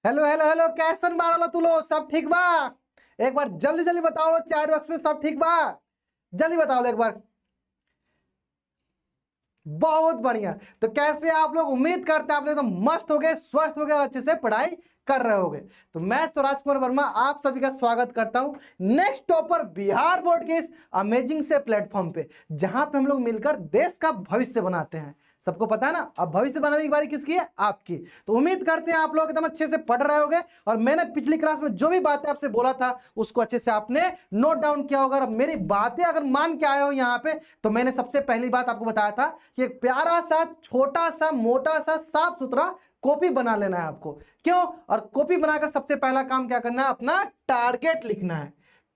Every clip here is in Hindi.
हेलो हेलो हेलो, कैसन बार लो तू लो, सब ठीक बा? एक बार जल्दी जल्दी बताओ लो, चैट बॉक्स में सब ठीक बा? जल्दी बताओ लो एक बार। बहुत बढ़िया। तो कैसे आप लोग? उम्मीद करते हैं आप लोग एकदम मस्त हो गए, स्वस्थ हो गए और अच्छे से पढ़ाई कर रहे होगे। तो मैं स्वराज कुमार वर्मा आप सभी का स्वागत करता हूं नेक्स्ट टॉपर बिहार बोर्ड के इस अमेजिंग से प्लेटफॉर्म पे, जहां पे हम लोग मिलकर देश का भविष्य बनाते हैं। सबको पता है ना, अब भविष्य बनाने की बारी किसकी है? आपकी। तो उम्मीद करते हैं आप लोग एकदम अच्छे से पढ़ रहे होगे और मैंने पिछली क्लास में जो भी बातें आपसे बोला था उसको अच्छे से आपने नोट डाउन किया होगा। और मेरी बातें अगर मान के आए हो यहाँ पे, तो मैंने सबसे पहली बात आपको बताया था कि एक प्यारा सा छोटा सा मोटा सा साफ सुथरा कॉपी बना लेना है आपको। क्यों? और कॉपी बनाकर सबसे पहला काम क्या करना है? अपना टारगेट लिखना है।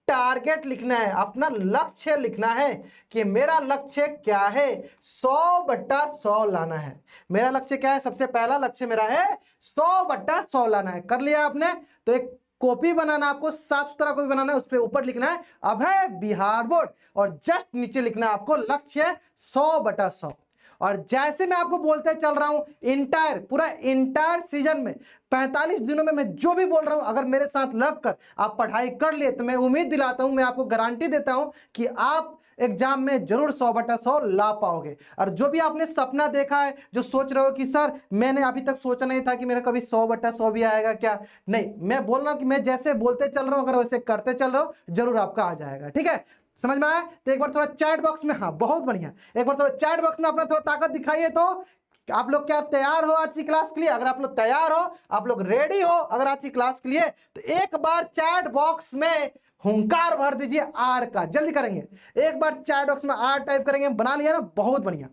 टारगेट लिखना है, अपना लक्ष्य लिखना है कि मेरा लक्ष्य क्या है। 100/100 लाना है। मेरा लक्ष्य क्या है? सबसे पहला लक्ष्य मेरा है 100/100 लाना है। कर लिया आपने? तो एक कॉपी बनाना, आपको साफ सुथरा कॉपी बनाना है। उस पर ऊपर लिखना है अभय बिहार बोर्ड और जस्ट नीचे लिखना है आपको लक्ष्य 100/100। और जैसे मैं आपको बोलते चल रहा हूं, पूरा इंटायर सीजन में 45 दिनों में मैं जो भी बोल रहा हूं, अगर मेरे साथ लगकर आप पढ़ाई कर लिए तो मैं उम्मीद दिलाता हूं, मैं आपको गारंटी देता हूं कि आप एग्जाम में जरूर 100/100 ला पाओगे। और जो भी आपने सपना देखा है, जो सोच रहे हो कि सर मैंने अभी तक सोचा नहीं था कि मेरा कभी 100/100 भी आएगा क्या, नहीं, मैं बोल रहा हूं कि मैं जैसे बोलते चल रहा हूं, अगर वैसे करते चल रहे हो, जरूर आपका आ जाएगा। ठीक है, समझ में आया? तो एक बार थोड़ा चैट बॉक्स में, हाँ बहुत बढ़िया, एक बार थोड़ा चैट बॉक्स में अपना थोड़ा ताकत दिखाइए। तो आप लोग क्या तैयार हो आज की क्लास के लिए? अगर आप लोग तैयार हो, आप लोग रेडी हो अगर आज की क्लास के लिए, तो एक बार चैट बॉक्स में हुंकार भर दीजिए आर का। जल्दी करेंगे, एक बार चैट बॉक्स में आर टाइप करेंगे। बना लिया ना? बहुत बढ़िया,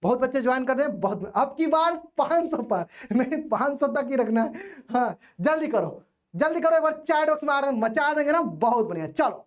बहुत बच्चे ज्वाइन कर रहे हैं। बहुत, अब की बार 500 पर नहीं, 500 तक ही रखना है। हाँ जल्दी करो, जल्दी करो, एक बार चैट बॉक्स में आ रहे हैं, मचा देंगे ना। बहुत बढ़िया, चलो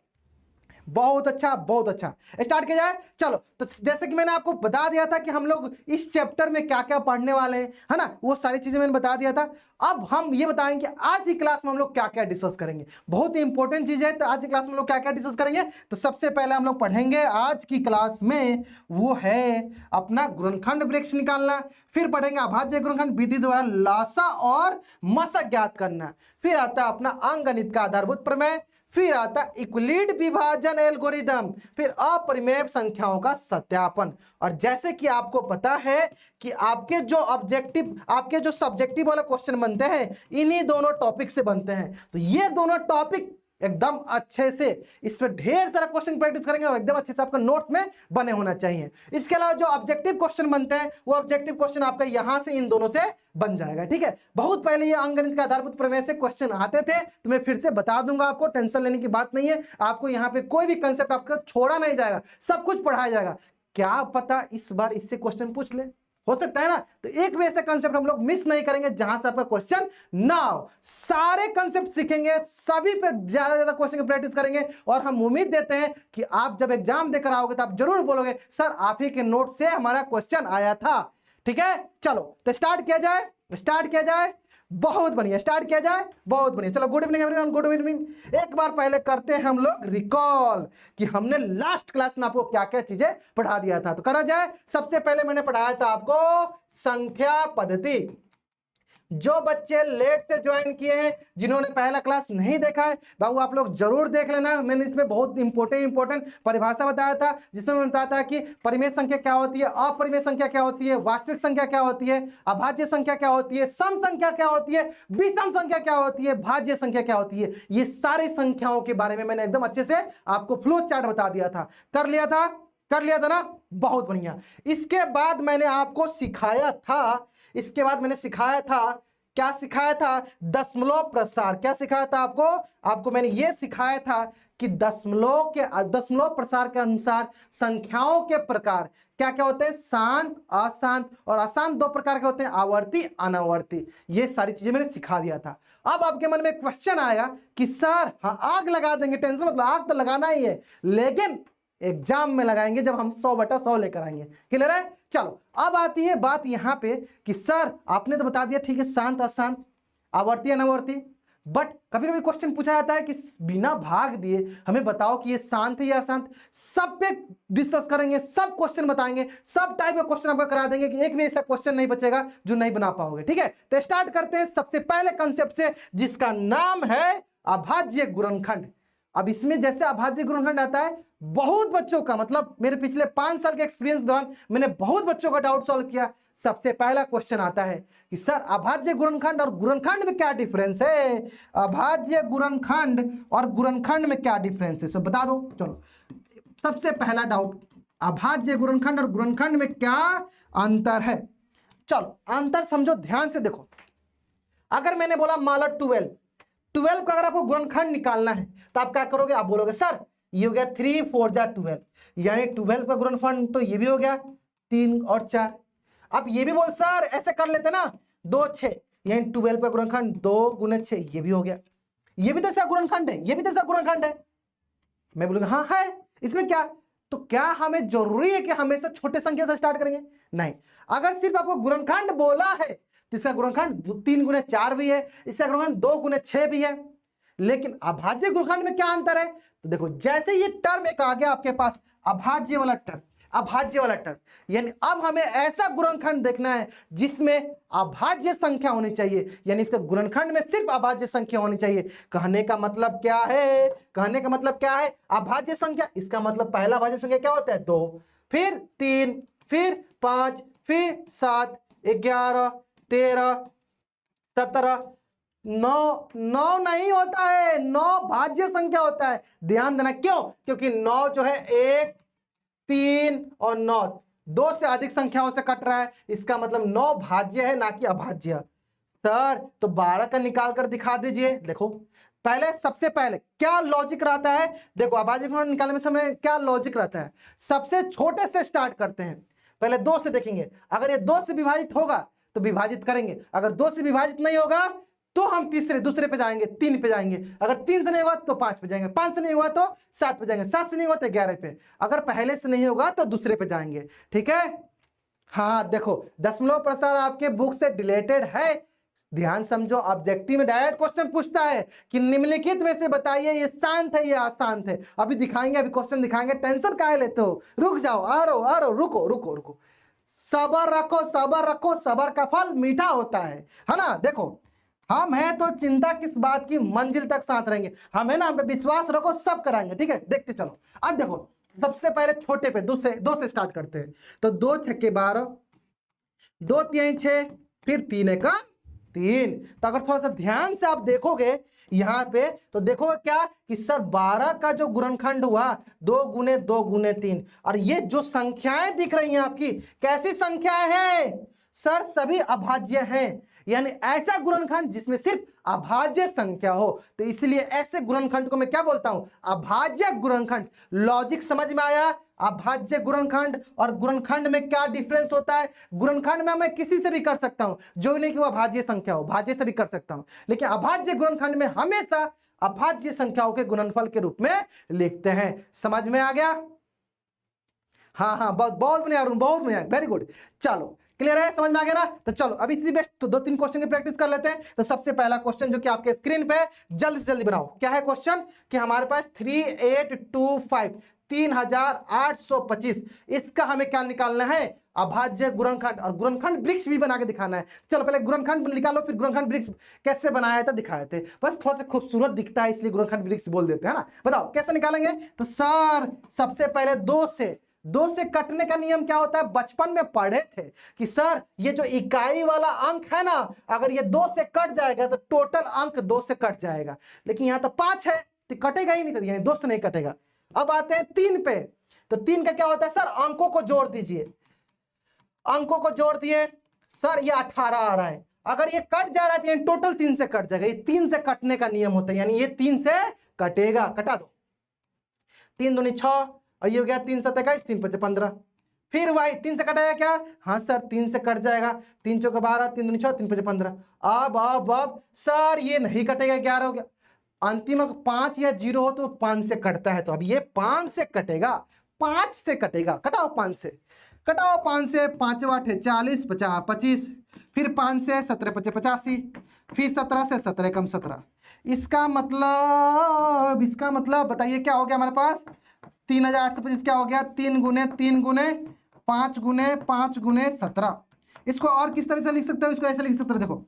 बहुत अच्छा, बहुत अच्छा, स्टार्ट किया जाए। चलो, तो जैसे कि मैंने आपको बता दिया था कि हम लोग इस चैप्टर में क्या क्या पढ़ने वाले हैं, है ना, वो सारी चीजें मैंने बता दिया था। अब हम ये बताएंगे आज की क्लास में हम लोग क्या क्या डिस्कस करेंगे। बहुत ही इंपॉर्टेंट चीज है। तो आज की क्लास में हम लोग क्या क्या डिस्कस करेंगे? तो सबसे पहले हम लोग पढ़ेंगे आज की क्लास में, वो है अपना गुणनखंड वृक्ष निकालना। फिर पढ़ेंगे अभाज्य गुणनखंड विधि द्वारा लासा और मशक ज्ञात करना। फिर आता है अपना अंकगणित का आधारभूत प्रमेय। फिर आता इक्वलिड विभाजन एल्गोरिदम। फिर अपरिमेय संख्याओं का सत्यापन। और जैसे कि आपको पता है कि आपके जो सब्जेक्टिव वाले क्वेश्चन बनते हैं, इन्हीं दोनों टॉपिक से बनते हैं। तो ये दोनों टॉपिक एकदम अच्छे से, इस पर ढेर सारा क्वेश्चन प्रैक्टिस करेंगे और एकदम अच्छे से आपका नोट्स में बने होना चाहिए। इसके अलावा जो ऑब्जेक्टिव क्वेश्चन बनते हैं, वो ऑब्जेक्टिव क्वेश्चन आपका यहां से इन दोनों से बन जाएगा। ठीक है, बहुत पहले ये अंकगणित का आधारभूत प्रमेय से क्वेश्चन आते थे, तो मैं फिर से बता दूंगा आपको, टेंशन लेने की बात नहीं है। आपको यहाँ पे कोई भी कंसेप्ट आपका छोड़ा नहीं जाएगा, सब कुछ पढ़ाया जाएगा। क्या पता इस बार इससे क्वेश्चन पूछ ले, हो सकता है ना। तो एक भी ऐसा कंसेप्ट हम लोग मिस नहीं करेंगे जहां से आपका क्वेश्चन ना हो। सारे कंसेप्ट सीखेंगे, सभी पे ज्यादा ज्यादा क्वेश्चन की प्रैक्टिस करेंगे। और हम उम्मीद देते हैं कि आप जब एग्जाम देकर आओगे तो आप जरूर बोलोगे सर आप ही के नोट से हमारा क्वेश्चन आया था। ठीक है, चलो तो स्टार्ट किया जाए, स्टार्ट किया जाए। बहुत बढ़िया, स्टार्ट किया जाए, बहुत बढ़िया। चलो, good evening everyone, good evening. एक बार पहले करते हैं हम लोग रिकॉल कि हमने लास्ट क्लास में आपको क्या क्या चीजें पढ़ा दिया था। तो करा जाए, सबसे पहले मैंने पढ़ाया था आपको संख्या पद्धति। जो बच्चे लेट से ज्वाइन किए हैं, जिन्होंने पहला क्लास नहीं देखा है, बाबू आप लोग जरूर देख लेना। मैंने इसमें बहुत इंपॉर्टेंट परिभाषा बताया था, जिसमें मैंने बताया था कि परिमेय संख्या क्या होती है, अपरिमेय संख्या क्या होती है, वास्तविक संख्या क्या होती है, अभाज्य संख्या क्या होती है, सम संख्या क्या होती है, विषम संख्या क्या होती है, भाज्य संख्या क्या होती है। ये सारी संख्याओं के बारे में मैंने एकदम अच्छे से आपको फ्लो चार्ट बता दिया था। कर लिया था, कर लिया था ना? बहुत बढ़िया। इसके बाद मैंने आपको सिखाया था, इसके बाद मैंने सिखाया था, क्या सिखाया था? दशमलव प्रसार। क्या सिखाया था आपको मैंने ये सिखाया था कि दशमलव प्रसार के अनुसार संख्याओं के प्रकार क्या क्या होते हैं? शांत, अशांत। और अशांत दो प्रकार के होते हैं, आवर्ती, अनावर्ती। ये सारी चीजें मैंने सिखा दिया था। अब आपके मन में क्वेश्चन आएगा कि सर हाँ आग लगा देंगे, टेंशन मतलब आग तो लगाना ही है, लेकिन एग्जाम में लगाएंगे जब हम 100/100 लेकर आएंगे। क्लियर है? चलो, अब आती है बात यहां पे कि सर आपने तो बता दिया ठीक है, शांत अशांत, आवर्ती अनावर्ती, बट कभी कभी क्वेश्चन पूछा जाता है कि बिना भाग दिए हमें बताओ कि ये शांत है या अशांत। सब पे डिस्कस करेंगे, सब क्वेश्चन बताएंगे, सब टाइप का क्वेश्चन आपका करा देंगे कि एक भी ऐसा क्वेश्चन नहीं बचेगा जो नहीं बना पाओगे। ठीक है, तो स्टार्ट करते हैं सबसे पहले कंसेप्ट से, जिसका नाम है अभाज्य गुणनखंड। अब इसमें जैसे अभाज्य गुणनखंड आता है, बहुत बच्चों का, मतलब मेरे पिछले 5 साल के एक्सपीरियंस दौरान मैंने बहुत बच्चों का डाउट सॉल्व किया। सबसे पहला क्वेश्चन आता है कि सर अभाज्य गुणनखंड और गुणनखंड में क्या डिफरेंस है, अभाज्य गुणनखंड और गुणनखंड में क्या डिफरेंस है, सब बता दो। चलो सबसे पहला डाउट, अभाज्य गुणनखंड और गुणनखंड में क्या अंतर है। चलो अंतर समझो, ध्यान से देखो। अगर मैंने बोला मान लो 12 का अगर आपको गुणनखंड निकालना है तो आप क्या करोगे, आप बोलोगे सर ये हो गया 3 4 जा 12, यानी 12 का गुणनखंड तो ये भी हो गया 3 और 4। अब ये भी बोल सर ऐसे कर लेते ना 2 6, यानी 12 का गुणनखंड 2 गुने 6, ये भी हो गया। ये भी तो ऐसा गुणनखंड है, ये भी तो ऐसा गुणनखंड है। मैं बोलूंगा हाँ है, इसमें क्या। तो क्या हमें जरूरी है कि हमेशा छोटे संख्या से स्टार्ट करेंगे? नहीं। अगर सिर्फ आपको गुणनखंड बोला है तो इसका गुणनखंड 3 गुने 4 भी है, इसका गुणनखंड 2 गुने 6 भी है। लेकिन अभाज्य गुणनखंड में क्या अंतर है, तो देखो जैसे ये टर्म एक आ गया आपके पास, अभाज्य वाला टर्म, अभाज्य वाला टर्म, यानी अब हमें ऐसा गुणनखंड देखना है जिसमें अभाज्य संख्या होनी चाहिए, यानी इसका गुणनखंड में सिर्फ अभाज्य संख्या होनी चाहिए। कहने का मतलब क्या है, कहने का मतलब क्या है, अभाज्य संख्या, इसका मतलब पहला अभाज्य संख्या क्या होता है 2, फिर 3, फिर 5, फिर 7, 11, 13, 17, 9 नहीं होता है, 9 भाज्य संख्या होता है। ध्यान देना, क्यों? क्योंकि 9 जो है 1 3 और 9 2 से अधिक संख्याओं से कट रहा है, इसका मतलब 9 भाज्य है ना कि अभाज्य। सर तो 12 का निकाल कर दिखा दीजिए। देखो पहले, सबसे पहले क्या लॉजिक रहता है, देखो अभाज्य गुणनखंड निकालने में समय क्या लॉजिक रहता है, सबसे छोटे से स्टार्ट करते हैं। पहले 2 से देखेंगे, अगर ये 2 से विभाजित होगा तो विभाजित करेंगे, अगर 2 से विभाजित नहीं होगा तो हम दूसरे पे जाएंगे, 3 पे जाएंगे, अगर 3 से नहीं होगा तो 5 पे जाएंगे, 5 से नहीं होगा तो 7 पे जाएंगे, 7 से नहीं होगा तो 11 पे, अगर पहले से नहीं होगा तो दूसरे पे जाएंगे। ठीक है, हाँ देखो दशमलव प्रसार आपके बुक से रिलेटेड है। ध्यान समझो, ऑब्जेक्टिव में डायरेक्ट क्वेश्चन पूछता है कि निम्नलिखित में से बताइए ये शांत है या अशांत है। अभी दिखाएंगे, अभी क्वेश्चन दिखाएंगे, टेंशन काहे लेते हो, रुक जाओ, आ रहो, रुको, सबर रखो, सबर रखो, सबर का फल मीठा होता है ना। देखो हम हैं तो चिंता किस बात की, मंजिल तक साथ रहेंगे, हम है ना, हम पे विश्वास रखो, सब कराएंगे। ठीक है, देखते चलो। अब देखो सबसे पहले छोटे पे 2 से स्टार्ट करते हैं। तो 2 छक्के 12, 2 3 6, फिर 3 1 3। तो अगर थोड़ा सा ध्यान से आप देखोगे यहाँ पे तो देखो क्या कि सर 12 का जो गुणनखंड हुआ 2 गुने 2 गुने 3, और ये जो संख्याएं दिख रही हैं आपकी कैसी संख्याएं हैं सर, सभी अभाज्य हैं, यानी ऐसा गुणनखंड जिसमें सिर्फ अभाज्य संख्या हो, तो इसलिए ऐसे गुणनखंड को मैं क्या बोलता हूं, अभाज्य गुणनखंड। लॉजिक समझ में आया? अभाज्य गुणनखंड और गुणनखंड में क्या डिफरेंस होता है, गुणनखंड में मैं किसी से भी कर सकता हूं, जो नहीं कि वो अभाज्य संख्या हो, भाज्य से भी कर सकता हूं, लेकिन अभाज्य गुणनखंड में हमेशा अभाज्य संख्याओं के गुणनफल के रूप में लिखते हैं। समझ में आ गया? हाँ बहुत बढ़िया, बहुत बढ़िया, वेरी गुड। चलो क्लियर है, समझ में आ गया ना। तो चलो अभी इसी बेस्ट तो 2-3 क्वेश्चन की प्रैक्टिस कर लेते हैं। तो सबसे पहला क्वेश्चन जो कि आपके स्क्रीन पे, जल्दी से जल्दी बनाओ। क्या है क्वेश्चन कि हमारे पास 3825 3825, इसका हमें क्या निकालना है, अभाज्य गुणनखंड, और गुणनखंड वृक्ष भी बना के दिखाना है। चलो पहले गुणनखंड निकालो, फिर गुणनखंड वृक्ष कैसे बनाया था दिखाए थे, बस थोड़ा सा खूबसूरत दिखता है इसलिए गुणनखंड वृक्ष बोल देते हैं ना। बताओ कैसे निकालेंगे। तो सर सबसे पहले 2 से कटने का नियम क्या होता है, बचपन में पढ़े थे कि सर ये जो इकाई वाला अंक है ना, अगर ये 2 से कट जाएगा तो टोटल अंक 2 से कट जाएगा, लेकिन यहां तो 5 है तो कटेगा ही नहीं, तो यानी 2 से नहीं कटेगा। अब आते हैं 3 पे, तो 3 का क्या होता है सर, अंकों को जोड़ दीजिए, अंकों को जोड़ दिए, सर ये 18 आ रहा है, अगर ये कट जा रहा है तो यानी टोटल 3 से कट जाएगा, ये 3 से कटने का नियम होता है, यानी ये 3 से कटेगा, कटा दो, 3 दूनी 6, और ये हो गया 3 7 21, 3 5 15, फिर वही 3 से कटाएगा क्या, हाँ सर 3 से कट जाएगा, 3 चौका 12, 3 दूनी 6, 3 5 15। अब सर ये नहीं कटेगा, 11 हो गया, अंतिम 5 या 0 हो तो 5 से कटता है, तो अब ये 5 से कटेगा, 5 से कटेगा, कटाओ 5 से, कटाओ 5 से, 5 8 40, 50 25, फिर 5 से 17 5 85, फिर 17 से 17 कम 17, इसका मतलब बताइए क्या हो गया हमारे पास 3825 क्या हो गया 3 गुने 3 गुने 5 गुने 5 गुने 17। इसको और किस तरह से लिख सकते हो, इसको ऐसे लिख सकते हो, देखो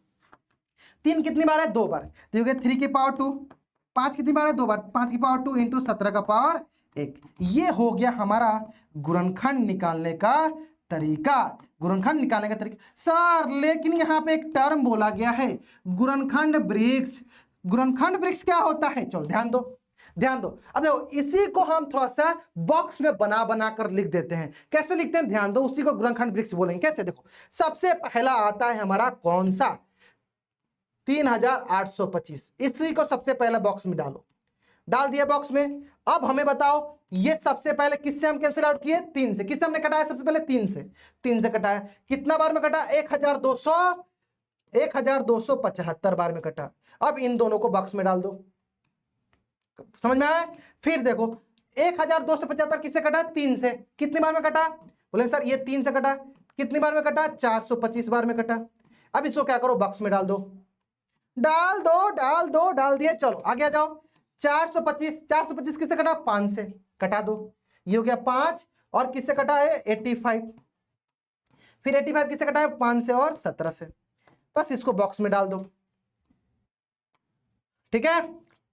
3 कितनी बार है 2 बार, तो ये 3 की पावर 2, 5 कितनी बार है 2 बार, 5 की पावर 2 इंटू 17 का पावर 1। ये हो गया हमारा गुणनखंड निकालने का तरीका, गुणनखंड निकालने का तरीका। सर लेकिन यहाँ पे एक टर्म बोला गया है गुणनखंड वृक्ष, गुणनखंड वृक्ष क्या होता है, चलो ध्यान दो ध्यान दो। अब देखो इसी को हम थोड़ा सा बॉक्स में बना बना कर लिख देते हैं, कैसे लिखते हैं ध्यान दो, उसी को गुणनखंड वृक्ष बोलेंगे। कैसे, देखो सबसे पहला आता है हमारा कौन सा 3825, इसी को सबसे पहले बॉक्स में डालो, डाल दिया बॉक्स में। अब हमें बताओ ये सबसे पहले किससे हम कैंसिल आउट किए 3 से, किससे हमने कटाया सबसे पहले 3 से, 3 से कटाया, कितना बार में कटा 1275 बार में कटा। अब इन दोनों को बॉक्स में डाल दो, समझ में आया। फिर देखो 1275 किससे कटा 3 से, कितनी बार में कटा, बोले सर ये 3 से कटा, कितनी बार में कटा 425 बार में कटा। अब इसको क्या करो बॉक्स में डाल दो, डाल दो डाल दो, डाल दिए, चलो आगे आ जाओ। 425 425 किससे कटा 5 से, कटा दो, ये हो गया 5, और किससे कटा है 85, फिर 85 किससे कटा है 5 से और 17 से, बस इसको बॉक्स में डाल दो, ठीक है।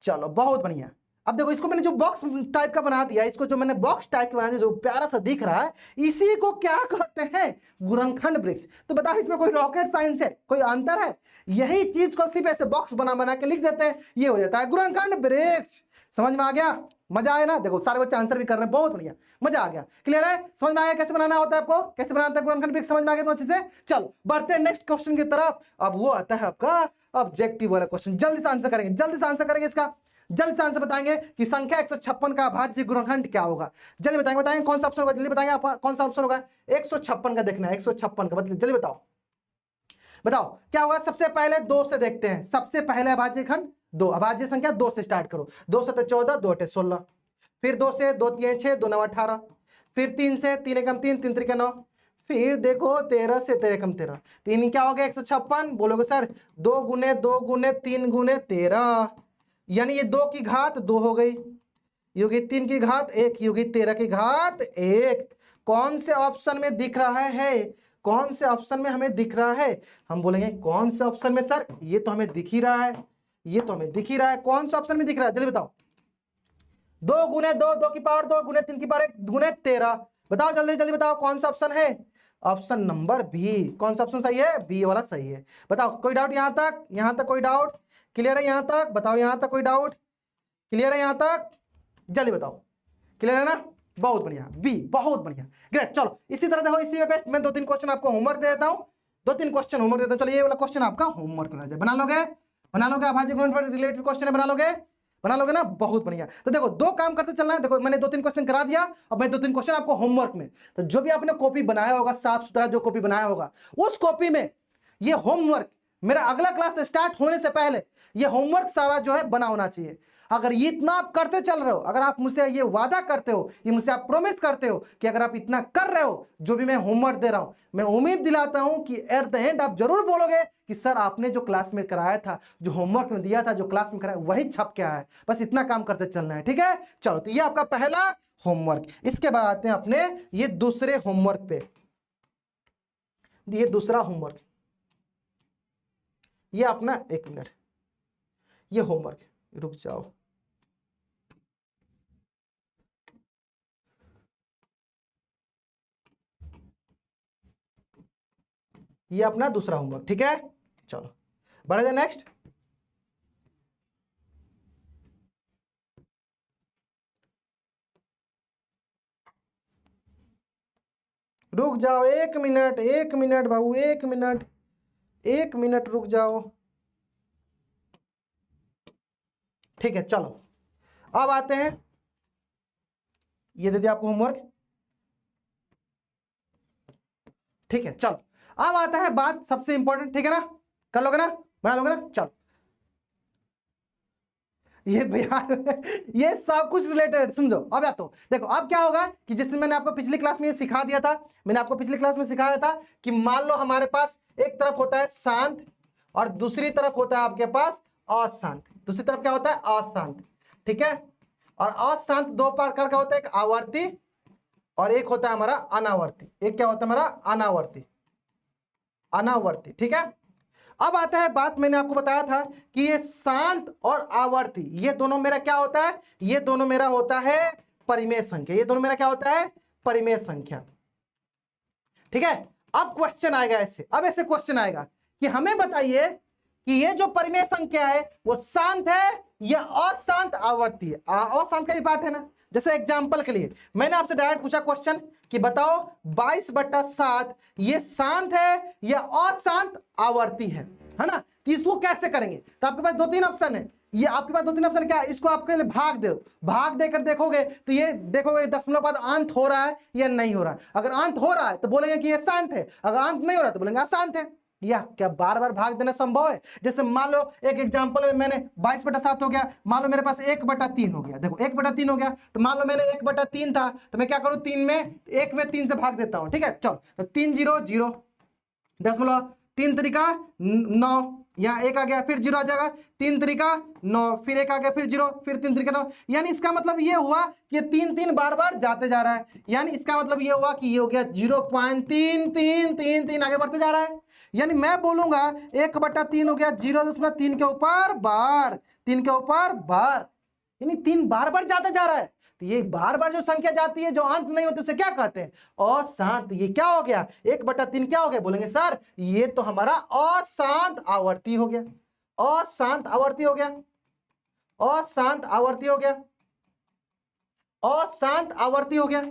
चलो बहुत बढ़िया। अब देखो इसको मैंने जो बॉक्स टाइप का बना दिया, इसको जो मैंने बॉक्स टाइप का बना दिया जो प्यारा सा दिख रहा है, इसी को क्या कहते हैं गुणनखंड वृक्ष। तो बताओ इसमें कोई रॉकेट साइंस है, कोई अंतर है, यही चीज को सिर्फ ऐसे बॉक्स बना बना के लिख देते हैं, ये हो जाता है गुणनखंड वृक्ष। समझ में आ गया, मजा आया ना, देखो सारे बच्चे आंसर भी कर रहे हैं, बहुत बढ़िया, मजा आ गया, क्लियर है, समझ में आ गया कैसे बनाना होता है आपको, कैसे बनाना है गुणनखंड वृक्ष, समझ में आ गया तो अच्छे से। चलो बढ़ते हैं नेक्स्ट क्वेश्चन की तरफ। अब वो आता है आपका ऑब्जेक्टिव वाला क्वेश्चन, जल्दी से आंसर करेंगे, जल्दी से आंसर करेंगे इसका, जल्दी से आंसर बताएंगे कि संख्या 156 का अभाज्य गुणनखंड क्या होगा, जल्दी बताएंगे, बताएंगे कौन सा ऑप्शन होगा, जल्दी बताएंगे आप कौन सा ऑप्शन होगा 156 का, देखना है 156 का, मतलब जल्दी बताओ, बताओ क्या होगा। सबसे पहले 2 से देखते हैं, सबसे पहले अभाज्य खंड 2, अभाज्य संख्या 2 से स्टार्ट करो, 2 से 14, 2 8 16, फिर 2 से 2 3 6, 2 9 18, फिर 3 से 3 एकम 3, 3 त्रिक 9, फिर देखो 13 से 13 एकम 13, 3 क्या हो गया 156, बोलोगे सर 2 गुने 2 गुने 3 गुने 13, यानी ये 2 की घात 2 हो गई, ये होगी 3 की घात 1, ये होगी 13 की घात 1। कौन से ऑप्शन में दिख रहा है, कौन से ऑप्शन में हमें दिख रहा है, हम बोलेंगे कौन से ऑप्शन में सर, ये तो हमें दिख ही रहा है, ये तो हमें दिख ही रहा है, कौन से ऑप्शन में दिख रहा है, जल्दी बताओ। 2 गुने 2, 2 की पावर 2 गुने 3 की पावर 1 गुने 13, बताओ जल्दी जल्दी बताओ कौन सा ऑप्शन है, ऑप्शन नंबर बी। कौन सा ऑप्शन सही है, बी वाला सही है। बताओ कोई डाउट यहां तक, यहां तक कोई डाउट, क्लियर है यहां तक, बताओ यहां तक कोई डाउट, क्लियर है यहां तक, जल्दी बताओ, क्लियर है ना, बहुत बढ़िया, बी, बहुत बढ़िया, ग्रेट। चलो इसी तरह देखो, इसी में बेस्ट मैं 2-3 क्वेश्चन आपको होमवर्क दे देता हूं, 2-3 क्वेश्चन होमवर्क देता हूं। चलो ये वाला क्वेश्चन आपका होमवर्क में बना लोगे, बना लोगे, अभाज्य गुणनखंड रिलेटेड क्वेश्चन है, बना लोगे, बना लोगे ना, बहुत बढ़िया। तो देखो 2 काम करते चलना है, देखो मैंने 2-3 क्वेश्चन करा दिया, अब मैं 2-3 क्वेश्चन आपको होमवर्क में, तो जो भी आपने कॉपी बनाया होगा, साफ सुथरा जो कॉपी बनाया होगा, उस कॉपी में ये होमवर्क मेरा अगला क्लास स्टार्ट होने से पहले ये होमवर्क सारा जो है बना होना चाहिए। अगर ये इतना आप करते चल रहे हो, अगर आप मुझसे ये वादा करते हो, ये मुझसे आप प्रॉमिस करते हो कि अगर आप इतना कर रहे हो, जो भी मैं होमवर्क दे रहा हूं, मैं उम्मीद दिलाता हूं कि एट द एंड आप जरूर बोलोगे कि सर आपने जो क्लास में कराया था, जो होमवर्क में दिया था, जो क्लास में कराया वही छप के आया है। बस इतना काम करते चलना है, ठीक है। चलो तो ये आपका पहला होमवर्क। इसके बाद आते हैं अपने ये दूसरे होमवर्क पे, ये दूसरा होमवर्क, ये अपना 1 मिनट, ये होमवर्क, रुक जाओ, ये अपना दूसरा होमवर्क, ठीक है। चलो बढ़े जाए नेक्स्ट। रुक जाओ 1 मिनट, 1 मिनट बाबू, 1 मिनट, 1 मिनट रुक जाओ, ठीक है। चलो अब आते हैं, ये दे दिया आपको होमवर्क, ठीक है। चलो अब आता है बात सबसे इंपॉर्टेंट, ठीक है ना, कर लोगे ना, बना लोगे ना, चलो ये बिहार ये सब कुछ रिलेटेड समझो। अब या तो देखो अब क्या होगा कि जैसे मैंने आपको पिछली क्लास में ये सिखा दिया था, मैंने आपको पिछली क्लास में सिखाया था कि मान लो हमारे पास एक तरफ होता है शांत और दूसरी तरफ होता है आपके पास अशांत। दूसरी तरफ क्या होता है? अशांत। ठीक है, और अशांत दो प्रकार का होता है, एक आवर्ती और एक होता है हमारा अनावर्ती। एक क्या होता है हमारा? अनावर्ती। अनावर्ती। ठीक है, अब आता है बात, मैंने आपको बताया था कि ये शांत और आवर्ती ये दोनों मेरा क्या होता है? ये दोनों मेरा होता है परिमेय संख्या। ये दोनों मेरा क्या होता है? परिमेय संख्या। ठीक है, अब क्वेश्चन आएगा ऐसे, अब ऐसे क्वेश्चन आएगा कि हमें बताइए कि ये जो परिमेय संख्या है वो शांत है या अशांत आवर्ती है? अशांत का ही पार्ट है ना। जैसे एग्जांपल के लिए मैंने आपसे डायरेक्ट पूछा क्वेश्चन कि बताओ 22/7 ये शांत है या अशांत आवर्ती है ना। तो इसको कैसे करेंगे? तो आपके पास 2-3 ऑप्शन है। ये आपके पास 2-3 ऑप्शन क्या है? इसको आपके लिए भाग दो, भाग देकर देखोगे तो ये देखोगे दशमलव बाद अंत हो रहा है या नहीं हो रहा है। अगर अंत हो रहा है तो बोलेंगे कि ये शांत है, अगर अंत नहीं हो रहा है तो बोलेंगे अशांत है। या क्या बार बार भाग देना संभव है? जैसे मान लो एक एग्जांपल में मैंने 22/7 हो गया, मान लो मेरे पास 1/3 हो गया। देखो 1/3 हो गया, तो मान लो मैंने 1/3 था तो मैं क्या करूं? 3 में 1 में 3 से भाग देता हूं। ठीक है, चलो तो 3 0 0 दशमलव 3 तरीका 9, यहाँ 1 आ गया फिर 0 आ जाएगा, 3 तरीका 9, फिर 1 आ गया फिर 0, फिर 3 तरीका 9। यानी इसका मतलब ये हुआ कि 3 बार बार जाते जा रहा है। यानी इसका मतलब ये हुआ कि ये हो गया 0.3333 आगे बढ़ते जा रहा है। यानी मैं बोलूंगा 1/3 हो गया 0.3 के ऊपर बार, 3 के ऊपर बार, यानी 3 बार बार जाते जा रहा है। तो ये बार बार जो संख्या जाती है जो अंत नहीं होती उसे क्या कहते हैं? अशांत। ये क्या हो गया? 1/3 क्या हो गया? बोलेंगे सर ये तो हमारा अशांत आवर्ती हो गया। अशांत आवर्ती हो गया, अशांत आवर्ती हो गया, अशांत आवर्ती हो गया।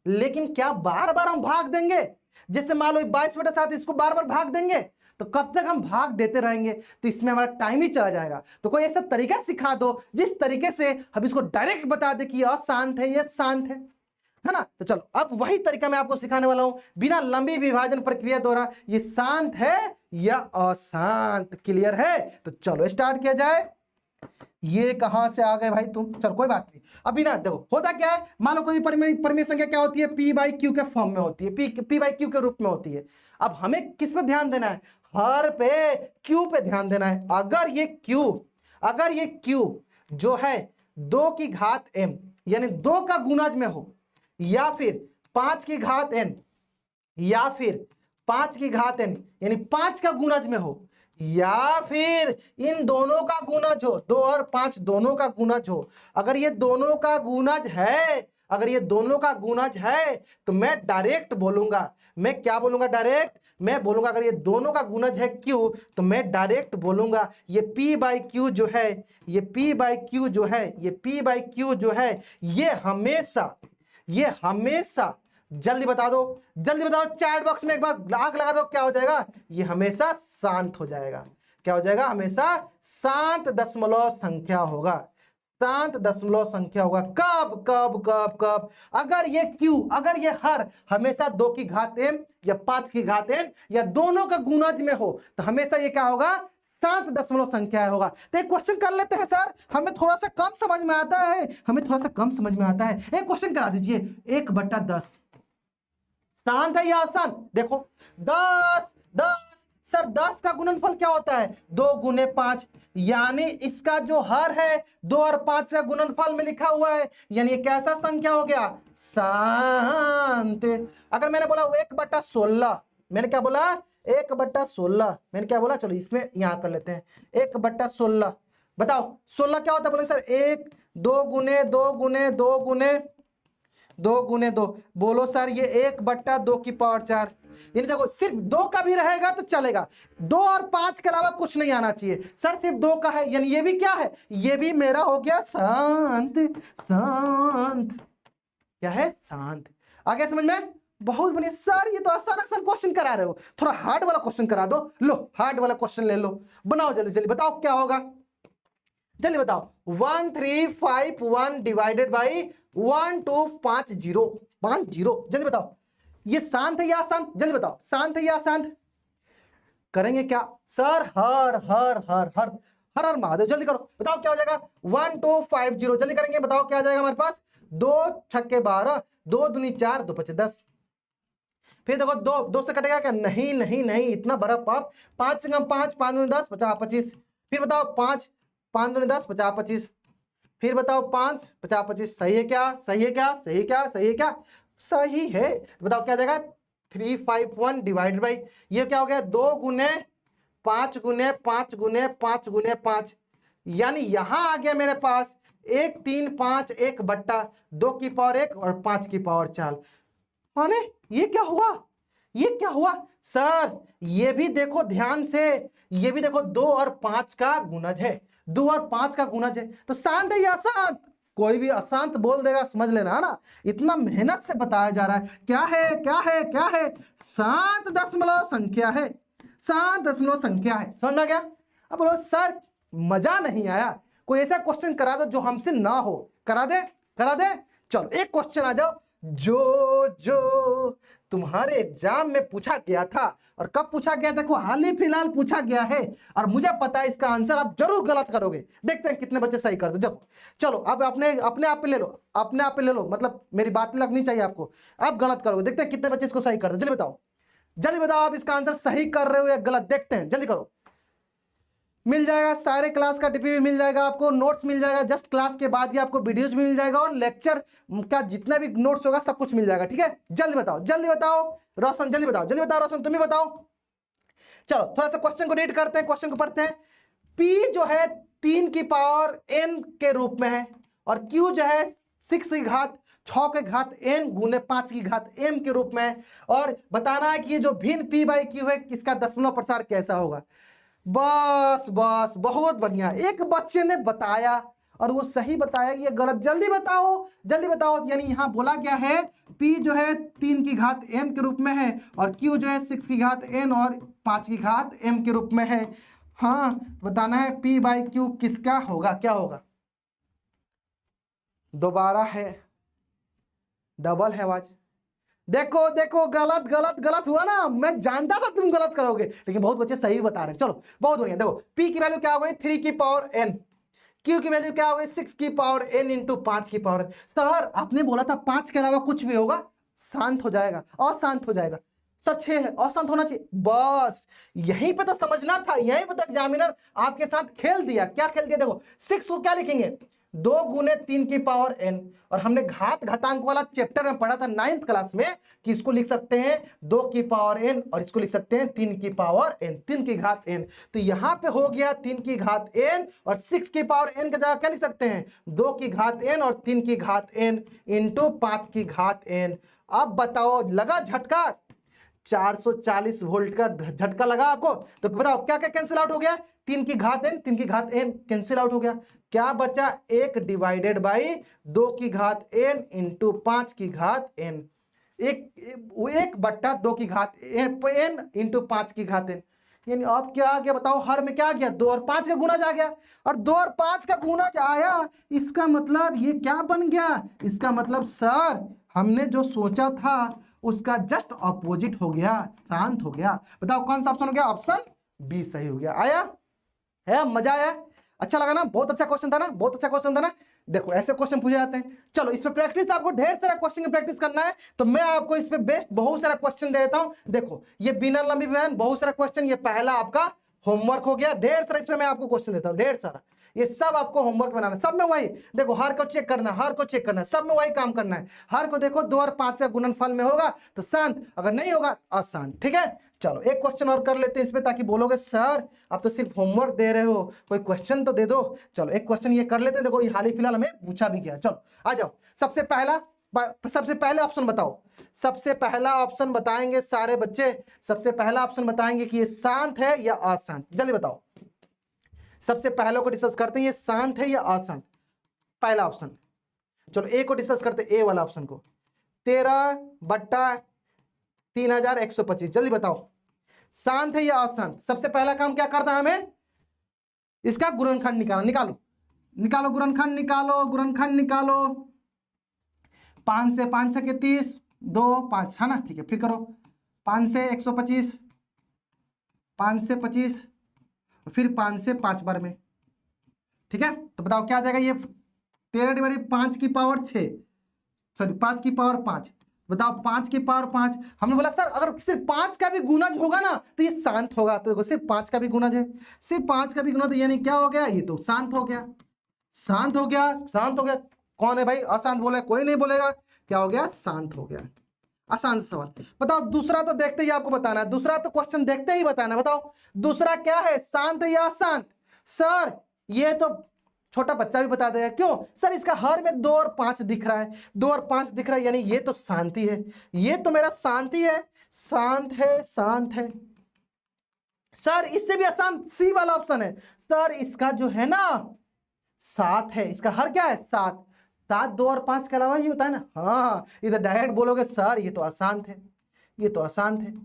लेकिन क्या बार बार हम भाग देंगे? जैसे मान लो 22/7 इसको बार बार भाग देंगे तो कब तक हम भाग देते रहेंगे? तो इसमें हमारा टाइम ही चला जाएगा। तो कोई ऐसा तरीका सिखा दो जिस तरीके से हम इसको डायरेक्ट बता दे कि अशांत है या शांत है ना। तो चलो अब वही तरीका मैं आपको सिखाने वाला हूं बिना लंबी विभाजन प्रक्रिया द्वारा, ये शांत है या अशांत। क्लियर है? तो चलो स्टार्ट किया जाए। ये कहां से आ गए भाई तुम? चलो कोई बात नहीं। अभी ना देखो होता क्या है, मान लो कोई परिमेय संख्या क्या होती है? P/Q के फॉर्म में होती है, P/Q के रूप में होती है। अब हमें किस पे ध्यान देना है? हर पे Q पे ध्यान देना है। अगर ये Q जो है 2 की घात m यानी 2 का गुणज में हो, या फिर 5 की घात n, या फिर 5 की घात n यानी 5 का गुणज में हो, या फिर इन दोनों का गुणज हो, 2 और 5 दोनों का गुणज हो। अगर ये दोनों का गुणज है, अगर ये दोनों का गुणज है तो मैं डायरेक्ट बोलूंगा, मैं क्या बोलूंगा? डायरेक्ट मैं बोलूंगा अगर ये दोनों का गुणज है Q तो मैं डायरेक्ट बोलूंगा ये P/Q जो है, ये P/Q जो है, ये P/Q जो है ये हमेशा जल्दी बता दो, जल्दी बताओ चैट बॉक्स में एक बार आग लगा दो, क्या हो जाएगा? ये हमेशा शांत हो जाएगा। क्या हो जाएगा? हमेशा शांत दशमलव संख्या होगा, शांत दशमलव संख्या होगा। कब कब कब कब? अगर ये Q, अगर ये हर हमेशा 2 की घात m या 5 की घात n या दोनों का गुणज में हो तो हमेशा ये क्या होगा? शांत दशमलव संख्या होगा। तो एक क्वेश्चन कर लेते हैं सर, हमें थोड़ा सा कम समझ में आता है, हमें थोड़ा सा कम समझ में आता है। एक क्वेश्चन करा दीजिए, 1/10 शांत है या अशांत? देखो 10 10 सर 10 का गुणनफल क्या होता है? 2 × 5, यानी इसका जो हर है 2 और 5 का गुणनफल में लिखा हुआ है, यानी ये कैसा संख्या हो गया? शांत। अगर मैंने बोला 1/16, मैंने क्या बोला? 1/16, मैंने क्या बोला? चलो इसमें यहां कर लेते हैं 1/16। बताओ 16 क्या होता है? बोले सर 1 2 × 2 × 2 × 2 × 2। बोलो सर ये 1/2 की पावर 4। यानी देखो सिर्फ 2 का भी रहेगा तो चलेगा, 2 और 5 के अलावा कुछ नहीं आना चाहिए। सर सिर्फ 2 का है, यानी ये भी क्या है? ये भी मेरा हो गया शांत। शांत क्या है? शांत। आगे समझ में? बहुत बढ़िया सर, ये तो आसान आसान क्वेश्चन करा रहे हो, थोड़ा हार्ड वाला क्वेश्चन करा दो। लो हार्ड वाला क्वेश्चन ले लो, बनाओ जल्दी जल्दी, बताओ क्या होगा? जल्दी बताओ। 1351 डिवाइडेड बाई 1250 जल्दी बताओ, ये शांत है या अशांत? जल्दी बताओ, शांत है या अशांत? करेंगे क्या सर? हर हर हर हर हर हर महादेव। जल्दी करो, बताओ क्या हो जाएगा? 1250 जल्दी करेंगे, बताओ क्या आ जाएगा हमारे पास? 2 × 6 = 12, 2 × 2 = 4, 2 × 5 = 10, फिर देखो दो, दो से कटेगा क्या? नहीं नहीं नहीं, इतना बड़ा पाप। 5 से कम 5, 5 दूनी 10, 50 25। फिर बताओ 5, 5 दूनी 10, 50 25। फिर बताओ 5, 50 25। सही है क्या? सही है क्या? सही है क्या? सही है क्या? सही है। बताओ क्या जाएगा? 351 डिवाइडेड बाई, ये क्या हो गया? 2 गुने 5 गुने 5 गुने 5 गुने 5, यानी यहां आ गया मेरे पास 1 3 5 1 बट्टा 2 की पावर 1 और 5 की पावर 4। माने ये क्या हुआ? ये क्या हुआ सर? ये भी देखो ध्यान से, ये भी देखो 2 और 5 का गुणज है, 2 और 5 का गुणज है। तो शांत है या अशांत? कोई भी अशांत बोल देगा, समझ लेना है ना, इतना मेहनत से बताया जा रहा है। क्या है? क्या है? क्या है? शांत दशमलव संख्या है, शांत दशमलव संख्या है। समझ में आ गया? अब बोलो सर मजा नहीं आया, कोई ऐसा क्वेश्चन करा दो जो हमसे ना हो। करा दे? करा दे? चलो एक क्वेश्चन आ जाओ जो जो तुम्हारे एग्जाम में पूछा गया था। और कब पूछा गया? देखो हाल ही फिलहाल पूछा गया है, और मुझे पता है इसका आंसर आप जरूर गलत करोगे। देखते हैं कितने बच्चे सही करते। देखो चलो अब अपने अपने आप पे ले लो, अपने आप पे ले लो, मतलब मेरी बात लगनी चाहिए आपको। आप गलत करोगे, देखते हैं कितने बच्चे इसको सही करते। जल्दी बताओ, जल्दी बताओ आप इसका आंसर सही कर रहे हो या गलत। देखते हैं, जल्दी करो। मिल जाएगा सारे क्लास का डीपी भी मिल जाएगा आपको, नोट्स मिल जाएगा, जस्ट क्लास के बाद ही आपको वीडियोस भी मिल जाएगा, और लेक्चर का जितना भी नोट्स होगा सब कुछ मिल जाएगा। ठीक है, जल्दी बताओ, जल्दी बताओ रोशन, जल्दी बताओ, जल्दी बताओ रोशन, तुम ही बताओ। चलो थोड़ा सा क्वेश्चन को रीड करते हैं, क्वेश्चन को पढ़ते हैं। P जो है 3 की पावर n के रूप में है, और Q जो है 6 की घात 6 के घात n गुने 5 की घात m के रूप में है, और बताना है कि ये जो भिन्न P बाई Q है इसका दशमलव प्रसार कैसा होगा। बस बस, बहुत बढ़िया। एक बच्चे ने बताया और वो सही बताया कि ये गलत। जल्दी बताओ, जल्दी बताओ। यानी यहां बोला गया है P जो है 3 की घात m के रूप में है, और Q जो है 6 की घात n और 5 की घात m के रूप में है। हाँ, बताना है P बाई Q किसका होगा, क्या होगा। दोबारा है, डबल है आवाज। देखो देखो, गलत गलत गलत हुआ ना, मैं जानता था तुम गलत करोगे, लेकिन बहुत बच्चे सही बता रहे हैं। चलो बहुत बढ़िया। देखो P की वैल्यू क्या हो गई? 3 की पावर n। Q की वैल्यू क्या हो गई? 6 की पावर n इंटू 5 की पावर। सर आपने बोला था 5 के अलावा कुछ भी होगा शांत हो जाएगा, अशांत हो जाएगा। सर 6 है, अशांत होना चाहिए। बस यहीं पे तो समझना था, यहीं पे तो एग्जामिनर आपके साथ खेल दिया। क्या खेल दिया? देखो 6 को क्या लिखेंगे? 2 गुने 3 की पावर n, और हमने घात घातांक वाला चैप्टर में पढ़ा था 9th क्लास में कि इसको लिख सकते हैं 2 की पावर n, और इसको लिख सकते हैं 3 की पावर n, 3 की घात n। तो यहां पे हो गया 3 की घात n, और 6 की पावर n की जगह क्या लिख सकते हैं? 2 की घात n और 3 की घात n इंटू 5 की घात n। अब बताओ, लगा झटका? 440 वोल्ट का झटका लगा आपको? तो बताओ क्या क्या कैंसिल आउट हो गया? 3 की घात n, 3 की घात n कैंसिल आउट हो गया। क्या बचा? 1 डिवाइडेड बाई 2 की घात n इंटू 5 की घात n, एक बट्टा 2 की घात n इंटू 5 की घात n। यानी अब क्या आ गया बताओ? हर में क्या आ गया? 2 और 5 का गुणज आ गया, और 2 और 5 का गुणज आया, इसका मतलब ये क्या बन गया? इसका मतलब सर हमने जो सोचा था उसका जस्ट अपोजिट हो गया, शांत हो गया। बताओ कौन सा ऑप्शन हो गया? ऑप्शन बी सही हो गया। आया है? मजा आया? अच्छा लगा ना? बहुत अच्छा क्वेश्चन था ना? बहुत अच्छा क्वेश्चन था ना? देखो ऐसे क्वेश्चन पूछे जाते हैं। चलो इस पे प्रैक्टिस, आपको ढेर सारा क्वेश्चन की प्रैक्टिस करना है, तो मैं आपको इस पे बेस्ट बहुत सारा क्वेश्चन दे देता हूं। देखो ये बिना लंबी बयान बहुत सारा क्वेश्चन, ये पहला आपका होमवर्क हो गया। ढेर सारा इसमें मैं आपको क्वेश्चन देता हूं, ढेर सारा। ये सब आपको होमवर्क बनाना है, सब में वही। देखो हर को चेक करना, हर को चेक करना है, सब में वही काम करना है। हर को देखो 2 और 5 का गुणनफल में होगा तो शांत, अगर नहीं होगा अशांत। ठीक है, चलो एक क्वेश्चन और कर लेते हैं इस पे, ताकि बोलोगे सर आप तो सिर्फ होमवर्क दे रहे हो, कोई क्वेश्चन तो दे दो। चलो एक क्वेश्चन ये कर लेते हैं। देखो ये हाल ही फिलहाल हमें पूछा भी गया। चलो आ जाओ, सबसे पहले ऑप्शन बताओ। सबसे पहला ऑप्शन बताएंगे सारे बच्चे, सबसे पहला ऑप्शन बताएंगे कि ये शांत है या अशांत। जल्दी बताओ, सबसे पहले को डिस्कस करते हैं, ये शांत है या अशांत। पहला ऑप्शन, चलो ए को डिस्कस करते हैं, ए वाला ऑप्शन को। 13/3125, जल्दी बताओ शांत है या अशांत। सबसे पहला काम क्या करना है हमें? इसका गुणनखंड निकालना। निकालो निकालो गुणनखंड, निकालो गुणनखंड निकालो। 5 से 5 छके 30, 2 5 है ना? ठीक है, फिर करो 5 से 125, 5 से 25, फिर 5 से 5 बार में। ठीक है, तो बताओ क्या आ जाएगा? ये 13 डिवाइडेड 5 की पावर 6, सॉरी 5 की पावर 5, बताओ 5 की पावर 5। हमने बोला सर अगर सिर्फ 5 का भी गुणज होगा ना तो ये शांत होगा, तो देखो सिर्फ 5 का भी गुणज है, सिर्फ 5 का भी गुणज, यानी क्या हो गया, ये तो शांत हो गया, शांत हो गया, शांत हो गया। कौन है भाई अशांत बोले, कोई नहीं बोलेगा, क्या हो गया, शांत हो गया। आसान सवाल। बताओ दूसरा तो देखते ही आपको बताना है, दूसरा तो क्वेश्चन देखते ही बताना है। बताओ दूसरा क्या है, शांत या अशांत। सर ये तो छोटा बच्चा भी बता देगा, क्यों सर इसका हर में 2 और 5 दिख रहा है, 2 और 5 दिख रहा है, यानी ये तो शांति है, ये तो मेरा शांति है, शांत है, शांत है। सर इससे भी आसान सी वाला ऑप्शन है, सर इसका जो है ना 7 है, इसका हर क्या है 7, 7 2 और 5 के अलावा ये होता है ना। हाँ इधर डायरेक्ट बोलोगे सर ये तो आसान थे, ये तो आसान थे।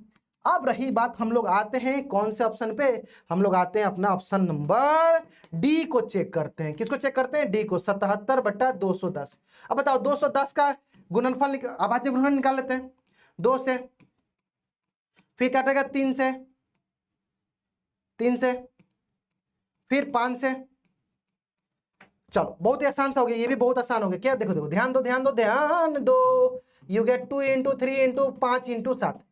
अब रही बात, हम लोग आते हैं कौन से ऑप्शन पे, हम लोग आते हैं अपना ऑप्शन नंबर डी को चेक करते हैं। किसको चेक करते हैं, डी को। 77/210। अब बताओ 210 का गुणनफल अभाज्य गुणनफल निकाल लेते हैं 2 से, फिर काटेगा 3 से, 3 से, फिर 5 से। चलो बहुत ही आसान सा हो गया, ये भी बहुत आसान हो गया। क्या देखो देखो ध्यान दो ध्यान दो ध्यान दो, यू गेट 2 × 3 × 5 × 7।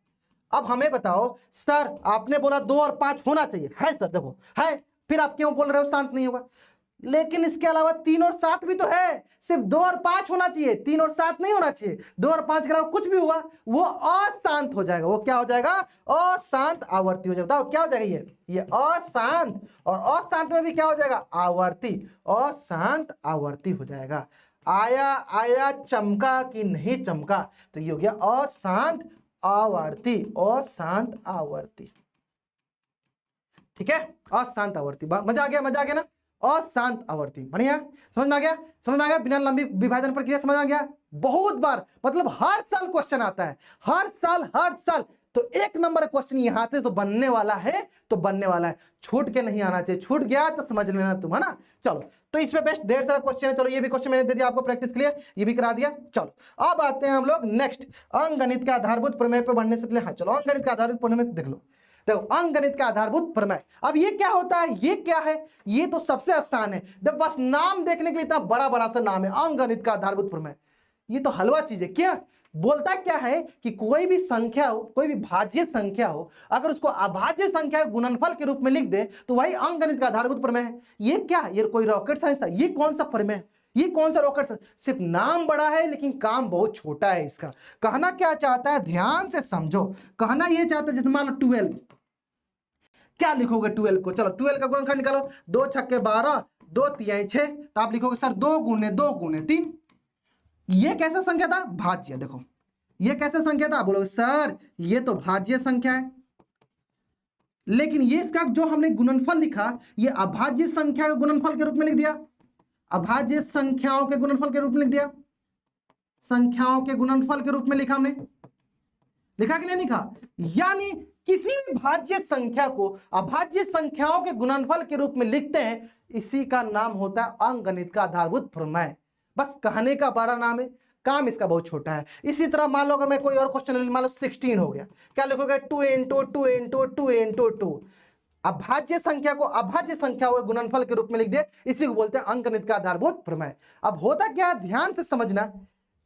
अब हमें बताओ सर आपने बोला 2 और 5 होना चाहिए, है सर देखो है, फिर आप क्यों बोल रहे हो शांत नहीं होगा, लेकिन इसके अलावा 3 और 7 भी तो है, सिर्फ 2 और 5 होना चाहिए, 3 और 7 नहीं होना चाहिए। 2 और 5 के अलावा कुछ भी हुआ वो अशांत हो जाएगा, वो क्या हो जाएगा, अशांत आवर्ती हो जाएगा। बताओ क्या हो जाएगा, ये अशांत, और अशांत में भी क्या हो जाएगा, आवर्ती, अशांत आवर्ती हो जाएगा। आया आया चमका कि नहीं चमका, तो ये हो गया अशांत आवर्ती, अशांत आवर्ती। ठीक है, अशांत आवर्ती। मजा आ गया, मजा आ गया ना, अशांत आवर्ती। बढ़िया, समझ में आ गया, समझ में आ गया, बिना लंबी विभाजन प्रक्रिया समझ आ गया। बहुत बार मतलब हर साल क्वेश्चन आता है, हर साल हर साल। तो 1 नंबर क्वेश्चन यहाँ से तो बनने वाला है, तो बनने वाला है, छूट के नहीं आना चाहिए, छूट गया तो समझ लेना तुम, है ना। चलो तो इसमें बेस्ट ढेर सारा क्वेश्चन है। चलो ये भी क्वेश्चन मैंने दे दिया आपको प्रैक्टिस के लिए, ये भी करा दिया। चलो अब आते हैं हम लोग नेक्स्ट, अंकगणित के आधारभूत प्रमेय पे बढ़ने से पहले, हाँ चलो अंकगणित के आधारभूत प्रमेय देख लो। देखो अंकगणित का आधारभूत प्रमेय, अब ये क्या होता है, ये क्या है, ये तो सबसे आसान है। जब बस नाम देखने के लिए इतना बड़ा बड़ा सा नाम है, अंकगणित का आधारभूत प्रमेय, ये तो हलवा चीज है। क्या बोलता क्या है कि कोई भी संख्या हो, कोई भी भाज्य संख्या हो, अगर उसको अभाज्य संख्या के गुणनफल के रूप में लिख दे तो वही अंकगणित का आधारभूत प्रमेय है। ये क्या, ये कोई रॉकेट साइंस था, ये कौन सा प्रमेय है, ये कौन सा रॉकेट साइंस, सिर्फ नाम बड़ा है लेकिन काम बहुत छोटा है इसका। कहना क्या चाहता है, ध्यान से समझो, कहना ये चाहता है, जैसे मान लो 12, क्या लिखोगे 12 को, चलो 12 का गुणनखंड निकालो, 2 छक्के 12, 2 तिहाई 6, तो आप लिखोगे सर 2 × 2 × 3। ये कैसा संख्या था, भाज्य। देखो ये कैसा संख्या था, बोलोगे सर ये तो भाज्य संख्या है, लेकिन ये इसका जो हमने गुणनफल लिखा, ये अभाज्य संख्या के गुणनफल के रूप में लिख दिया, अभाज्य संख्याओं के गुणनफल के रूप में लिख दिया, संख्याओं के गुणनफल के रूप में लिखा हमने, लिखा कि नहीं लिखा। यानी किसी भी भाज्य संख्या को अभाज्य संख्याओं के गुणनफल के रूप में लिखते हैं, इसी का नाम होता है अंकगणित का आधारभूत प्रमेय। बस कहने का बड़ा नाम है, काम इसका बहुत छोटा है। इसी तरह मान लो अगर मैं कोई और क्वेश्चन मान लो 16 हो गया, क्या लिखोगे 2 × 2 × 2 × 2। अभाज्य संख्या को अभाज्य संख्या के गुणनफल के रूप में लिख दिया, इसी को बोलते हैं अंकगणित का आधारभूत प्रमेय। अब होता क्या है, ध्यान से समझना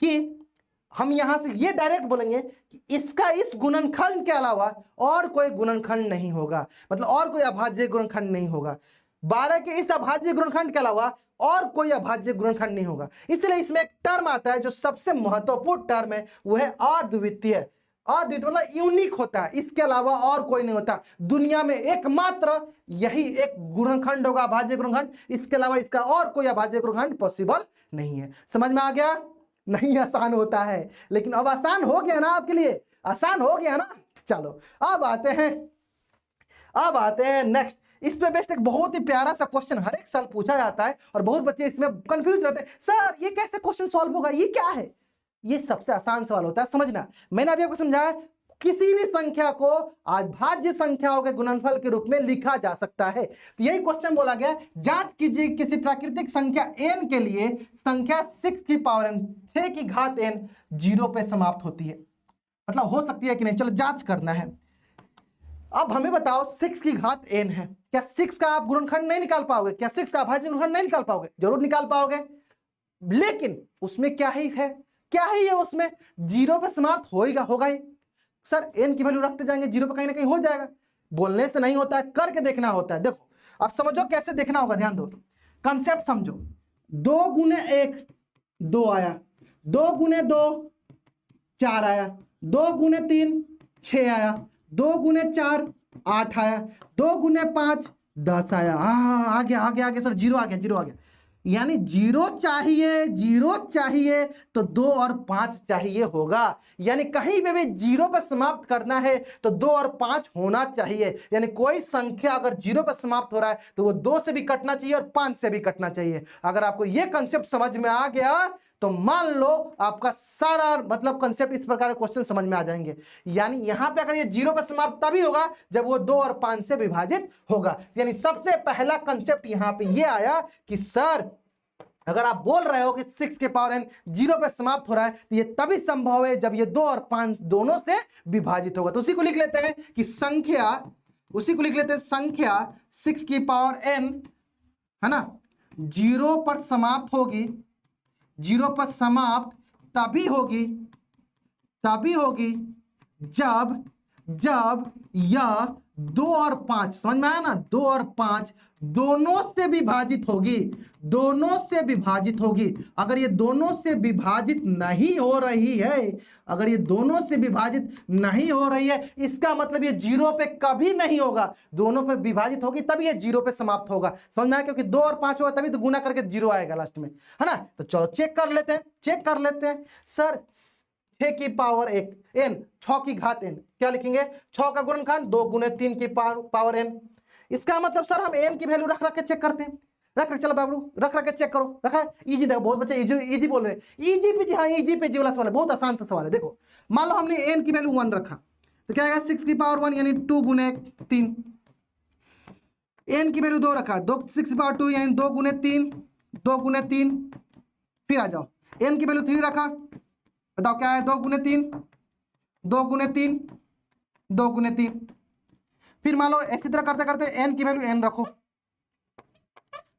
कि हम यहां से ये डायरेक्ट बोलेंगे कि इसका इस गुणनखंड के अलावा और कोई गुणनखंड नहीं होगा, मतलब और कोई अभाज्य गुणनखंड नहीं होगा। 12 के इस अभाज्य गुणनखंड के अलावा और कोई अभाज्य गुणनखंड नहीं होगा। इसलिए इसमें एक टर्म आता है जो सबसे महत्वपूर्ण टर्म है, वो है अद्वितीय। अद्वितीय मतलब यूनिक होता है, इसके अलावा और कोई नहीं होता। दुनिया में एकमात्र यही एक गुणनखंड होगा अभाज्य गुणनखंड, इसके अलावा इसका और कोई अभाज्य गुणनखंड पॉसिबल नहीं है। समझ में आ गया, नहीं आसान होता है, लेकिन अब आसान हो गया ना आपके लिए, आसान हो गया ना। चलो अब आते हैं नेक्स्ट। इस पे बेस्ट एक बहुत ही प्यारा सा क्वेश्चन हर एक साल पूछा जाता है और बहुत बच्चे इसमें कंफ्यूज रहते हैं, सर ये कैसे क्वेश्चन सॉल्व होगा, ये क्या है। ये सबसे आसान सवाल होता है, समझना। मैंने अभी आपको समझाया, किसी भी संख्या को अभाज्य संख्याओं के गुणनफल के रूप में लिखा जा सकता है। तो यही क्वेश्चन बोला गया, जांच कीजिए किसी प्राकृतिक संख्या n के लिए संख्या 6 की पावर n, 6 की घात n 0 पे समाप्त होती है, मतलब हो सकती है कि नहीं, चलो जांच करना है। अब हमें बताओ 6 की घात n है, क्या 6 का आप गुणनखंड नहीं निकाल पाओगे, क्या 6 का अभाज्य गुणनखंड नहीं निकाल पाओगे, जरूर निकाल पाओगे, लेकिन उसमें क्या ही है, क्या है ये, उसमें जीरो पे समाप्त होगा होगा ही। सर एन की वैल्यू रखते जाएंगे जीरो पे कहीं ना कहीं हो जाएगा, बोलने से नहीं होता है, करके देखना होता है। देखो अब समझो कैसे देखना होगा, ध्यान दो, कंसेप्ट समझो। 2 गुने 1 2 आया, 2 गुने 2 4 आया, 2 गुने 3 6 आया, 2 गुने 4 8 आया, 2 गुने 5 10 आया। आ गया आ गया आ गया सर, जीरो आ गया, जीरो आ गया। यानी जीरो चाहिए, जीरो चाहिए तो 2 और 5 चाहिए होगा। यानी कहीं पे भी जीरो पर समाप्त करना है तो 2 और 5 होना चाहिए। यानी कोई संख्या अगर जीरो पर समाप्त हो रहा है तो वो 2 से भी कटना चाहिए और 5 से भी कटना चाहिए। अगर आपको ये कंसेप्ट समझ में आ गया तो मान लो आपका सारा मतलब कंसेप्ट इस प्रकार के क्वेश्चन समझ में आ जाएंगे। यानी यहां पे अगर ये जीरो पर समाप्त तभी होगा जब वो 2 और 5 से विभाजित होगा। यानी सबसे पहला कंसेप्ट यहां पे ये आया कि सर अगर आप बोल रहे हो कि 6 के पावर n जीरो पे समाप्त हो रहा है तो ये तभी संभव है जब ये 2 और 5 दोनों से विभाजित होगा। तो उसी को लिख लेते हैं कि संख्या, उसी को लिख लेते हैं संख्या 6 की पावर n है ना, जीरो पर समाप्त होगी, जीरो पर समाप्त तभी होगी जब यह 2 और 5, समझ में आया ना, 2 और 5 दोनों से विभाजित होगी, दोनों से विभाजित होगी। अगर ये दोनों से विभाजित नहीं हो रही है, अगर ये दोनों से विभाजित नहीं हो रही है, इसका मतलब ये जीरो पे कभी नहीं होगा। दोनों पे विभाजित होगी तभी ये जीरो पे समाप्त होगा। समझ में आया, क्योंकि 2 और 5 होगा तभी तो गुना करके जीरो आएगा लास्ट में, है ना। तो चलो चेक कर लेते हैं, चेक कर लेते हैं। सर 6 की पावर 1 n, 6 की घात n, क्या लिखेंगे, 6 का गुणनखंड 2 गुने 3 की पावर n। इसका मतलब सर हम n की वैल्यू रख रख के चेक करते हैं, रख रख, चलो बाबू रख रख के चेक करो, रखा है। इजी, देखो बहुत बच्चे इजी बोल रहे हैं, इजी पीजी, हाँ इजी पीजी वाला सवाल है, बहुत आसान सा सवाल है। देखो मान लो हमने n की वैल्यू 1 रखा तो क्या आएगा, 6 की पावर 1 यानी 2 गुने 3। n की वैल्यू 2 रखा, 6 की पावर 2 यानी 2 गुने 3, 2 गुने 3। फिर आ जाओ, n की वैल्यू 3 रखा, बताओ क्या है, 2 गुने 3, 2 गुने 3, 2 गुने 3। फिर मान लो इसी तरह करते करते n की वैल्यू n रखो,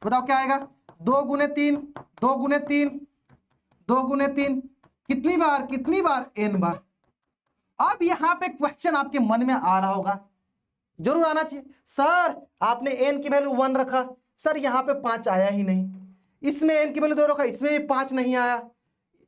बताओ क्या आएगा, 2 गुने 3, 2 गुने 3, 2 गुने 3, कितनी बार n बार। अब यहां पे क्वेश्चन आपके मन में आ रहा होगा, जरूर आना चाहिए, सर आपने n की वैल्यू 1 रखा, सर यहां पे 5 आया ही नहीं, इसमें n की वैल्यू 2 रखा, इसमें भी 5 नहीं आया,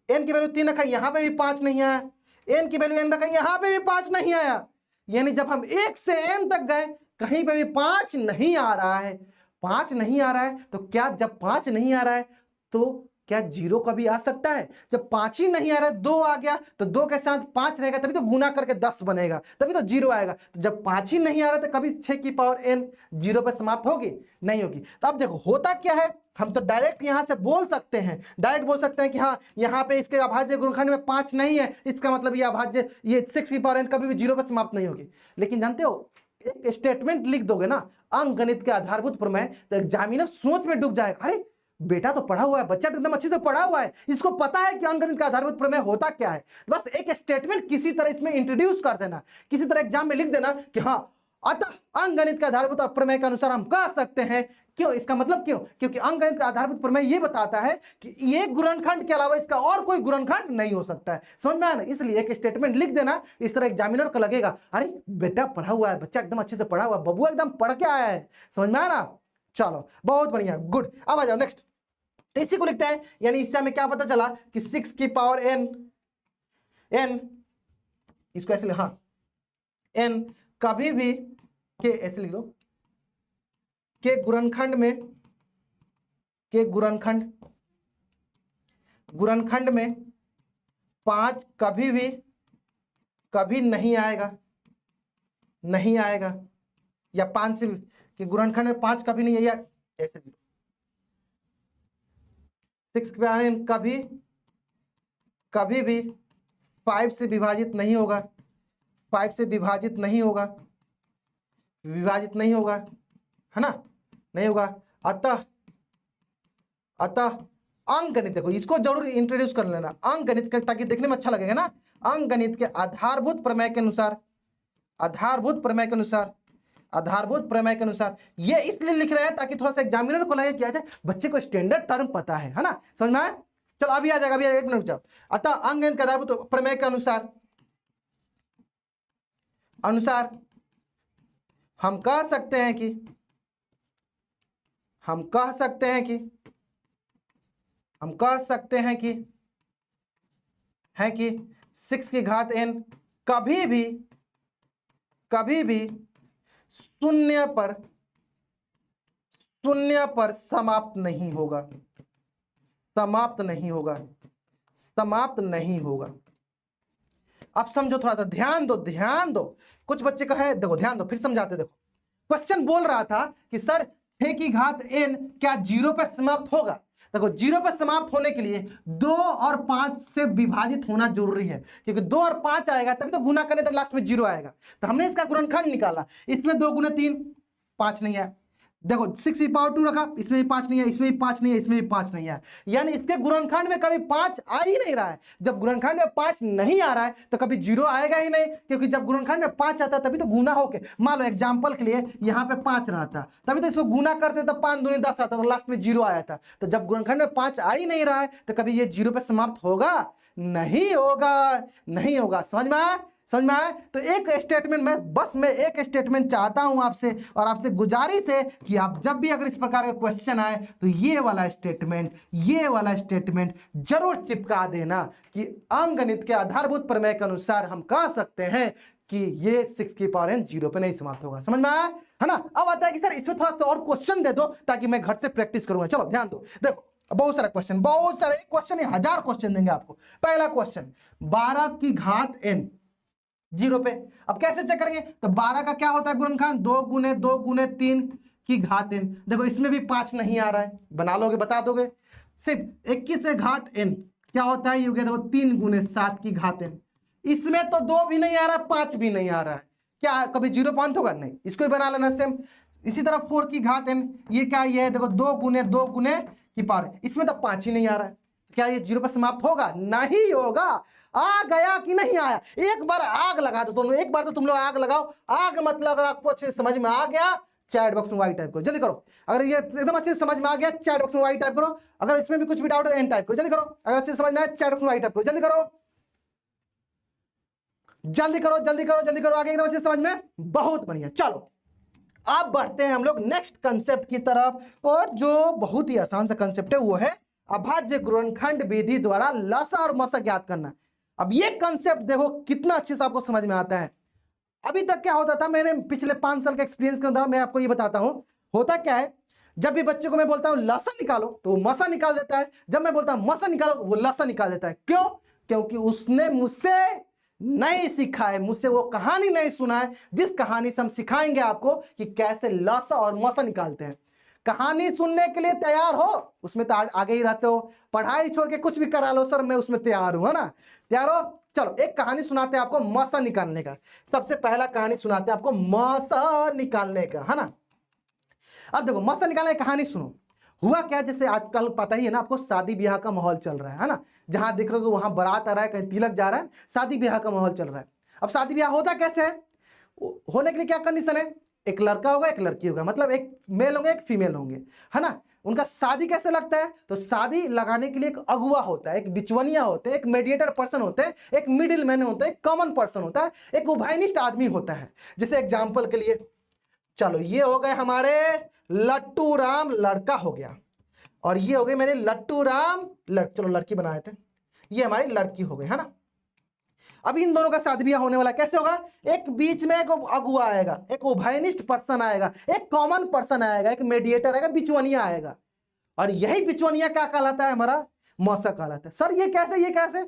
n की वैल्यू 3 रखा, यहां पे भी 5 नहीं आया, n की वैल्यू n रखा, यहां पे भी 5 नहीं आया। यानी जब हम 1 से n तक गए कहीं पे भी 5 नहीं आ रहा है, 5 नहीं आ रहा है। तो क्या जब 5 नहीं आ रहा है तो क्या जीरो कभी आ सकता है? जब 5 ही नहीं आ रहा है, 2 आ गया तो 2 के साथ 5 रहेगा तभी तो गुना करके 10 बनेगा, तभी तो जीरो आएगा। तो जब 5 ही नहीं आ रहा तो कभी 6 की पावर n जीरो पर समाप्त होगी नहीं होगी। तो अब देखो होता क्या है, हम तो डायरेक्ट यहां से बोल सकते हैं, डायरेक्ट बोल सकते हैं कि हाँ यहाँ पे इसके अभाज्य गुणनखंड में 5 नहीं है, इसका मतलब ये अभाज्य ये 6 की पावर n कभी भी जीरो पर समाप्त नहीं होगी। लेकिन जानते हो एक स्टेटमेंट लिख दोगे ना अंकगणित के आधारभूत प्रमेय, तो एग्जामिनर सोच में डूब जाएगा, अरे बेटा तो पढ़ा हुआ है, बच्चा तो एकदम अच्छे से पढ़ा हुआ है, इसको पता है कि अंकगणित का आधारभूत प्रमेय होता क्या है। बस एक स्टेटमेंट किसी तरह इसमें इंट्रोड्यूस कर देना, किसी तरह एग्जाम में लिख देना कि हाँ अतः अंकगणित का आधारभूत प्रमेय के अनुसार हम कह सकते हैं। क्यों, इसका मतलब क्यों, क्योंकि अंकगणित का आधारभूत प्रमेय ये बताता है कि ये गुणनखंड के अलावा इसका और कोई गुणनखंड नहीं हो सकता है। समझ में आया ना, इसलिए एक स्टेटमेंट लिख देना, इस तरह एग्जामिनर को लगेगा अरे बेटा पढ़ा हुआ है, बच्चा एकदम अच्छे से पढ़ा हुआ है, बबुआ एकदम पढ़ के आया है। समझ में आया ना, चलो बहुत बढ़िया, गुड। अब आ जाओ नेक्स्ट, तो इसी को लिखते हैं। यानी इससे हमें क्या पता चला कि 6 की पावर n, इसको ऐसे हाँ n कभी भी के ऐसे लिख दो, के गुणनखंड में 5 कभी नहीं आएगा, या 5 से के गुणनखंड में 5 कभी नहीं है, या ऐसे लिख दो 6 की पावर n कभी भी 5 से विभाजित नहीं होगा, 5 से विभाजित नहीं होगा, है ना, नहीं होगा। अतः अंकगणित, देखो इसको जरूर इंट्रोड्यूस कर लेना, अंकगणित ताकि देखने में अच्छा लगेगा ना। अंकगणित के आधारभूत प्रमेय के अनुसार ये इसलिए लिख रहे हैं ताकि थोड़ा सा एग्जामिनर को लगे कि अच्छा बच्चे को स्टैंडर्ड टर्म पता है ना, समझ में आया। चलो अभी आ जाएगा, अभी एक मिनट जाओ। अतः अंकगणित के आधारभूत प्रमेय के अनुसार हम कह सकते हैं कि 6 की घात n कभी भी शून्य पर समाप्त नहीं होगा। अब समझो, थोड़ा सा ध्यान दो। कुछ बच्चे का है, देखो ध्यान दो, फिर समझाते। देखो क्वेश्चन बोल रहा था कि सर 6 की घात n क्या 0 पर समाप्त होगा। देखो 0 पर समाप्त होने के लिए 2 और 5 से विभाजित होना जरूरी है, क्योंकि 2 और 5 आएगा तभी तो गुना करने तक लास्ट में 0 आएगा। तो हमने इसका गुणनखंड निकाला, इसमें 2 गुना 3 5 नहीं है। देखो 6 की पावर 2 रखा, इसमें भी 5 नहीं है, इसमें भी 5 नहीं है, इसमें भी 5 नहीं है, यानी इसके गुणनखंड में कभी 5 आ ही नहीं रहा है। जब गुणनखंड में 5 नहीं आ रहा है तो कभी 0 आएगा ही नहीं, क्योंकि जब गुणनखंड में 5 आता है तभी तो गुना होके, मान लो एग्जांपल के लिए यहाँ पे 5 रहता, तभी तो इसको गुना करते तो 5 दूनी 10 आता, तो लास्ट में 0 आया था। तो जब गुणनखंड में 5 आ ही नहीं रहा है तो कभी ये 0 पे समाप्त होगा? नहीं होगा। समझ में आया? तो एक स्टेटमेंट मैं एक स्टेटमेंट चाहता हूं आपसे, और आपसे गुजारिश है कि आप जब भी अगर इस प्रकार का क्वेश्चन आए तो ये वाला स्टेटमेंट जरूर चिपका देना कि अंकगणित के आधारभूत प्रमेय के अनुसार हम कह सकते हैं कि ये 6 की पावर n 0 पे नहीं समाप्त होगा। समझ में आया है ना? अब आता है कि सर इसमें थोड़ा सा और क्वेश्चन दे दो ताकि मैं घर से प्रैक्टिस करूंगा। चलो ध्यान दो, देखो बहुत सारे क्वेश्चन, नहीं 1000 क्वेश्चन देंगे आपको। पहला क्वेश्चन 12 की घात n 0 पे। अब कैसे चेक करेंगे? तो 12 का क्या होता है गुणनखंड? 2 गुने 3 की घात n। देखो इसमें भी 5 नहीं आ रहा है, बना लोगे, बता दोगे। सिर्फ 21 से घात n क्या होता है? ये देखो 3 गुने 7 की घात n। इसमें तो 2 भी नहीं आ रहा है, 5 भी नहीं आ रहा है, क्या कभी 0 पॉइंट होगा? नहीं, इसको ही बना लेना सेम। इसी तरह 4 की घात n, ये क्या ये है? देखो 2 गुने की पावर, इसमें तो 5 ही नहीं आ रहा है, क्या ये 0 पर समाप्त होगा? नहीं होगा। आ गया कि नहीं आया? एक बार आग लगा दो तुम, एक बार तो तुम लोग आग लगाओ। आग मतलब अगर आपको अच्छे से समझ में आ गया, चैट बॉक्स में वाई टाइप करो, जल्दी करो। अगर ये एकदम अच्छे से समझ में आ गया, चैट बॉक्स में वाई टाइप करो। अगर इसमें भी कुछ भी डाउट है एन टाइप करो, जल्दी करो। अगर अच्छे से समझ में आया, चैट बॉक्स में वाई टाइप करो, जल्दी करो। आगे एकदम अच्छे से समझ में, बहुत बढ़िया। चलो अब बढ़ते हैं हम लोग नेक्स्ट कंसेप्ट की तरफ, और जो बहुत ही आसान सा कंसेप्ट है वो है अभाज्य गुणनखंड विधि द्वारा लसा और मसा ज्ञात करना। अब ये कंसेप्ट देखो कितना अच्छे से आपको समझ में आता है। अभी तक क्या होता था, मैंने पिछले 5 साल के एक्सपीरियंस के अंदर मैं आपको ये बताता हूं, होता क्या है, जब भी बच्चे को मैं बोलता हूं लसा निकालो तो वो मसा निकाल देता है, जब मैं बोलता हूं मसा निकालो वो लसा निकाल देता है। क्यों? क्योंकि उसने मुझसे नहीं सीखा है, मुझसे वो कहानी नहीं सुना है, जिस कहानी से हम सिखाएंगे आपको कि कैसे लसा और मसा निकालते हैं। कहानी सुनने के लिए तैयार हो? उसमें तो आगे ही रहते हो। पढ़ाई छोड़ के कुछ भी करा लो सर, मैं उसमें तैयार हूं, है ना? तैयार हो? चलो एक कहानी सुनाते हैं आपको मसा निकालने का। सबसे पहला कहानी सुनाते हैं आपको मसा निकालने का, है ना? अब देखो मसा निकालने की कहानी सुनो। हुआ क्या, जैसे आजकल पता ही है ना आपको, शादी ब्याह का माहौल चल रहा है ना? जहां देख रहे हो वहां बारात आ रहा है, कहीं तिलक जा रहा है, शादी ब्याह का माहौल चल रहा है। अब शादी ब्याह होता कैसे है? होने के लिए क्या कंडीशन है? एक लड़का होगा, एक लड़की होगा, मतलब एक मेल होंगे, एक फीमेल होंगे, है ना? उनका शादी कैसे लगता है? तो शादी लगाने के लिए एक अगुआ होता है, एक बिचवनिया होते हैं, एक मीडिएटर पर्सन होते हैं, एक मिडिल मैन होता है, एक कॉमन पर्सन होता है, एक उभयनिष्ठ आदमी होता है। जैसे एग्जाम्पल के लिए चलो ये हो गए हमारे लट्टू राम, लड़का हो गया, और ये हो गए मेरे लट्टू राम चलो लड़की बनाए थे, ये हमारी लड़की हो गई, है ना? अब इन दोनों का शादी ब्याह होने वाला कैसे होगा? एक बीच में एक अगुआ आएगा, एक उभयनिष्ठ पर्सन आएगा, एक कॉमन पर्सन आएगा, एक मीडिएटर आएगा, बिचवनिया आएगा, और यही बिचवनिया क्या कहलाता है? हमारा मौसा कहलाता है। सर ये कैसे?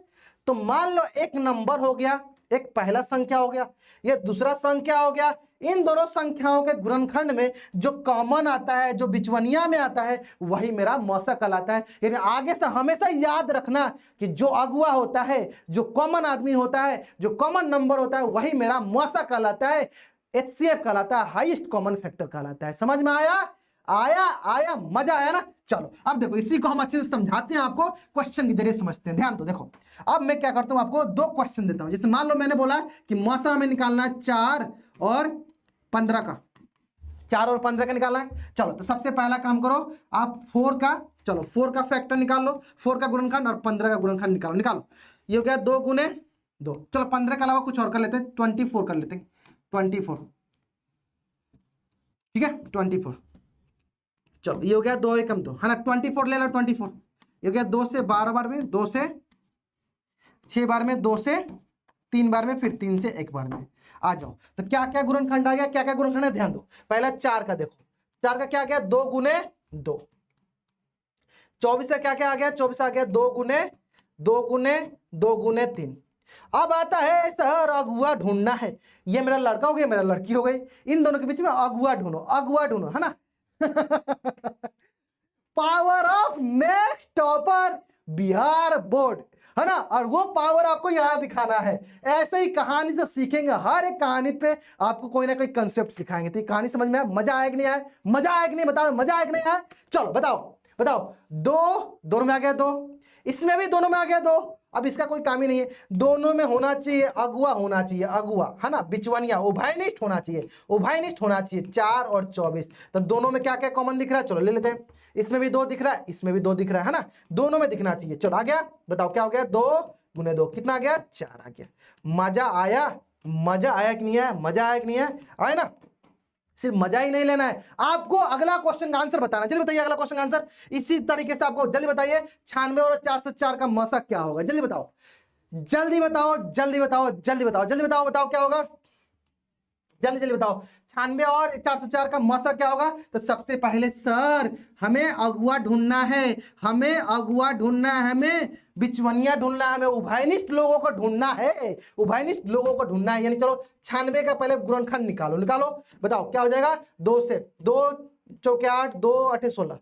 तो मान लो एक नंबर हो गया, एक पहला संख्या हो गया, ये दूसरा संख्या हो गया। इन दोनों संख्याओं के गुणनखंड में जो कॉमन आता है, जो बिचवनिया में आता है, वही मेरा मौसा कहलाता है। यानी आगे से हमेशा याद रखना कि जो अगुआ होता है, जो कॉमन आदमी होता है, जो कॉमन नंबर होता है, वही मेरा मौसा कहलाता है, HCF कहलाता है, हाईएस्ट कॉमन फैक्टर कहलाता है। समझ में आया? मजा आया ना? चलो अब देखो इसी को हम अच्छे से समझाते हैं, आपको क्वेश्चन के जरिए समझते हैं। ध्यान दो, देखो अब मैं क्या करता हूं, आपको 2 क्वेश्चन देता हूं। जैसे मान लो मैंने बोला कि मौसा में निकालना है 4 और 15 का, 4 और 15 का निकालना है। चलो तो सबसे पहला काम करो, आप 4 का चलो 4 का फैक्टर निकाल लो, 4 का गुणनखंड और 15 का गुणनखंड निकालो। निकालो, ये हो गया 2 गुने 2। चलो 15 के अलावा कुछ और कर लेते हैं, 24 कर लेते हैं, 24, ठीक है 24। चलो ये हो गया 2 एकम 2, है ना, 24 ले लो 24। ये हो गया 2 से 12 बार में, 2 से 6 बार में, 2 से 3 बार में, फिर 3 से 1 बार में। आ जाओ, तो क्या क्या गुणनखंड आ गया, क्या क्या गुणनखंड है ध्यान दो। पहला 4 का देखो, 4 का क्या आ गया 2 गुने 2। 24 का क्या क्या आ गया, 24 आ गया 2 गुने 2 गुने 2 गुने 3। अब आता है सर अगुआ ढूंढना है, ये मेरा लड़का हो गया, मेरा लड़की हो गई, इन दोनों के बीच में अगुआ ढूंढो, अगुआ ढूंढो, है ना। Power of next topper Bihar board, है ना, और वो पावर आपको यहां दिखाना है। ऐसे ही कहानी से सीखेंगे, हर एक कहानी पे आपको कोई ना कोई कंसेप्ट सिखाएंगे। तो कहानी समझ में आया, मजा आया कि नहीं आया, मजा आया कि नहीं, बताओ मजा आया कि नहीं आया। चलो बताओ बताओ, दो दोनों में आ गया 2, इसमें भी दोनों में आ गया 2। अब इसका कोई काम ही नहीं है, दोनों में होना चाहिए अगुआ, होना चाहिए अगुआ, है ना, बिचवनिया, उभयनिष्ठ होना चाहिए, उभयनिष्ठ होना चाहिए। 4 और 24, तो दोनों में क्या क्या कॉमन दिख रहा है, चलो ले लेते हैं। इसमें भी 2 दिख रहा है, इसमें भी 2 दिख रहा है ना, दोनों में दिखना चाहिए। चलो आ गया, बताओ क्या हो गया, 2 गुने 2 कितना आ गया, 4 आ गया। मजा आया, मजा आया कि नहीं आया, मजा आया कि नहीं आया ना। सिर्फ मजा ही नहीं लेना है, आपको अगला क्वेश्चन का आंसर बताना। जल्दी बताइए अगला क्वेश्चन का आंसर, इसी तरीके से आपको जल्दी बताइए। 96 और 404 का मौसा क्या होगा, जल्दी बताओ, जल्दी बताओ, जल्दी बताओ, जल्दी बताओ, जल्दी बताओ, बताओ क्या होगा, जल्दी जल्दी बताओ। 96 और 404 का मौसा क्या होगा। तो सबसे पहले सर हमें अगुआ ढूंढना है, हमें अगुआ ढूंढना है, हमें बिचवनिया ढूंढना है, हमें उभयनिष्ठ लोगों को ढूंढना है, उभयनिष्ठ लोगों को ढूंढना है। यानी चलो 96 का पहले गुणनखंड निकालो, निकालो बताओ क्या हो जाएगा। 2 से 2 चौके 8, 2 8 16,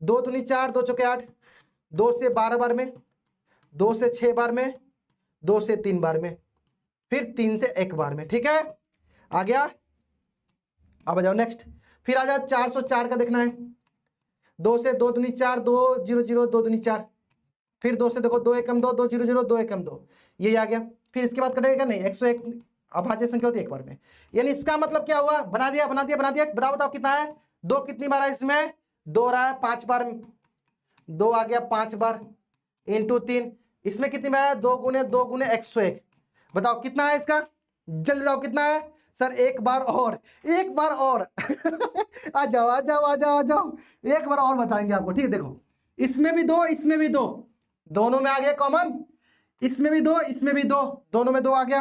2 दूनी 4, 2 चौके 8, 2 से 12 बार में, 2 से 6 बार में, 2 से 3 बार में, फिर 3 से 1 बार में, ठीक है आ गया। अब आ जाओ नेक्स्ट, फिर आ जाओ 404 का देखना है। 2 से 2 दूनी 4, 2 0 0, 2 दूनी 4, फिर 2 से देखो 2 एकम 2, 2 0 0, 2 एकम 2, ये आ गया। फिर इसके बाद कटेगा नहीं, 101 अभाज्य संख्या होती है 1 बार में। यानी इसका मतलब क्या हुआ, बना दिया बना दिया बना दिया, बताओ बताओ कितना है। 2 कितनी बार है इसमें, 2 रहा है 5 बार, 2 आ गया 5 बार इंटू 3, इसमें कितनी बार है 2 गुने 2 गुने 101, बताओ कितना है इसका, जल्दी बताओ कितना है सर। एक बार और, एक बार और आ जाओ आ जाओ आ जाओ आ जाओ, एक बार और बताएंगे आपको, ठीक है। देखो इसमें भी 2, इसमें भी 2, दोनों में आ गया कॉमन, इसमें भी 2, इसमें भी 2, दोनों में 2 आ गया।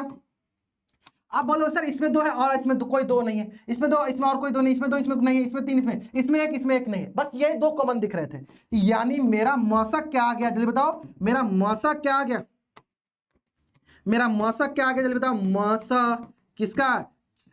आप बोलो सर इसमें 2 है और इसमें कोई 2 नहीं है, इसमें 2, इसमें और कोई 2 नहीं, इसमें 2, इसमें नहीं है, इसमें 3, इसमें 1, इसमें 1 नहीं है, बस ये 2 कॉमन दिख रहे थे। यानी मेरा मौसा क्या आ गया, जल्दी बताओ मेरा मौसा क्या आ गया, मेरा मौसा क्या आ गया, जल्दी बताओ। मौसा किसका,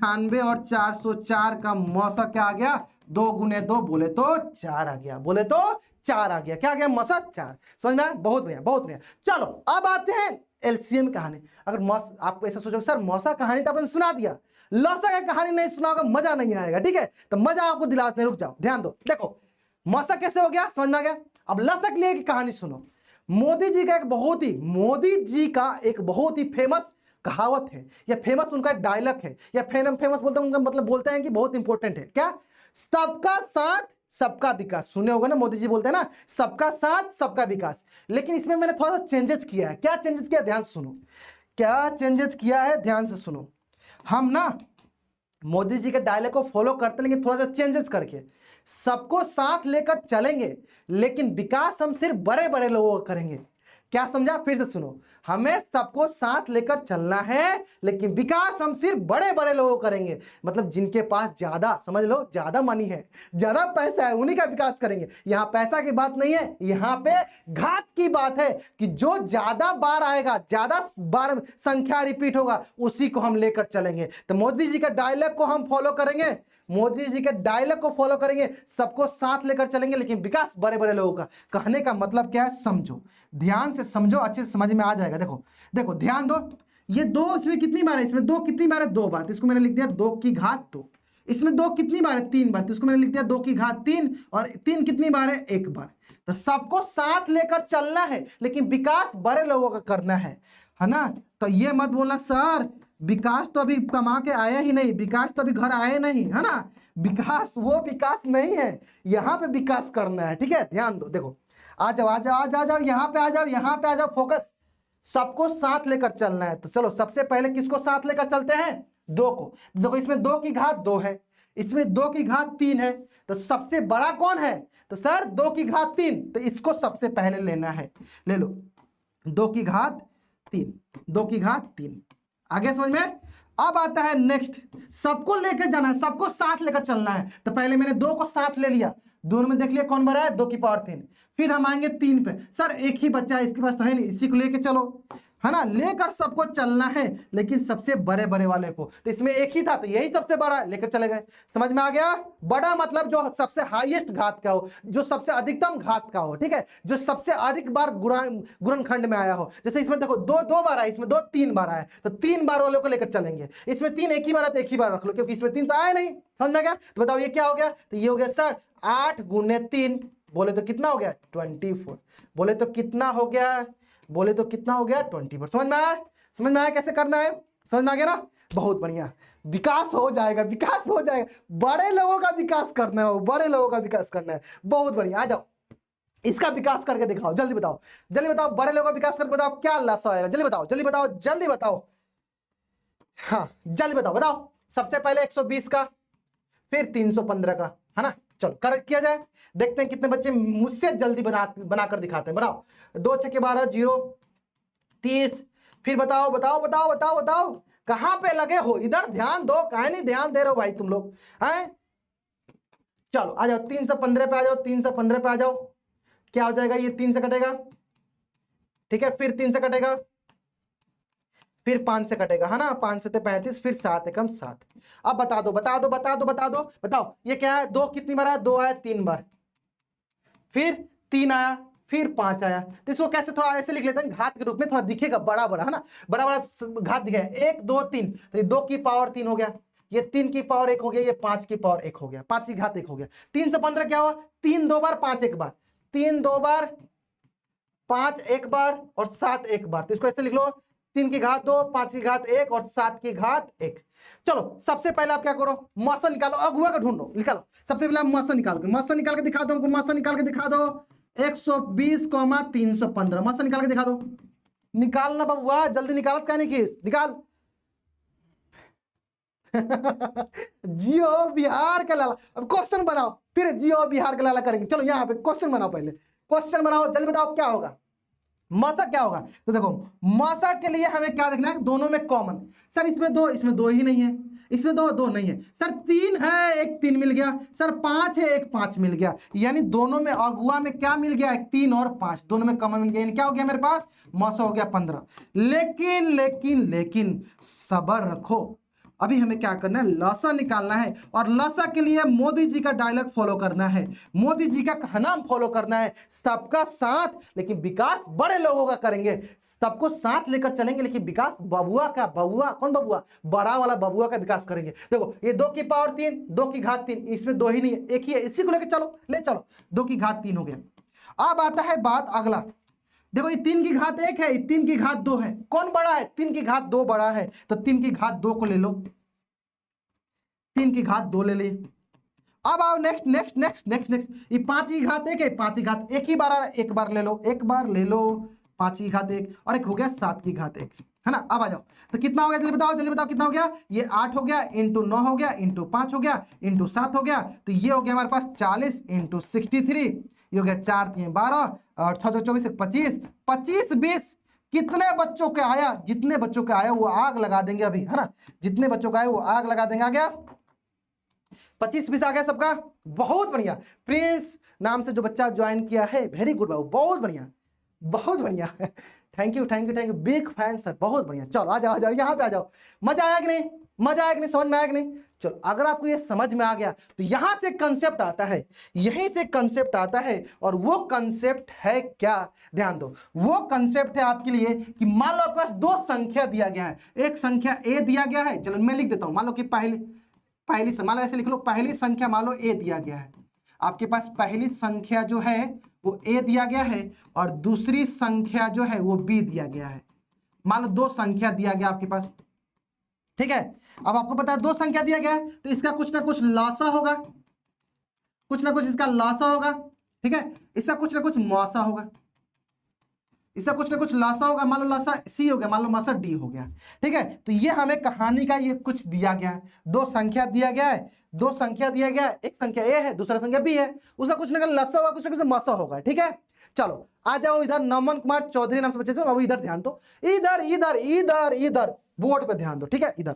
96 और 404 का मौसा क्या आ गया, 2 गुने 2 बोले तो 4 आ गया, बोले तो 4 आ गया, क्या आ गया मौसा 4। समझ में आया, बहुत बढ़िया बहुत बढ़िया। चलो अब आते हैं एलसीएम कहानी। अगर आप ऐसा सोचो सर मौसा कहानी तो आपने सुना दिया, लौसा का कहानी नहीं सुना होगा, मजा नहीं आएगा, ठीक है। तो मजा आपको दिलाते हैं, रुक जाओ ध्यान दो। देखो मौसा कैसे हो गया, समझ में आ गया। अब लौसा के लिए की कहानी सुनो। मोदी जी का एक बहुत ही फेमस कहावत है, या फेमस उनका डायलॉग है, या फेमस बोलते हैं उनका मतलब बोलते हैं कि बहुत इंपॉर्टेंट है, क्या, सबका साथ सबका विकास। सुने होगा ना, मोदी जी बोलते हैं ना सबका साथ सबका विकास। लेकिन इसमें मैंने थोड़ा सा चेंजेस किया है। क्या चेंजेस किया, ध्यान से सुनो, क्या चेंजेस किया है, ध्यान से सुनो। हम ना मोदी जी के डायलॉग को फॉलो करते, लेकिन थोड़ा सा चेंजेस करके सबको साथ लेकर चलेंगे, लेकिन विकास हम सिर्फ बड़े बड़े लोगों का करेंगे। क्या समझा, फिर से सुनो, हमें सबको साथ लेकर चलना है, लेकिन विकास हम सिर्फ बड़े बड़े लोगों करेंगे। मतलब जिनके पास ज्यादा, समझ लो ज्यादा मनी है, ज्यादा पैसा है, उन्हीं का विकास करेंगे। यहाँ पैसा की बात नहीं है, यहाँ पे घात की बात है कि जो ज्यादा बार आएगा, ज्यादा बार संख्या रिपीट होगा, उसी को हम लेकर चलेंगे। तो मोदी जी का डायलॉग को हम फॉलो करेंगे, मोदी जी के डायलॉग को फॉलो करेंगे, सबको साथ लेकर चलेंगे, लेकिन विकास बड़े बड़े लोगों का। कहने का मतलब क्या है, समझो, ध्यान से समझो, अच्छे से समझ में आ जाएगा। देखो देखो ध्यान दो, ये 2 इसमें कितनी बार है, इसमें 2 कितनी बार है, 2 बार, तो इसको मैंने लिख दिया 2 की घात 2। इसमें 2 कितनी बार है, 3 बार, तो इसको मैंने लिख दिया 2 की घात 3, और 3 कितनी बार है, 1 बार। तो सबको साथ लेकर चलना है, लेकिन विकास बड़े लोगों का करना है ना। तो ये मत बोलना सर विकास तो अभी कमा के आया ही नहीं, विकास तो अभी घर आए नहीं, है ना। विकास वो विकास नहीं है, यहाँ पे विकास करना है, ठीक है। ध्यान दो, देखो आ जाओ आ जाओ आ जाओ, जाओ यहाँ पे आ जाओ, यहाँ पे आ जाओ, फोकस। सबको साथ लेकर चलना है। तो चलो सबसे पहले किसको साथ लेकर चलते हैं, 2 को। देखो इसमें 2 की घात 2 है, इसमें 2 की घात 3 है, तो सबसे बड़ा कौन है, तो सर 2 की घात 3, तो इसको सबसे पहले लेना है। ले लो 2 की घात 3, 2 की घात 3। आगे समझ में। अब आता है नेक्स्ट, सबको लेकर जाना है, सबको साथ लेकर चलना है। तो पहले मैंने 2 को साथ ले लिया, दोनों में देख लिया कौन बड़ा है, 2 की पावर 3। फिर हम आएंगे 3 पे, सर एक ही बच्चा है इसके पास तो है नहीं, इसी को लेके चलो, है ना। लेकर सबको चलना है, लेकिन सबसे बड़े बड़े वाले को। तो इसमें एक ही था तो यही सबसे बड़ा लेकर चले गए। समझ में आ गया। बड़ा मतलब जो सबसे हाईएस्ट घात का हो, जो सबसे अधिकतम घात का हो, ठीक है, जो सबसे अधिक बार गुणनखंड में आया हो। जैसे इसमें देखो 2 बार आया, इसमें 2 3 बार आया, तो 3 बार वालों को लेकर चलेंगे। इसमें 3 एक ही बार है तो एक ही बार रख लो, क्योंकि इसमें 3 तो आया नहीं। समझ में आ गया। तो बताओ ये क्या हो गया, तो ये हो गया सर 8 गुने 3, बोले तो कितना हो गया 24। बोले तो कितना हो गया, बोले तो कितना हो गया 24। समझ में आया, समझ में आया कैसे करना है, समझ में आ गया ना। बहुत बढ़िया, विकास हो जाएगा, विकास हो जाएगा। बड़े लोगों का विकास करना है, बड़े लोगों का विकास करना है। बहुत बढ़िया, आ जाओ इसका विकास करके दिखाओ, जल्दी बताओ, जल्दी बताओ। बड़े लोगों का विकास करके बताओ क्या लसा आएगा, जल्दी बताओ, जल्दी बताओ, जल्दी बताओ। हाँ जल्दी बताओ, बताओ। सबसे पहले 120 का, फिर 315 का, है ना। चलो कर किया जाए, देखते हैं कितने बच्चे मुझसे जल्दी बनाकर दिखाते हैं। बताओ 2 6 के 12 0 30। फिर बताओ बताओ बताओ बताओ बताओ, कहां पे लगे हो, इधर ध्यान दो, काहे नहीं ध्यान दे रहे हो भाई तुम लोग हैं। चलो आ जाओ 315 पे आ जाओ, 315 पे आ जाओ। क्या हो जाएगा, ये 3 से कटेगा, ठीक है, फिर 3 से कटेगा, फिर 5 से कटेगा, है ना। 5 से 35, फिर 7 एकम 7। अब बता दो बता दो बता दो बता दो, बताओ ये क्या है, 2 कितनी बार आया, 2 आया 3 बार, फिर 3 आया, फिर 5 आया। तो इसको कैसे थोड़ा ऐसे लिख लेते हैं, घात के रूप में, थोड़ा दिखेगा बड़ा बड़ा, है ना, बड़ा बड़ा घात दिखेगा। 1 2 3, तो 2 की पावर 3 हो गया, ये 3 की पावर 1 हो गया, ये 5 की पावर 1 हो गया, 5 की घात 1 हो गया। 315 क्या हुआ, 3 2 बार 5 1 बार, 3 2 बार 5 1 बार और 7 1 बार। तो इसको ऐसे लिख लो, 3 की घात 2, 5 की घात 1 और 7 की घात 1। चलो सबसे पहले आप क्या करो, मासा निकालो, अगुआ का ढूंढो, निकालो। सबसे पहले आप मासा निकाल के दिखा दो हमको, मासा निकाल के दिखा दो। 120, 315 मासा निकाल के दिखा दो। निकालना बबुआ, जल्दी निकालत क्या नहीं खीस, निकाल। जियो बिहार का लाला। अब क्वेश्चन बनाओ, फिर जियो बिहार का लाला करेंगे। चलो यहाँ पे क्वेश्चन बनाओ, पहले क्वेश्चन बनाओ, जल्दी बताओ क्या होगा, मासा क्या होगा। तो देखो मासा के लिए हमें क्या देखना है, दोनों में कॉमन। सर इसमें 2, इसमें 2 ही नहीं है, इसमें 2 2 नहीं है। सर 3 है, एक 3 मिल गया। सर 5 है, एक 5 मिल गया। यानी दोनों में अगुआ में क्या मिल गया, 3 और 5 दोनों में कॉमन मिल गया। यानी क्या हो गया मेरे पास, मासा हो गया 15। लेकिन लेकिन लेकिन सब्र रखो, अभी हमें क्या करना है, लसा निकालना है। और लसा के लिए मोदी जी का डायलॉग फॉलो करना है, मोदी जी का कहना फॉलो करना है। सबका साथ, लेकिन विकास बड़े लोगों का करेंगे। सबको साथ लेकर चलेंगे, लेकिन विकास बबुआ का, बबुआ कौन बबुआ, बड़ा वाला बबुआ का विकास करेंगे। देखो ये 2 की पावर 3, 2 की घात 3, इसमें 2 ही नहीं है, एक ही है, इसी को लेकर चलो, ले चलो। 2 की घात 3 हो गया। अब आता है बात अगला, देखो ये 3 की घात 1 है, 3 की घात 2 है, कौन बड़ा है, 3 की घात 2 बड़ा है। तो 3 की घात 2 को ले लो, 3 की घात 2 ले ली। अब आओ next next next next next, ये 5 की घात 1 है, 5 की घात 1 ही बार आ रहा है, एक बार ले लो, एक बार ले लो। 5 की घात 1 और एक हो गया 7 की घात 1, है ना। अब आ जाओ, तो कितना हो गया, जल्दी बताओ कितना हो गया। ये 8 हो गया, इंटू 9 हो गया, इंटू 5 हो गया, इंटू 7 हो गया। तो ये हो गया हमारे पास 40 इंटू 63, ये हो गया 4 3 12 और 6 24 25 25 20। कितने बच्चों के आया, जितने बच्चों के आया वो आग लगा देंगे अभी, है ना। जितने बच्चों का आया वो आग लगा देंगे। आ गया 25 20 आ गया सबका, बहुत बढ़िया। प्रिंस नाम से जो बच्चा ज्वाइन किया है, वेरी गुड बाबू, बहुत बढ़िया बहुत बढ़िया। Thank you thank you thank you, big fan sir, बहुत बढ़िया। चलो आ जाओ यहाँ पे आ जाओ। मजा आया कि नहीं, मजा आया कि नहीं, समझ में आया कि नहीं। चलो अगर आपको ये समझ में आ गया तो यहां से कंसेप्ट आता है, यहीं से कंसेप्ट आता है। और वो कंसेप्ट है क्या, ध्यान दो, वो कंसेप्ट है आपके लिए कि मान लो आपके पास 2 संख्या दिया गया है, एक संख्या ए दिया गया है। चलो मैं लिख देता हूं, मान लो कि पहली मान लो ऐसे लिख लो, पहली संख्या मान लो ए दिया गया है आपके पास, पहली संख्या जो है वो ए दिया गया है और दूसरी संख्या जो है वो बी दिया गया है। मान लो 2 संख्या दिया गया आपके पास, ठीक है। अब आपको पता है दो संख्या दिया गया है तो इसका कुछ ना कुछ लॉसा होगा, कुछ ना कुछ इसका लॉसा होगा, ठीक है। इसका कुछ ना कुछ मौसा होगा, इसका कुछ ना कुछ लासा होगा, मान लो लासा सी हो गया, मान लो मासा डी हो गया, ठीक है। तो ये हमें कहानी का ये कुछ दिया गया है, दो संख्या दिया गया है, दो संख्या दिया गया है, एक संख्या ए है दूसरा संख्या बी है, उसका कुछ ना कुछ लासा होगा, कुछ ना कुछ मासा होगा, ठीक है। चलो आ जाओ इधर, नमन कुमार चौधरी नाम से बच्चे, अब इधर ध्यान दो, इधर इधर इधर इधर बोर्ड पे ध्यान दो, ठीक है। इधर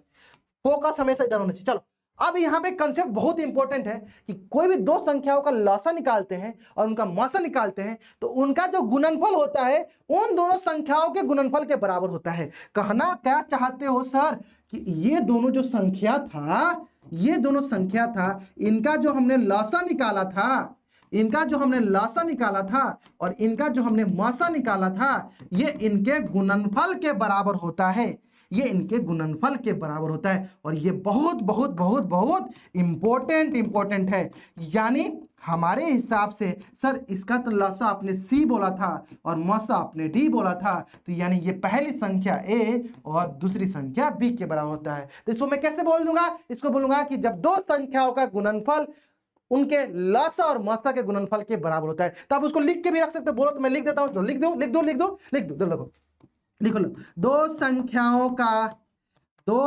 फोकस हमेशा इधर होना चाहिए। चलो अब यहाँ पे कंसेप्ट बहुत इंपॉर्टेंट है कि कोई भी दो संख्याओं का लॉसा निकालते हैं और उनका मौसा निकालते हैं तो उनका जो गुणनफल होता है उन दोनों संख्याओं के गुणनफल के बराबर होता है। कहना क्या चाहते हो सर कि ये दोनों जो संख्या था, ये दोनों संख्या था, इनका जो हमने लॉसा निकाला था, इनका जो हमने लॉसा निकाला था और इनका जो हमने मौसा निकाला था, ये इनके गुणनफल के बराबर होता है, ये इनके गुणनफल के बराबर होता है। और ये बहुत बहुत बहुत बहुत इंपॉर्टेंट है। यानी हमारे हिसाब से सर इसका तो लॉसा आपने सी बोला था और मौसा आपने डी बोला था, तो यानी ये पहली संख्या ए और दूसरी संख्या बी के बराबर होता है। तो इसको मैं कैसे बोल दूंगा, इसको बोलूंगा कि जब दो संख्याओं का गुणनफल उनके लॉसा और मौसा के गुणनफल के बराबर होता है। तो आप उसको लिख के भी रख सकते हो, बोलो तो मैं लिख देता हूं, लिख दो लिख दो लिख दो लिख दो, लिखो लिखो लो, दो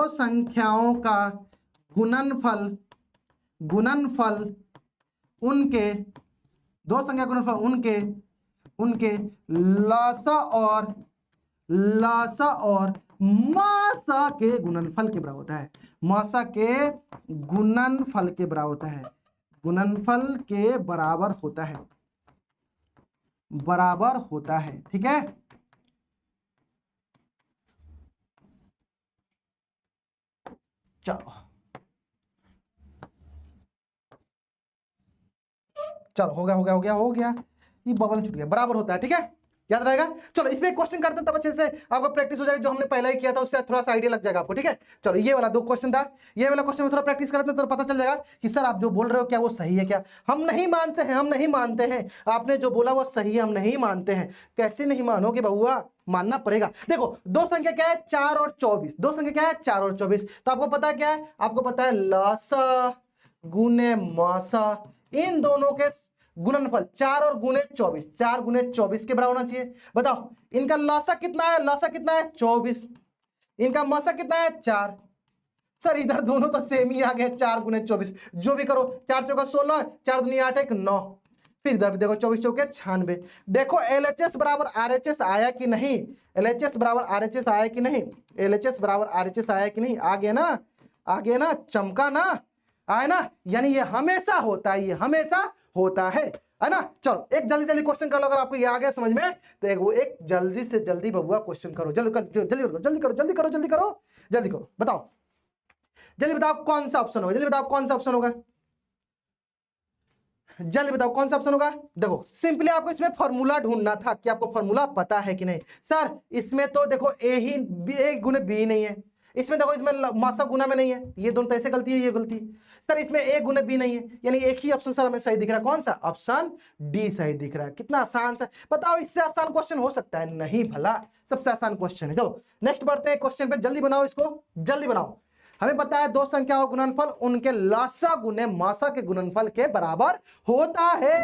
संख्याओं का गुणनफल उनके, दो संख्या गुणनफल उनके लॉसा और मौसा के गुणनफल के बराबर होता है, मौसा के गुणनफल के बराबर होता है, गुणनफल के बराबर होता है, बराबर होता है, ठीक है। चलो चलो हो गया, ये बबल छूट गया, बराबर होता है, ठीक है, याद रहेगा। चलो इसमें एक क्वेश्चन करते हैं तब अच्छे से आपको प्रैक्टिस हो जाएगी, जो हमने पहले ही किया था उससे थोड़ा सा आइडिया लग जाएगा आपको, ठीक है। चलो ये वाला दो क्वेश्चन था, ये वाला क्वेश्चन में थोड़ा प्रैक्टिस करते हैं तो पता चल जाएगा कि सर आप जो बोल रहे हो क्या वो सही है क्या। हम नहीं मानते हैं आपने जो बोला वो सही है, हम नहीं मानते हैं। कैसे नहीं मानोगे बउआ, मानना पड़ेगा। देखो दो संख्या क्या है 4 और 24, दो संख्या क्या है 4 और 24, तो आपको पता क्या है, आपको पता है लॉसा गुने मौसा, इन दोनों के गुणनफल 4 और गुणे 24, 4 गुणे 24 के बराबर होना चाहिए। बताओ इनका लॉसा कितना है, लॉसा कितना है 24, इनका मौसा कितना है 4। सर इधर दोनों तो सेम ही आ गए, 4 गुणे 24, जो भी करो, 4 चौका 16, 4 दूनी 8 1 9, फिर इधर भी देखो 24 चौके 96। देखो LHS बराबर RHS आया कि नहीं, LHS बराबर RHS आया कि नहीं, LHS बराबर RHS आया कि नहीं, आ गया ना, आ गया ना, चमका ना, आए ना। यानी ये हमेशा होता है, ये हमेशा होता है ना। चलो एक जल्दी जल्दी क्वेश्चन कर लो, अगर आपको ये आ गया समझ में तो एक जल्दी से जल्दी बबुआ क्वेश्चन करो, जल्दी करो, बताओ जल्दी बताओ कौन सा ऑप्शन होगा, जल्दी बताओ कौन सा ऑप्शन होगा, जल्दी बताओ कौन सा ऑप्शन होगा। देखो सिंपली आपको इसमें फॉर्मूला ढूंढना था कि आपको फॉर्मूला पता है कि नहीं। सर इसमें तो देखो ए गुणे बी नहीं है, इसमें देखो इसमें मौसा गुना में नहीं है, ये दोनों तो ऐसे गलती है, ये गलती है। सर इसमें ए गुने बी नहीं है, यानी एक ही ऑप्शन सर हमें सही दिख रहा है, कौन सा, ऑप्शन डी सही दिख रहा है। कितना आसान सा बताओ, इससे आसान क्वेश्चन हो सकता है नहीं भला, सबसे आसान क्वेश्चन है। चलो नेक्स्ट बढ़ते हैं क्वेश्चन पे, जल्दी बनाओ इसको, जल्दी बनाओ। हमें पता है दो संख्याओं का गुणनफल उनके लॉसा गुने मौसा के गुणनफल के बराबर होता है।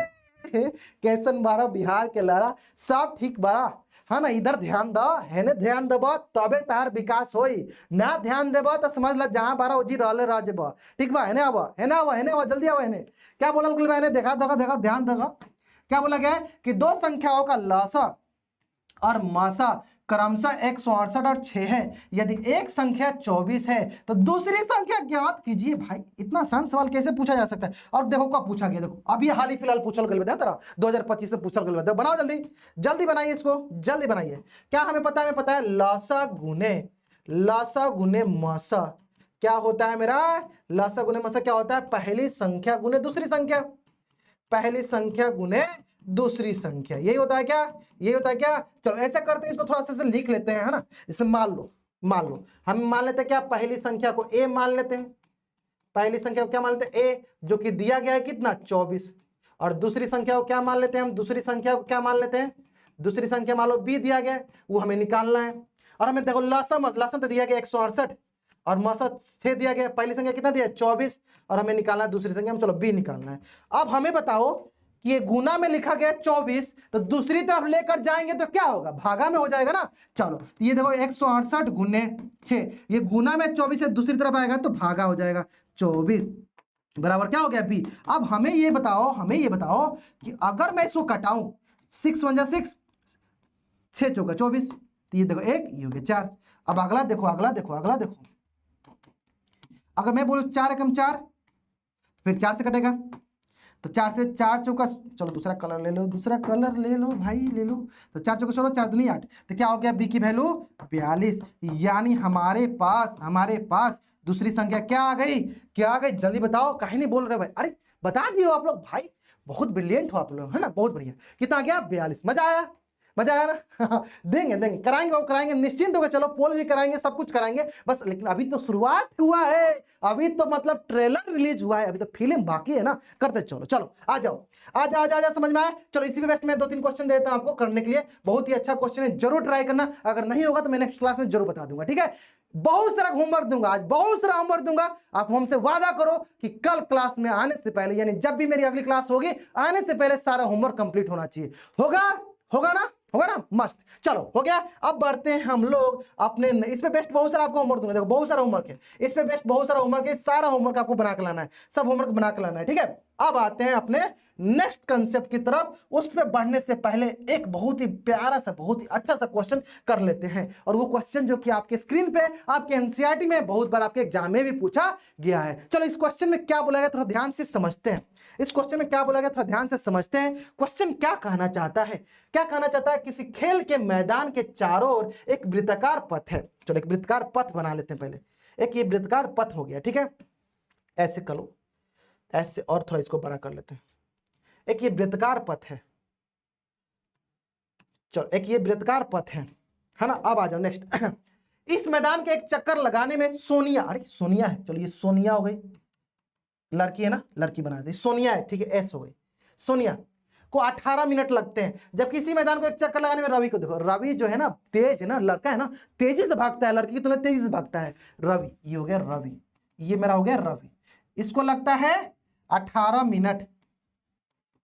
कैसन बारा बिहार के लारा सब ठीक बारा, हाँ ना, इधर ध्यान दो, हेने ध्यान देबो तबे तार विकास होई, ना ध्यान देबो तो समझ ल जहां बारा ओजी रहले रह जेबो, ठीक बा। हेने आबो जल्दी आओ, हेने क्या बोला गुल भाई ने, देखा ध्यान देगा, क्या बोला गया है कि दो संख्याओं का लॉसा और मौसा क्रमशः 168 और 6 है। यदि एक संख्या 24 है तो दूसरी संख्या ज्ञात कीजिए। भाई इतना आसान सवाल कैसे पूछा जा सकता है। और देखो कब पूछा गया, देखो अभी हाल ही फिलहाल पूछल गल बता तेरा 2025 में पूछल गल बता। बनाओ जल्दी जल्दी बनाइए इसको, जल्दी बनाइए। क्या हमें पता है लॉसा गुने मौसा क्या होता है मेरा, लॉसा गुने मौसा क्या होता है, पहली संख्या गुने दूसरी संख्या, पहली संख्या गुने दूसरी संख्या, यही होता है क्या, यही होता है क्या। चलो ऐसा करते हैं, इसको थोड़ा सा लिख लेते हैं, है ना। इसे मान लो हम मान लेते हैं क्या, पहली संख्या को ए मान लेते हैं, पहली संख्या को क्या मान लेते हैं ए, जो कि दिया गया है कितना 24, और दूसरी संख्या को क्या मान लेते हैं हम, दूसरी संख्या को क्या मान लेते हैं, दूसरी संख्या मान लो बी दिया गया है, वो हमें निकालना है। और हमें देखो लॉसा तो दिया गया 168 और मौसा 6 दिया गया, पहली संख्या कितना दिया है 24, और हमें निकालना है दूसरी संख्या में, चलो b निकालना है। अब हमें बताओ कि ये गुना में लिखा गया 24, तो दूसरी तरफ लेकर जाएंगे तो क्या होगा, भागा में हो जाएगा ना। चलो ये देखो 168 गुने 6, ये गुना में 24 से दूसरी तरफ आएगा तो भागा हो जाएगा 24, बराबर क्या हो गया b। अब हमें ये बताओ कि अगर मैं इसको कटाऊं 6 1 जा 6, 6 चौका 24, तो ये देखो 1, ये हो गया 4। अब अगला देखो, अगर मैं बोलूं 4 एकम 4, फिर 4 से कटेगा, तो 4 से 4 चौका, चलो दूसरा कलर ले लो भाई, ले लो। तो 4 चौका 16, 4 दूनी 8, तो क्या हो गया b की वैल्यू 42। यानी हमारे पास दूसरी संख्या क्या आ गई, जल्दी बताओ, काहे नहीं बोल रहे भाई, अरे बता दियो आप लोग भाई, बहुत ब्रिलियंट हो आप लोग, है ना, बहुत बढ़िया। कितना आ गया 42, मजा आया ना देंगे कराएंगे निश्चिंत होकर, चलो पोल भी कराएंगे, सब कुछ कराएंगे बस, लेकिन अभी तो शुरुआत हुआ है, अभी तो मतलब ट्रेलर रिलीज हुआ है, अभी तो फिल्म बाकी है ना, करते चलो आ जाओ समझ में आया। चलो इसी पे बेस्ट मैं 2-3 क्वेश्चन देता हूं आपको करने के लिए, बहुत ही अच्छा क्वेश्चन है, जरूर ट्राई करना, अगर नहीं होगा तो मैं नेक्स्ट क्लास में जरूर बता दूंगा, ठीक है। बहुत सारा होमवर्क दूंगा आज, आप हमसे वादा करो कि कल क्लास में आने से पहले, यानी जब भी मेरी अगली क्लास होगी, आने से पहले सारा होमवर्क कंप्लीट होना चाहिए। होगा ना, मस्त। चलो हो गया, अब बढ़ते हैं हम लोग अपने, इस पे बेस्ट बहुत सारा आपको होमवर्क दूंगा, देखो बहुत सारा होमवर्क है, इस पे बेस्ट बहुत सारा होमवर्क है, सारा होमवर्क आपको बना के लाना है, सब होमवर्क बना के लाना है, ठीक है। अब आते हैं अपने नेक्स्ट कंसेप्ट की तरफ, उस पे बढ़ने से पहले एक बहुत ही प्यारा सा, बहुत ही अच्छा सा क्वेश्चन कर लेते हैं, और वो क्वेश्चन जो कि आपके स्क्रीन पे, आपके एनसीईआरटी में बहुत बार आपके एग्जाम में भी पूछा गया है। चलो इस क्वेश्चन में क्या बोला गया थोड़ा ध्यान से समझते हैं, क्वेश्चन क्या कहना चाहता है, किसी खेल के मैदान के चारों ओर एक वृत्ताकार पथ है। चलो एक वृत्ताकार पथ बना लेते हैं पहले, एक ये वृत्ताकार पथ हो गया, ठीक है, ऐसे कर लो, ऐसे, और थोड़ा इसको बड़ा कर लेते हैं, एक ये वृत्ताकार पथ है, चलो एक ये वृत्ताकार पथ है ना। अब आ जाओ नेक्स्ट इस मैदान के एक चक्कर लगाने में सोनिया, अरे सोनिया है, चलो ये सोनिया हो गई, लड़की है ना, लड़की बना दी, सोनिया है, ठीक है, एस हो गई, सोनिया को 18 मिनट लगते हैं, जबकि इसी मैदान को एक चक्कर लगाने में रवि को देखो, रवि जो है ना तेज है ना, लड़का है ना, तेजी से भागता है, लड़की की तुलना तेजी से भागता है, रवि, ये हो गया रवि, ये मेरा हो गया रवि, इसको लगता है 18 मिनट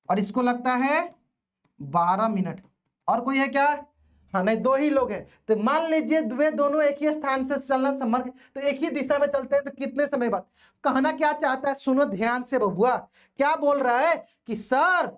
और इसको लगता है 12 मिनट, और कोई है क्या, हाँ नहीं, 2 ही लोग हैं, तो मान लीजिए वे दोनों एक ही स्थान से चलना संपर्क, तो एक ही दिशा में चलते हैं, तो कितने समय बाद, कहना क्या चाहता है, सुनो ध्यान से बबुआ, क्या बोल रहा है कि सर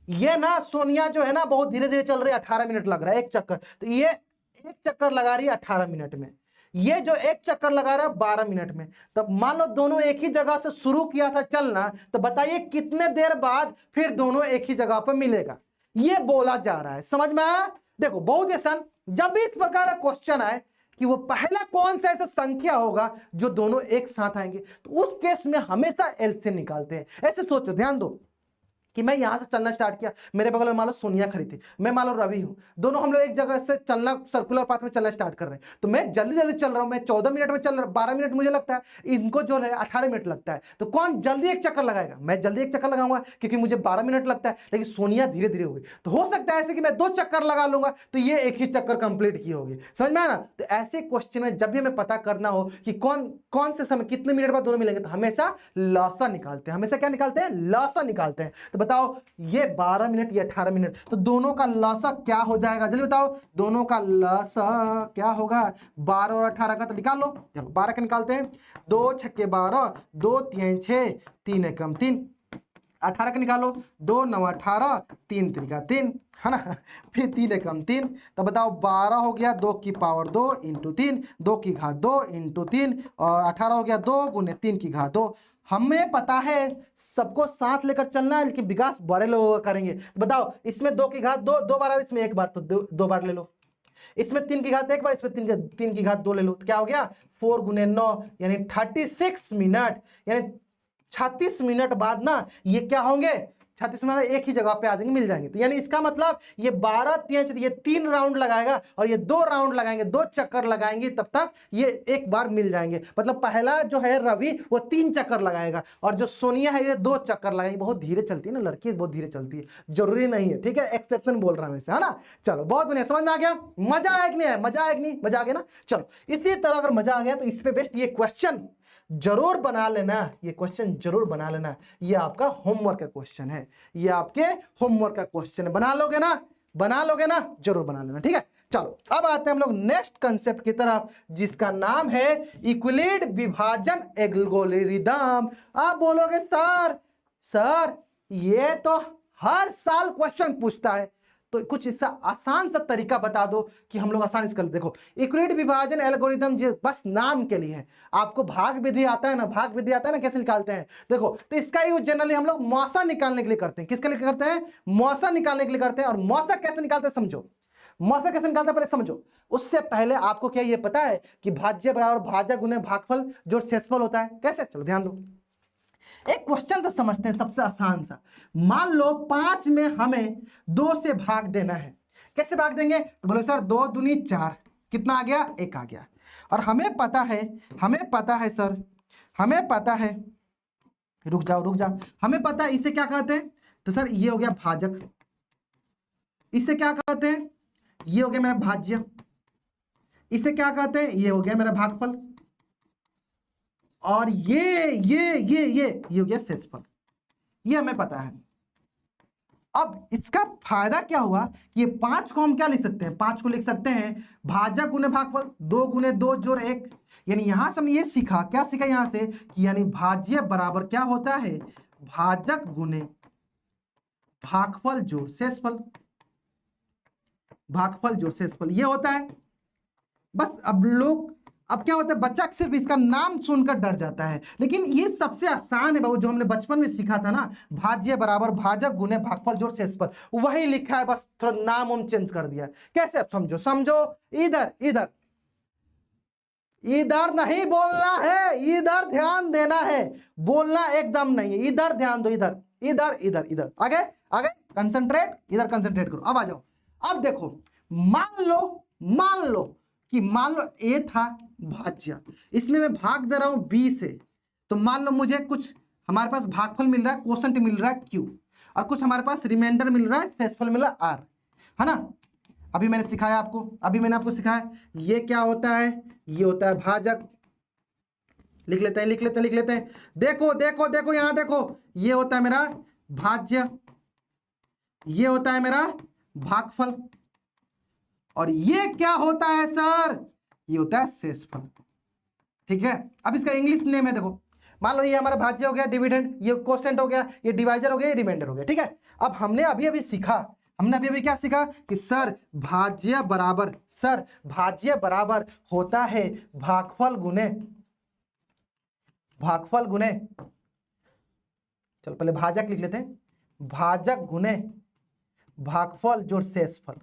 ये ना सोनिया जो है ना बहुत धीरे धीरे चल रही है, 18 मिनट लग रहा है एक चक्कर, तो ये एक चक्कर लगा रही है 18 मिनट में, ये जो एक चक्कर लगा रहा है 12 मिनट में, तब मान लो दोनों एक ही जगह से शुरू किया था चलना, तो बताइए कितने देर बाद फिर दोनों एक ही जगह पर मिलेगा, ये बोला जा रहा है, समझ में आया। देखो बहुत आसान, जब भी इस प्रकार का क्वेश्चन आए कि वो पहला कौन सा ऐसा संख्या होगा जो दोनों एक साथ आएंगे, तो उस केस में हमेशा एलसीएम निकालते हैं। ऐसे सोचो, ध्यान दो कि मैं यहां से चलना स्टार्ट किया, मेरे बगल में मान लो सोनिया खड़ी थी, मैं मान लो रवि हूं, दोनों हम लोग एक जगह से चलना, सर्कुलर पाथ में चलना स्टार्ट कर रहे हैं, तो मैं जल्दी जल्दी चल रहा हूं, मैं 14 मिनट में चल रहा, 12 मिनट मुझे लगता है, इनको जो है 18 मिनट लगता है, तो कौन जल्दी एक चक्कर लगाएगा, मैं जल्दी एक चक्कर लगाऊंगा क्योंकि मुझे 12 मिनट लगता है, लेकिन सोनिया धीरे धीरे होगी, तो हो सकता है ऐसे कि मैं 2 चक्कर लगा लूंगा तो ये एक ही चक्कर कंप्लीट की होगी, समझ में आया ना। तो ऐसे क्वेश्चन में जब भी हमें पता करना हो कि कौन से समय कितने मिनट बाद दोनों मिलेंगे, तो हमेशा लॉसा निकालते हैं, हमेशा क्या निकालते हैं, लॉसा निकालते हैं। तो बताओ ये 12 मिनट, ये 18 मिनट, तो दोनों का लॉसा क्या हो जाएगा, जल्दी बताओ, दोनों का लॉसा क्या होगा, 12 और 18 का तो निकाल लो, चलो 12 का निकालते हैं, 2 छक्के 12, 2 3 6, 3 एकम 3, 18 का निकालो, 2 9 18, 3 त्रिका 3, है ना, फिर 3 एकम 3, तो बताओ 12 हो गया 2 की पावर 2 इंटू 3, 2 की घात 2 इंटू 3, और 18 हो गया 2 गुने 3 की घात 2। हमें पता है सबको साथ लेकर चलना है, लेकिन विकास बड़े लोगों का करेंगे, तो बताओ इसमें 2 की घात 2 2 बार, इसमें 1 बार, तो 2 बार ले लो, इसमें 3 की घात 1 बार, इसमें 3 की घात 2 ले लो, तो क्या हो गया 4 गुने 9 यानी 36 मिनट, यानी 36 मिनट बाद ना ये क्या होंगे, 36 में एक ही जगह पे आ जाएंगे, मिल जाएंगे। तो यानी इसका मतलब ये 12 ये 3 राउंड लगाएगा और ये 2 राउंड लगाएंगे, 2 चक्कर लगाएंगे, तब तक ये एक बार मिल जाएंगे। मतलब पहला जो है रवि वो 3 चक्कर लगाएगा और जो सोनिया है ये 2 चक्कर लगाएंगे। बहुत धीरे चलती है ना लड़की, बहुत धीरे चलती है, जरूरी नहीं है, ठीक है, एक्सेप्शन बोल रहा हूं इसे, है ना। चलो बहुत बढ़िया, समझ में आ गया, मजा आया कि नहीं है, मजा आया कि नहीं, मजा आ गया ना। चलो इसी तरह अगर मजा आ गया तो इस पे बेस्ट ये क्वेश्चन जरूर बना लेना, ये क्वेश्चन जरूर बना लेना, ये आपका होमवर्क का क्वेश्चन है, ये आपके होमवर्क का क्वेश्चन है, बना लोगे ना, बना लोगे ना, जरूर बना लेना, ठीक है। चलो अब आते हैं हम लोग नेक्स्ट कंसेप्ट की तरफ, जिसका नाम है यूक्लिड विभाजन एल्गोरिदम। आप बोलोगे सर सर ये तो हर साल क्वेश्चन पूछता है, तो कुछ इसका आसान सा तरीका बता दो कि हम लोग आसानी से कर। देखो यूक्लिड विभाजन एल्गोरिदम जो बस नाम के लिए है, आपको भाग विधि आता है ना, भाग विधि आता है ना कैसे निकालते हैं, देखो तो इसका यूज जनरली हम लोग मौसा निकालने के लिए करते हैं। किसके लिए करते हैं, मौसा निकालने के लिए करते हैं। और मौसा कैसे निकालते हैं समझो, मौसा कैसे निकालते हैं पहले समझो। उससे पहले आपको क्या ये पता है कि भाज्य बराबर भाजक गुने भागफल जो शेषफल होता है, कैसे, चलो ध्यान दो। एक क्वेश्चन से समझते हैं, सबसे आसान सा। मान लो 5 में हमें 2 से भाग देना है, कैसे भाग देंगे, तो बोलो सर 2 दूनी 4, कितना आ गया, 1 आ गया। और हमें पता है सर, हमें पता है, रुक जाओ, हमें पता है इसे क्या कहते हैं, तो सर ये हो गया भाजक, इसे क्या कहते हैं, ये हो गया मेरा भाज्य, इसे क्या कहते हैं, ये हो गया मेरा भागफल, और ये हो गया शेषफल, ये हमें पता है। अब इसका फायदा क्या हुआ कि ये 5 को हम क्या लिख सकते हैं, 5 को लिख सकते हैं भाजक गुने भागफल, 2 गुने 2 जोड़ 1। यानी यहां से हमने ये सीखा, क्या सीखा यहां से कि यानी भाज्य बराबर क्या होता है, भाजक गुने भागफल जोड़ शेषफल, भागफल जोड़ शेषफल, ये होता है। बस अब क्या होता है, बच्चा सिर्फ इसका नाम सुनकर डर जाता है, लेकिन ये सबसे आसान है बाबू, जो हमने बचपन में सीखा था ना, भाज्य बराबर भाजक गुने भागफल जोड़ शेषफल, वही लिखा है, बस थोड़ा नाम हम चेंज कर दिया। कैसे, अब समझो, इधर नहीं बोलना है, इधर ध्यान देना है, बोलना एकदम नहीं है, इधर ध्यान दो, इधर आगे कंसंट्रेट, इधर कंसंट्रेट करो। अब आ जाओ, अब देखो मान लो ए था भाज्य, इसमें मैं भाग दे रहा हूं b से, तो मान लो मुझे कुछ हमारे पास भागफल मिल रहा है, क्वोशंट मिल रहा है q, और कुछ हमारे पास रिमाइंडर मिल रहा है, शेषफल मिल रहा है r, है ना। अभी मैंने आपको सिखाया ये क्या होता है, ये होता है भाजक, लिख लेते हैं। देखो यहां देखो, ये होता है मेरा भाज्य, ये होता है मेरा भागफल, और ये क्या होता है सर, ये होता है शेषफल, ठीक है। अब इसका इंग्लिश नेम है, देखो मान लो ये हमारा भाज्य हो गया, डिविडेंड, ये क्वोशंट हो गया, ये डिवाइजर हो गया, ये रिमाइंडर हो गया, ठीक है। अब हमने अभी क्या सीखा कि सर भाज्य बराबर होता है भागफल गुने, चलो पहले भाजक लिख लेते हैं, भाजक गुने भागफल जोड़ शेषफल,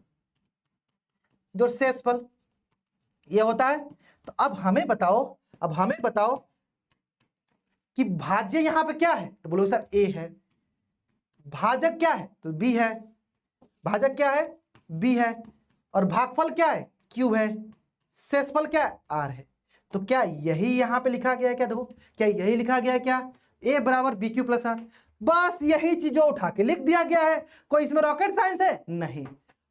ये होता है। तो अब हमें बताओ कि भाज्य यहां पे क्या है, तो बोलो सर ए है, भाजक क्या है, तो बी है, भाजक क्या है, बी है, और भागफल क्या है, क्यू है, शेषफल क्या है, आर है। तो क्या यही यहां पे लिखा गया है क्या, देखो क्या यही लिखा गया है क्या, ए बराबर बी क्यू प्लस आर, बस यही चीजों उठा के लिख दिया गया है, कोई इसमें रॉकेट साइंस है नहीं।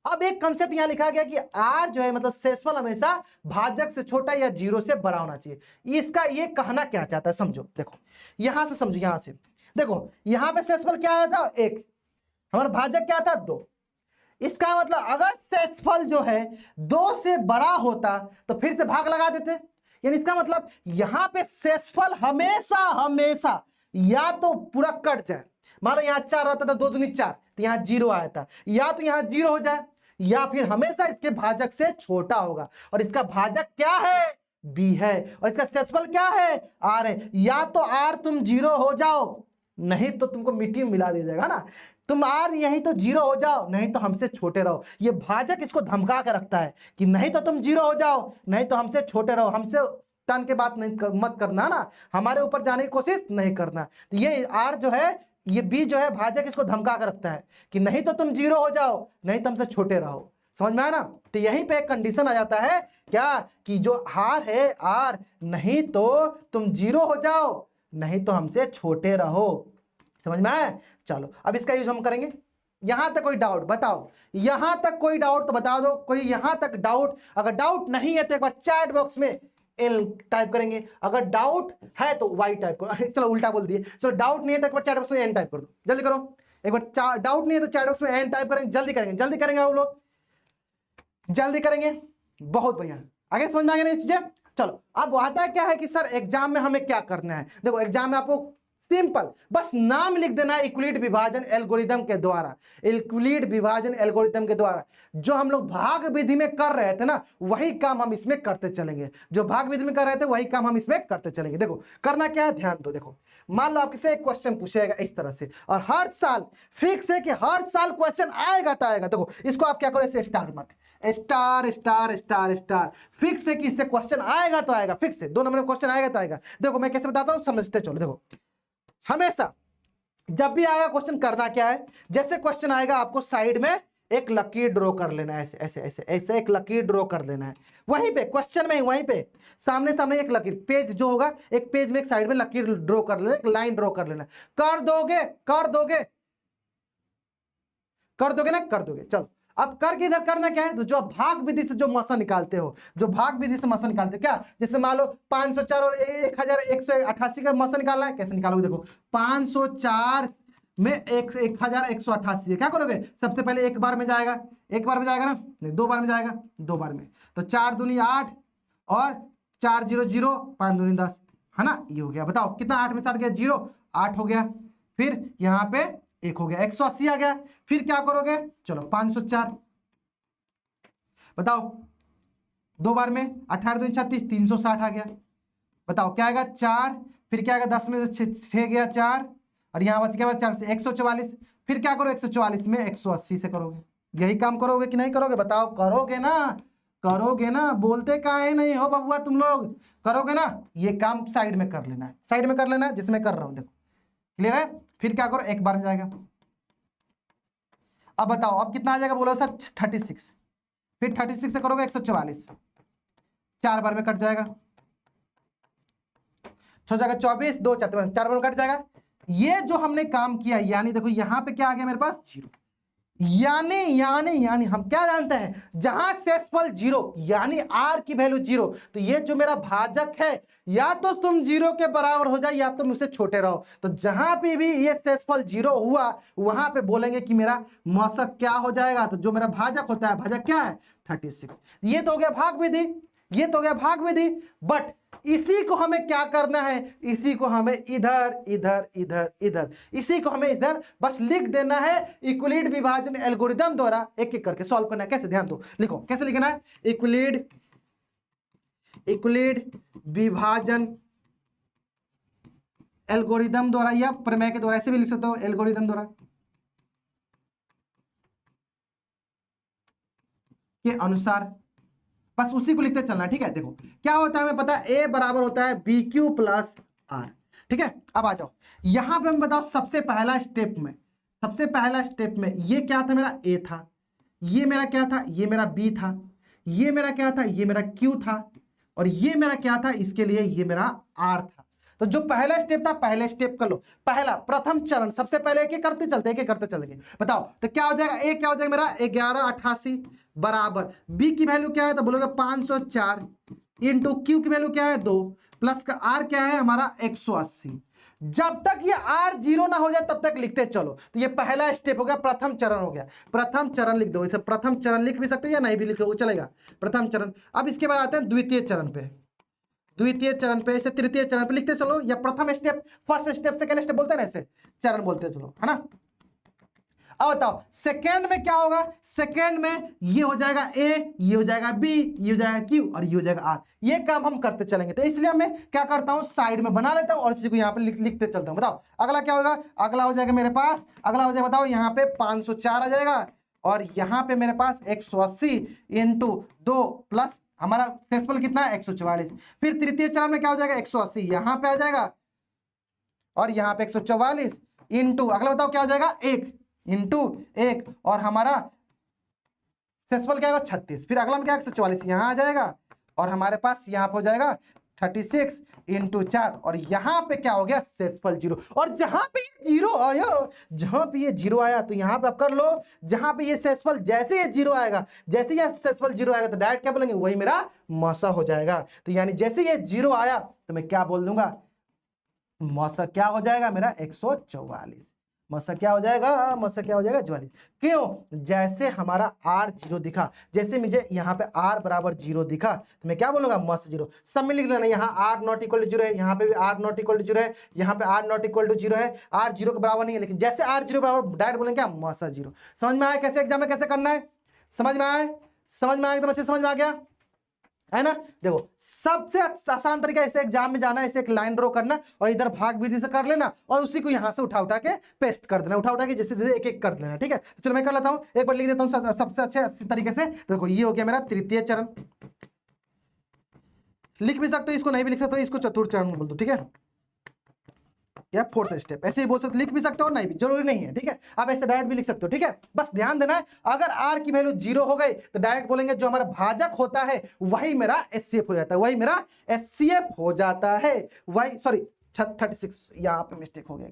अब एक कंसेप्ट यहां लिखा गया कि आर जो है मतलब शेषफल हमेशा भाजक से छोटा या 0 से बड़ा होना चाहिए। इसका ये कहना क्या चाहता है समझो, देखो यहां से समझो, यहां से देखो, यहां पे शेषफल क्या आया था 1, हमारा भाजक क्या था 2। इसका मतलब अगर शेषफल जो है 2 से बड़ा होता तो फिर से भाग लगा देते, यानी इसका मतलब यहां पे शेषफल हमेशा या तो पूरा कट जाए, मान लो यहां 4 रहता था, 2 दूनी 4, तो यहां 0 आया था, या तो यहां 0 हो जाए, या फिर हमेशा इसके भाजक से छोटा होगा, और इसका भाजक क्या है, b है, और इसका शेषफल क्या है, r है। या तो r तुम 0 हो जाओ, नहीं तो तुमको मिट्टी में मिला दिया जाएगा ना, तुम r यहीं तो 0 हो जाओ, नहीं तो हमसे छोटे रहो। ये भाजक इसको धमका कर रखता है कि नहीं तो तुम 0 हो जाओ, नहीं तो हमसे छोटे रहो, हमसे तन के बात नहीं मत करना ना, हमारे ऊपर जाने की कोशिश नहीं करना। तो ये r जो है ये बी जो है भाजक इसको धमका कर रखता है कि नहीं तो तुम जीरो हो जाओ, नहीं तो हमसे छोटे रहो। समझ में आया ना? तो यहीं पे एक कंडीशन आ जाता है क्या, कि जो आर है आर, नहीं तो तुम जीरो हो जाओ, नहीं तो हमसे छोटे रहो। समझ में आया? चलो अब इसका यूज हम करेंगे। यहां तक कोई डाउट बताओ, यहां तक कोई डाउट तो बता दो, कोई यहां तक डाउट? अगर डाउट नहीं है तो एक बार चैट बॉक्स में एल टाइप करेंगे, अगर डाउट है तो वाई टाइप करो। चलो उल्टा बोल दिए, चलो डाउट नहीं है तो एक बार चैट बॉक्स में एन टाइप कर दो, जल्दी करो। एक बार डाउट नहीं है तो चैट बॉक्स में एन टाइप करेंगे, जल्दी करेंगे, जल्दी करेंगे आप लोग, जल्दी करेंगे। बहुत बढ़िया, आगे समझ में आ गया ना ये चीजें? चलो अब आता है क्या है कि सर एग्जाम में हमें क्या करना है। देखो एग्जाम में आपको सिंपल बस नाम लिख देना है यूक्लिड विभाजन एल्गोरिदम के द्वारा। यूक्लिड विभाजन एल्गोरिदम के द्वारा जो हम लोग भाग विधि में कर रहे थे ना, वही काम हम इसमें करते चलेंगे। जो भाग विधि में कर रहे थे वही काम हम इसमें करते चलेंगे। देखो करना क्या है, ध्यान दो। देखो मान लो आपसे एक क्वेश्चन पूछेगा इस तरह से, और हर साल फिक्स है कि हर साल क्वेश्चन आएगा तो आएगा। देखो इसको आप क्या करो, ऐसे star mark, star star star star, fix है कि इससे क्वेश्चन आएगा तो आएगा, फिक्स है 2 नंबर में क्वेश्चन आएगा तो आएगा। देखो मैं कैसे बताता हूं, समझते चलो। देखो हमेशा जब भी आएगा क्वेश्चन करना क्या है, जैसे क्वेश्चन आएगा आपको साइड में एक लकीर ड्रॉ कर लेना है, ऐसे ऐसे ऐसे ऐसे एक लकीर ड्रॉ कर लेना है। वहीं पे क्वेश्चन में वहीं पे सामने सामने एक लकीर, पेज जो होगा एक पेज में एक साइड में लकीर ड्रॉ कर लेना, एक लाइन ड्रॉ कर लेना। कर दोगे कर दोगे कर दोगे ना, कर दोगे। चलो अब करके इधर करना क्या है, तो जो भाग विधि से जो मसा निकालते हो, जो भाग विधि से मसा निकालते हो क्या, जैसे मान लो 504 और 1188 का मसा निकालना है, कैसे निकालोगे? देखो 504 में 1188 है, क्या करोगे? सबसे पहले एक बार में जाएगा, एक बार में जाएगा ना, नहीं 2 बार में जाएगा, 2 बार में, तो 4 दूनी 8 और 4 0 0, 5 दूनी 10, है ना? ये हो गया। बताओ कितना 8 में 7 गया, 0, 8 हो गया। फिर यहाँ पे 1 हो गया, 180 आ गया। फिर क्या करोगे? चलो 504, बताओ 2 बार में 18 दूनी 36, 360 आ गया। बताओ क्या आएगा? 4, फिर क्या आएगा? 10 में से 6 गया 4, और यहाँ बच गया 4 से 144। फिर क्या करो? 144 में 180 से करोगे। यही काम करोगे कि नहीं करोगे? बताओ करोगे ना, करोगे ना? बोलते काहे नहीं हो बबुआ तुम लोग, करोगे ना? ये काम साइड में कर लेना है, साइड में कर लेना है, जिसमें कर रहा हूं। देखो क्लियर है? फिर क्या करो? एक बार में जाएगा। अब बताओ अब कितना आ जाएगा? बोलो सर 36। फिर 36 से करोगे 144, 4 बार में कट जाएगा, 6 जाएगा 24, 2 4 बार में कट जाएगा। ये जो हमने काम किया, यानी देखो यहां पे क्या आ गया मेरे पास? 0। यानी हम क्या जानते हैं, जहां शेषफल 0 यानी r की वैल्यू 0, तो ये जो मेरा भाजक है या तो तुम 0 के बराबर हो जाए या तुम उससे छोटे रहो। तो जहां पे भी ये शेषफल 0 हुआ वहां पे बोलेंगे कि मेरा मौसक क्या हो जाएगा, तो जो मेरा भाजक होता है, भाजक क्या है? 36। ये तो हो गया भाग विधि, ये तो हो गया भाग विधि। बट इसी को हमें क्या करना है, इसी को हमें इधर इधर इधर इधर, इसी को हमें इधर बस लिख देना है यूक्लिड विभाजन एल्गोरिदम द्वारा, एक एक करके सॉल्व करना है। कैसे? ध्यान दो, लिखो कैसे लिखना है। यूक्लिड विभाजन एल्गोरिदम द्वारा या प्रमेय के द्वारा, ऐसे भी लिख सकते हो, एल्गोरिदम द्वारा के अनुसार, बस उसी को लिखते चलना है। ठीक है? देखो क्या होता है हमें पता है, ए बराबर होता है बी क्यू प्लस आर। ठीक है? अब आ जाओ यहां पे हम बताओ, सबसे पहला स्टेप में, सबसे पहला स्टेप में ये क्या था? मेरा ए था, ये मेरा क्या था? ये मेरा बी था, ये मेरा क्या था? ये मेरा क्यू था, और ये मेरा क्या था? इसके लिए ये मेरा आर था। तो जो पहला स्टेप था, पहले स्टेप कर लो, पहला प्रथम चरण, सबसे पहले एक एक करते चलते, एक एक करते चलेंगे। बताओ तो क्या हो जाएगा? ए क्या हो जाएगा मेरा? 1188 बराबर बी की वैल्यू क्या है? तो बोलोगे 504 इंटू क्यू की वैल्यू क्या है? 2 प्लस का आर क्या है हमारा? 180। जब तक ये आर 0 ना हो जाए तब तक लिखते चलो। तो ये पहला स्टेप हो गया, प्रथम चरण हो गया। प्रथम चरण लिख दो, इसे प्रथम चरण लिख भी सकते हो या नहीं भी लिखोगे चलेगा, प्रथम चरण। अब इसके बाद आते हैं द्वितीय चरण पे, द्वितीय चरण पे, इसे तृतीय चरण पे लिखते चलो, या प्रथम step, first step, second step बोलते हैं ना, ऐसे चरण बोलते चलो, है ना? अब बताओ सेकंड में क्या होगा? सेकंड में ये हो जाएगा ए, ये हो जाएगा बी, ये हो जाएगा क्यू, और ये हो जाएगा आर। ये काम हम करते चलेंगे। तो इसलिए मैं क्या करता हूं, साइड में बना लेता हूं और इसी को यहाँ पे लिखते चलता हूं। बताओ अगला क्या होगा? अगला हो जाएगा मेरे पास, अगला हो जाएगा, बताओ यहाँ पे 504 आ जाएगा, और यहाँ पे मेरे पास 180 इंटू 2 प्लस हमारा शेषफल कितना है? 144। फिर तृतीय चरण में क्या हो जाएगा? 180 यहाँ पे आ जाएगा, और यहाँ पे 144, इंटू अगला बताओ क्या हो जाएगा 1 इंटू 1 और हमारा सेक्सफल क्या होगा 36, फिर अगला में क्या 144 यहाँ आ जाएगा और हमारे पास यहाँ पे हो जाएगा 36 इंटू 4 और यहाँ पे क्या हो गया सेक्सफल 0। और जहां पे ये 0 आया, जहां पे ये 0 आया तो यहाँ पे आप कर लो, जहां पे ये सेक्सफल जैसे ये 0 आएगा, जैसे ये सेक्सफल 0 आएगा तो डायरेक्ट क्या बोलेंगे वही मेरा मौसा हो जाएगा। तो यानी जैसे ये 0 आया तो मैं क्या बोल दूंगा मौसा क्या हो जाएगा मेरा 144। मौसा क्या हो जाएगा, मौसा क्या हो जाएगा 44। क्यों, जैसे हमारा r 0 दिखा, जैसे मुझे यहाँ पे r बराबर 0 दिखा तो मैं क्या बोलूंगा मौसा 0। सब में लिख लेना, यहाँ r नॉट इक्वल टू 0 है, यहाँ पे भी r नॉट इक्वल टू 0 है, यहाँ पे r नॉट इक्वल टू 0 है, r 0 के बराबर नहीं है, लेकिन जैसे r 0 बराबर डायरेक्ट बोलेंगे क्या मौसा 0। समझ में आया कैसे एग्जाम में कैसे करना है, समझ में आया, समझ में आया एकदम अच्छे समझ में आ गया है ना। देखो सबसे आसान तरीका ऐसे एग्जाम में जाना, ऐसे एक लाइन ड्रॉ करना और इधर भाग विधि से कर लेना और उसी को यहां से उठा उठा के पेस्ट कर देना, उठा उठा के जैसे जैसे एक एक कर लेना। ठीक है, तो चलो मैं कर लेता हूं, एक बार लिख देता हूं सबसे अच्छे तरीके से। तो देखो ये हो गया मेरा तृतीय चरण, लिख भी सकते हो इसको, नहीं भी लिख सकते हो इसको चतुर्थ चरण बोल दो। ठीक है, या फोर्थ स्टेप ऐसे ही बोल सकते, लिख भी सकते हो, नहीं भी जरूरी नहीं है। ठीक है, आप ऐसे डायरेक्ट भी लिख सकते हो। ठीक है, बस ध्यान देना है अगर r की वैल्यू 0 हो गई तो डायरेक्ट बोलेंगे जो हमारा भाजक होता है वही मेरा एचसीएफ हो जाता है, वही मेरा एचसीएफ हो जाता है। वही सॉरी 36 यहाँ पे मिस्टेक हो गया,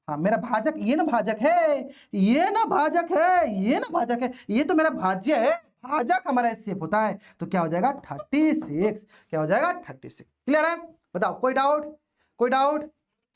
हाँ मेरा भाजक ये ना भाजक है, ये ना भाजक है, ये ना भाजक है, ये तो मेरा भाज्य है, भाजक हमारा एचसीएफ होता है। तो क्या हो जाएगा 36, क्या हो जाएगा 36। क्लियर है, बताओ कोई डाउट, कोई डाउट,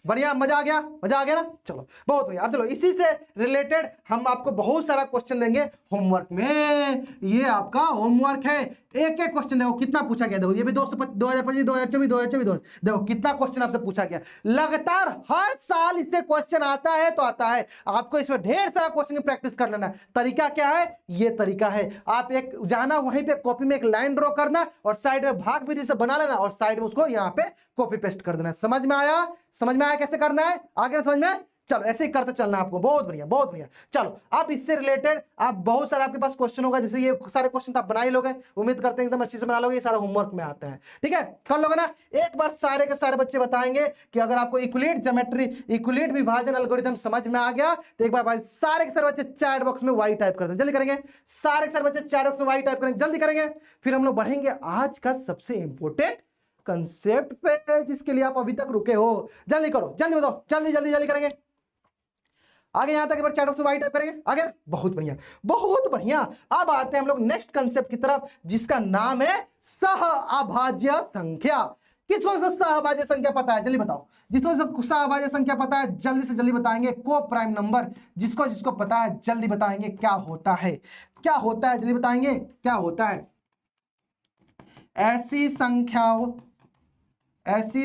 बढ़िया, मजा आ गया, मजा आ गया ना। चलो बहुत बढ़िया। अब चलो इसी से रिलेटेड हम आपको बहुत सारा क्वेश्चन देंगे होमवर्क में, ये आपका होमवर्क है। एक एक क्वेश्चन देखो कितना पूछा गया, देखो ये भी 2025 2024 2024 देखो कितना क्वेश्चन आपसे पूछा गया। लगातार हर साल इससे क्वेश्चन आता है तो आता है, आपको इसमें ढेर सारा क्वेश्चन की प्रैक्टिस कर लेना है। तरीका क्या है, ये तरीका है, आप एक जाना वहीं पे कॉपी में एक लाइन ड्रॉ करना और साइड में भाग विधि से बना लेना और साइड में उसको यहाँ पे कॉपी पेस्ट कर देना। समझ में आया, समझ में आया कैसे करना है, आगे समझ में। चलो ऐसे ही करते चलना आपको, बहुत बढ़िया बहुत बढ़िया। चलो अब इससे रिलेटेड आप बहुत सारे आपके पास क्वेश्चन होगा, जैसे ये सारे क्वेश्चन आप बना ही लोगे, उम्मीद करते हैं एकदम अच्छे से बना लोगे, ये सारा होमवर्क में आते हैं। ठीक है, कर लोगे ना। एक बार सारे के सारे बच्चे बताएंगे कि अगर आपको इक्विलेट ज्योमेट्री, इक्विलेट विभाजन एल्गोरिथम समझ में आ गया तो एक बार भाई सारे के सारे बच्चे चैट बॉक्स में वाई टाइप कर दें, जल्दी करेंगे। सारे के सारे बच्चे चैट बॉक्स में वाई टाइप करेंगे, जल्दी करेंगे। फिर हम लोग बढ़ेंगे आज का सबसे इंपॉर्टेंट कंसेप्ट पे, जिसके लिए आप अभी तक रुके हो। जल्दी करो, जल्दी बताओ, जल्दी जल्दी जल्दी करेंगे। आगे यहां तक एक बार चैट बॉक्स में वाई टाइप करेंगे, आगे बहुत बढ़िया बहुत बढ़िया। अब आते हैं हम लोग नेक्स्ट कंसेप्ट की तरफ, जिसका नाम है सह अभाज्य संख्या। किसको सह अभाज्य संख्या पता है, जल्दी बताओ। जिसको सह अभाज्य संख्या पता है जल्दी से जल्दी बताएंगे। को प्राइम नंबर, जिसको जिसको पता है जल्दी बताएंगे क्या होता है, क्या होता है, जल्दी बताएंगे क्या होता है। ऐसी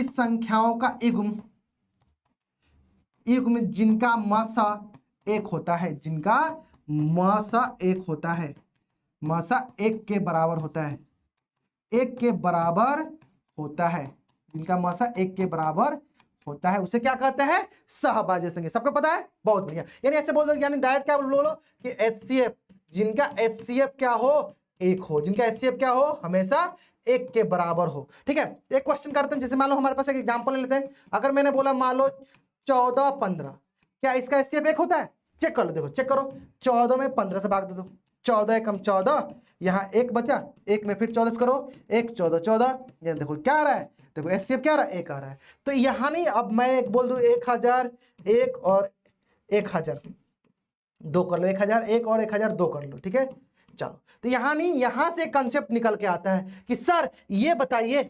संख्याओं का युग्म जिनका मसा एक होता है, जिनका मसा एक होता है, मसा एक के बराबर होता है, एक के बराबर होता है, जिनका मसा एक के बराबर होता है, उसे क्या कहते हैं सहभाज्य संख्या। सबको पता है, बहुत बढ़िया। यानी ऐसे बोल दो, यानी डायरेक्ट क्या बोलो कि एचसीएफ, जिनका एचसीएफ क्या हो एक हो, जिनका एचसीएफ क्या हो हमेशा एक के बराबर हो। ठीक है, एक क्वेश्चन करते हैं, जैसे मान लो हमारे पास एक एग्जांपल ले लेते हैं। अगर मैंने बोला मान लो 14 15, क्या इसका एचसीएफ एक होता है? चेक कर लो, देखो चेक करो, 14 में 15 से भाग दे दो, 14 एकम 14, यहाँ एक बचा, एक में फिर 14 करो, एक 14 14, ये देखो क्या आ रहा है, देखो एचसीएफ क्या आ रहा है, एक आ रहा है। तो यहाँ नहीं, अब मैं एक बोल दूं 1000 एक और 1000 दो कर लो, 1000 एक और 1000 दो कर लो। ठीक है, चलो तो यहाँ नहीं, यहां से कंसेप्ट निकल के आता है कि सर ये बताइए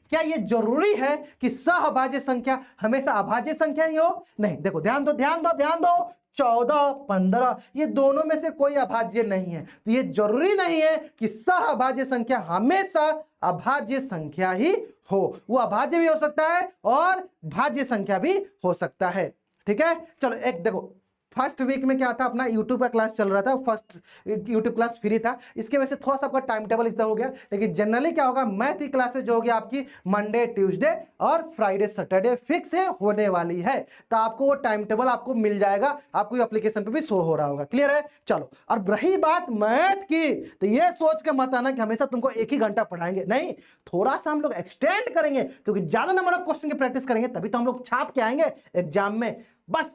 क्या ये जरूरी है कि सहभाज्य संख्या हमेशा अभाज्य संख्या ही हो? नहीं, देखो ध्यान दो ध्यान दो ध्यान दो, 14 15 ये दोनों में से कोई अभाज्य नहीं है, तो ये जरूरी नहीं है कि सहभाज्य संख्या हमेशा अभाज्य संख्या ही हो, वो अभाज्य भी हो सकता है और भाज्य संख्या भी हो सकता है। ठीक है, चलो एक देखो, फर्स्ट वीक में क्या था, अपना यूट्यूब का क्लास चल रहा था, फर्स्ट यूट्यूब क्लास फ्री था, इसके वजह से थोड़ा सा आपका टाइम टेबल इस तरह हो गया। लेकिन जनरली क्या होगा, मैथ की क्लासेज जो होगी आपकी मंडे ट्यूसडे और फ्राइडे सैटरडे फिक्स है होने वाली है, तो आपको वो टाइम टेबल आपको मिल जाएगा, आपको एप्लीकेशन पे भी शो हो रहा होगा। क्लियर है, चलो। और रही बात मैथ की, तो ये सोच के मत आना कि हमेशा तुमको एक ही घंटा पढ़ाएंगे, नहीं, थोड़ा सा हम लोग एक्सटेंड करेंगे, क्योंकि ज्यादा नंबर ऑफ क्वेश्चन की प्रैक्टिस करेंगे तभी तो हम लोग छाप के आएंगे एग्जाम में। बस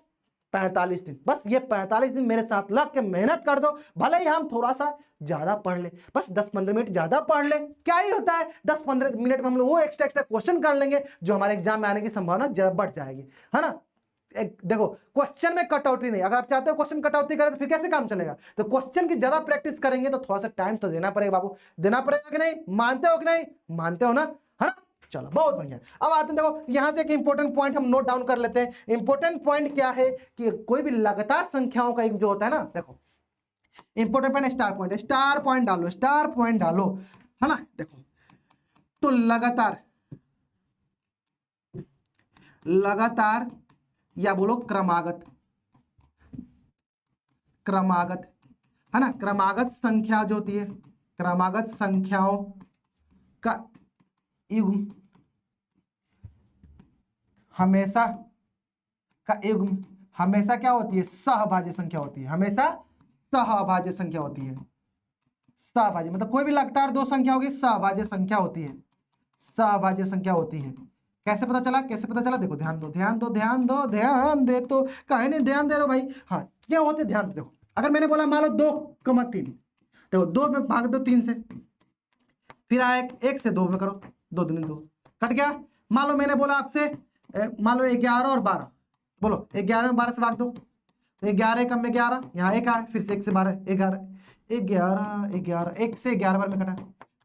45 दिन, बस ये 45 दिन मेरे साथ लग के मेहनत कर दो। भले ही हम थोड़ा सा ज्यादा पढ़ ले, बस 10-15 मिनट ज्यादा पढ़ ले, क्या ही होता है, 10-15 मिनट में हम लोग वो एक्स्ट्रा क्वेश्चन कर लेंगे जो हमारे एग्जाम में आने की संभावना बढ़ जाएगी, है ना। देखो क्वेश्चन में कटौती नहीं, अगर आप चाहते हो क्वेश्चन कटौती करें तो फिर कैसे काम चलेगा। तो क्वेश्चन की ज्यादा प्रैक्टिस करेंगे तो थोड़ा सा टाइम तो देना पड़ेगा बाबू, देना पड़ेगा कि नहीं, मानते हो कि नहीं, मानते हो ना, है ना। चलो बहुत बढ़िया। अब आते हैं, देखो यहां से एक इंपॉर्टेंट पॉइंट हम नोट डाउन कर लेते हैं। इंपॉर्टेंट पॉइंट क्या है कि कोई भी लगातार संख्याओं का एक जो होता है ना, देखो इंपॉर्टेंट पॉइंट स्टार पॉइंट डालो, स्टार पॉइंट डालो, है ना। देखो तो लगातार या बोलो क्रमागत, है ना, क्रमागत संख्या जो होती है, क्रमागत संख्याओं का युग्म हमेशा हमेशा क्या होती है, सहभाज्य संख्या होती है, हमेशा सहभाज्य संख्या होती है। सहभाज्य मतलब कोई भी लगातार दो संख्या होगी, सहभाज्य संख्या होती है, सहभाज्य संख्या होती है। कैसे पता चला, देखो ध्यान दे तो काहे नहीं ध्यान दे रहे हो भाई। हाँ क्या होते ध्यान देखो, अगर मैंने बोला मान लो 2,3, देखो 2 में भाग दो 3 से, फिर आए 1 से 2 में करो, 2 दूनी 2 कट गया। मान लो मैंने बोला आपसे, मान लो 11 और 12, बोलो 11 में 12 से भाग दो, 11 कम में 11, यहाँ 1 आए, फिर से 1 से 12, 11 1 से 11 बार में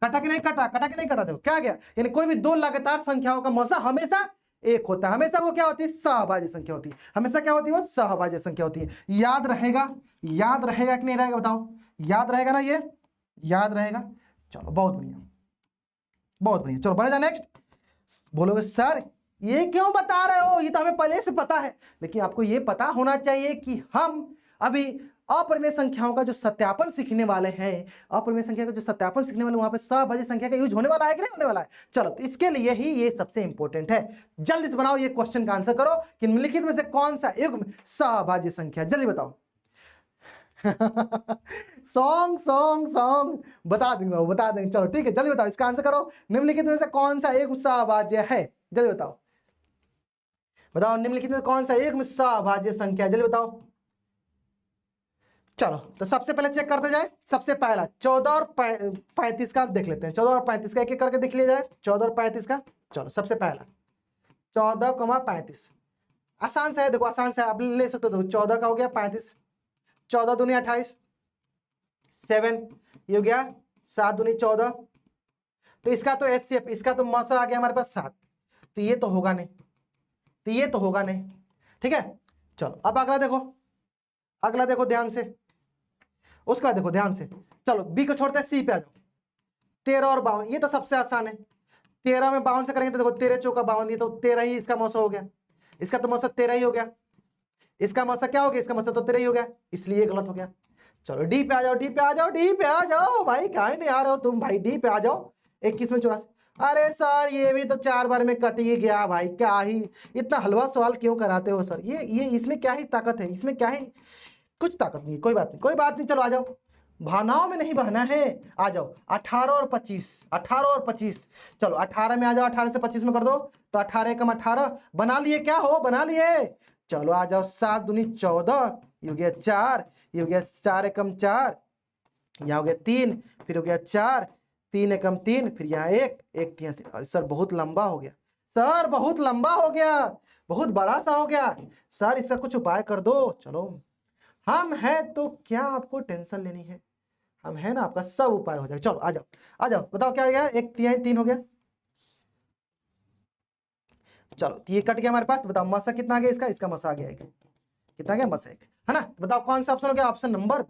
कटा कि नहीं कटा, देखो क्या गया, यानी कोई भी दो लगातार संख्याओं का मौसा हमेशा एक होता है, हमेशा वो क्या होती है, सहभाज्य संख्या होती है, हमेशा क्या होती है, वो सहभाज्य संख्या होती है। याद रहेगा कि नहीं रहेगा, बताओ, याद रहेगा ना, ये याद रहेगा। चलो बहुत बढ़िया, चलो बढ़े जा नेक्स्ट। बोलोगे सर ये क्यों बता रहे हो, ये तो हमें पहले से पता है, लेकिन आपको ये पता होना चाहिए कि हम अभी अपरिमेय संख्याओं का जो सत्यापन सीखने वाले हैं, अपरिमेय संख्या का जो सत्यापन सीखने वाले, वहां पे सहभाज्य संख्या का यूज होने वाला है कि नहीं होने वाला है। चलो तो इसके लिए ही ये सबसे इंपॉर्टेंट है। जल्दी से बनाओ ये क्वेश्चन का आंसर करो कि निम्नलिखित में से कौन सा युग्म सहभाज्य संख्या, जल्दी बताओ। सॉन्ग बता देंगे, चलो ठीक है, जल्दी बताओ इसका आंसर करो। निम्नलिखित में से कौन सा युग्म सहभाज्य है, जल्दी बताओ निम्नलिखित में कौन सा युग्म सहभाज्य संख्या, जल्दी बताओ। चलो तो सबसे पहले चेक करते जाए, सबसे पहला 14 और 35 का देख लेते हैं, 14 और 35 का एक एक करके देख लिया जाए, 14 और 35 का। चलो सबसे पहला 14,35, आसान सा है, देखो आसान सा है, आप ले सकते हो। 14 का हो गया 35, 14 दूनी 28, 7 ये हो गया, 7 दूनी 14, तो इसका तो एचसीएफ, इसका तो मौसा आ गया हमारे पास 7, तो ये तो होगा नहीं, ठीक है। चलो अब अगला देखो ध्यान से, उसका देखो ध्यान से। चलो बी को छोड़ते हैं, सी पे आ जाओ। 13 और 52, ये तो सबसे आसान है, 13 में 52 से करेंगे तो देखो 13 चौका 52, ये तो 13 ही इसका मौसा हो गया, इसका तो मौसा 13 ही हो गया, इसका मौसा क्या हो गया, इसका मौसा तो 13 ही हो गया, इसलिए गलत हो गया। चलो डी पे आ जाओ भाई, कहीं नहीं आ रहे हो तुम भाई, डी पे आ जाओ। 21 में 84, अरे सर ये भी तो 4 बार में कट ही गया भाई, क्या ही इतना हलवा सवाल क्यों कराते हो सर, ये इसमें क्या ही ताकत है, इसमें क्या ही कुछ ताकत नहीं, कोई बात नहीं, चलो आ जाओ, भावनाओं में नहीं बहना है, आ जाओ। 18 और 25, चलो 18 में आ जाओ, 18 से 25 में कर दो, तो 18 कम 18 बना लिए, क्या हो बना लिए। चलो आ जाओ, 7 दूनी 14, ये हो गया 4, ये हो गया 4 एकम 4, यहाँ हो गया 3, फिर हो गया 4, 3 एकम 3, फिर यहाँ 1, 1 3 3। अरे सर बहुत लंबा हो गया, सर बहुत लंबा हो गया, बहुत बड़ा सा हो गया सर, इसका कुछ उपाय कर दो। चलो हम है तो क्या आपको टेंशन लेनी है, हम है ना, आपका सब उपाय हो जाएगा। चलो आ जाओ बताओ क्या हो गया, 1 3 हो गया। चलो ये कट गया हमारे पास, तो बताओ मसा कितना आ गया, इसका मसा आ गया 1, कितना गया मसा 1, है ना। बताओ कौन सा ऑप्शन हो गया, ऑप्शन नंबर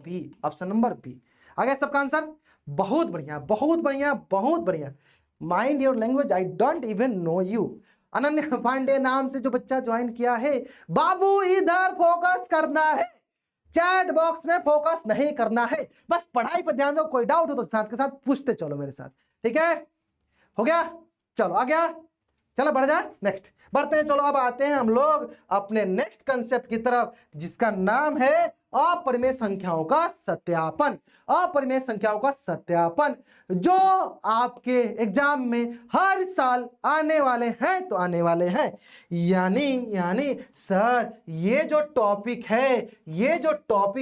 बी आ गया सबका आंसर। बहुत बढ़िया। Mind your language, I don't even know you. Ananya Pandey नाम से जो बच्चा ज्वाइन किया है, बाबू इधर फोकस करना है, चैट बॉक्स में फोकस नहीं करना है, बस पढ़ाई पर ध्यान दो। कोई डाउट हो तो साथ के साथ पूछते चलो मेरे साथ, ठीक है, हो गया। चलो आ गया, चलो बढ़ जाए, नेक्स्ट बढ़ते हैं। चलो अब आते हैं हम लोग अपने नेक्स्ट कंसेप्ट की तरफ, जिसका नाम है अपरिमेय संख्याओं का सत्यापन। अपरिमेय संख्याओं का सत्यापन जो आपके एग्जाम में हर साल आने वाले हैं, तो आने वाले हैं। यानी सर ये जो टॉपिक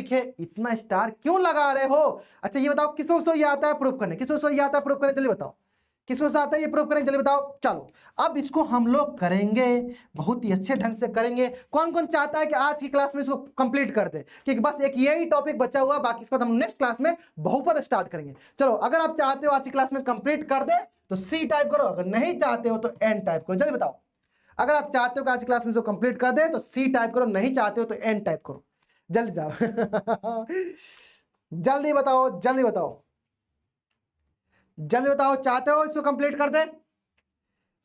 है इतना स्टार क्यों लगा रहे हो? अच्छा ये बताओ किसको ये आता है प्रूफ करने, किसको ये आता है प्रूफ करने, चलिए बताओ किसको आता है ये प्रूफ करेंगे, चलिए बताओ। चलो अब इसको हम लोग करेंगे, बहुत ही अच्छे ढंग से करेंगे। कौन कौन चाहता है कि आज की क्लास में इसको कंप्लीट कर दे, क्योंकि बस एक यही टॉपिक बचा हुआ, बाकी इसके बाद हम नेक्स्ट क्लास में बहुपद स्टार्ट करेंगे। चलो अगर आप चाहते हो आज की क्लास में कंप्लीट कर दे तो सी टाइप करो, अगर नहीं चाहते हो तो एन टाइप करो। जल्दी बताओ, अगर आप चाहते हो कि आज की क्लास में इसको कंप्लीट कर दे तो सी टाइप करो, नहीं चाहते हो तो एन टाइप करो। जल्दी जाओ जल्दी बताओ, जल्दी बताओ, जल्दी बताओ, चाहते हो इसको कंप्लीट कर दे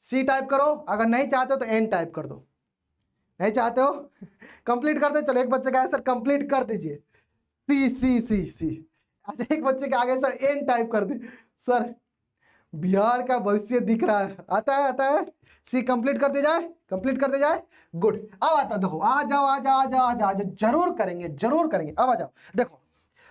सी टाइप करो, अगर नहीं चाहते हो तो एन टाइप कर दो। नहीं चाहते हो कंप्लीट कर दे, चलो एक बच्चे का है सर कंप्लीट कर दीजिए सी सी सी सी। अच्छा एक बच्चे के आगे सर एन टाइप कर दे। सर बिहार का भविष्य दिख रहा है, आता है सी कंप्लीट कर दे जाए, कंप्लीट कर दे जाए, गुड। अब आता देखो, आ जाओ, जरूर करेंगे। अब आ जाओ, देखो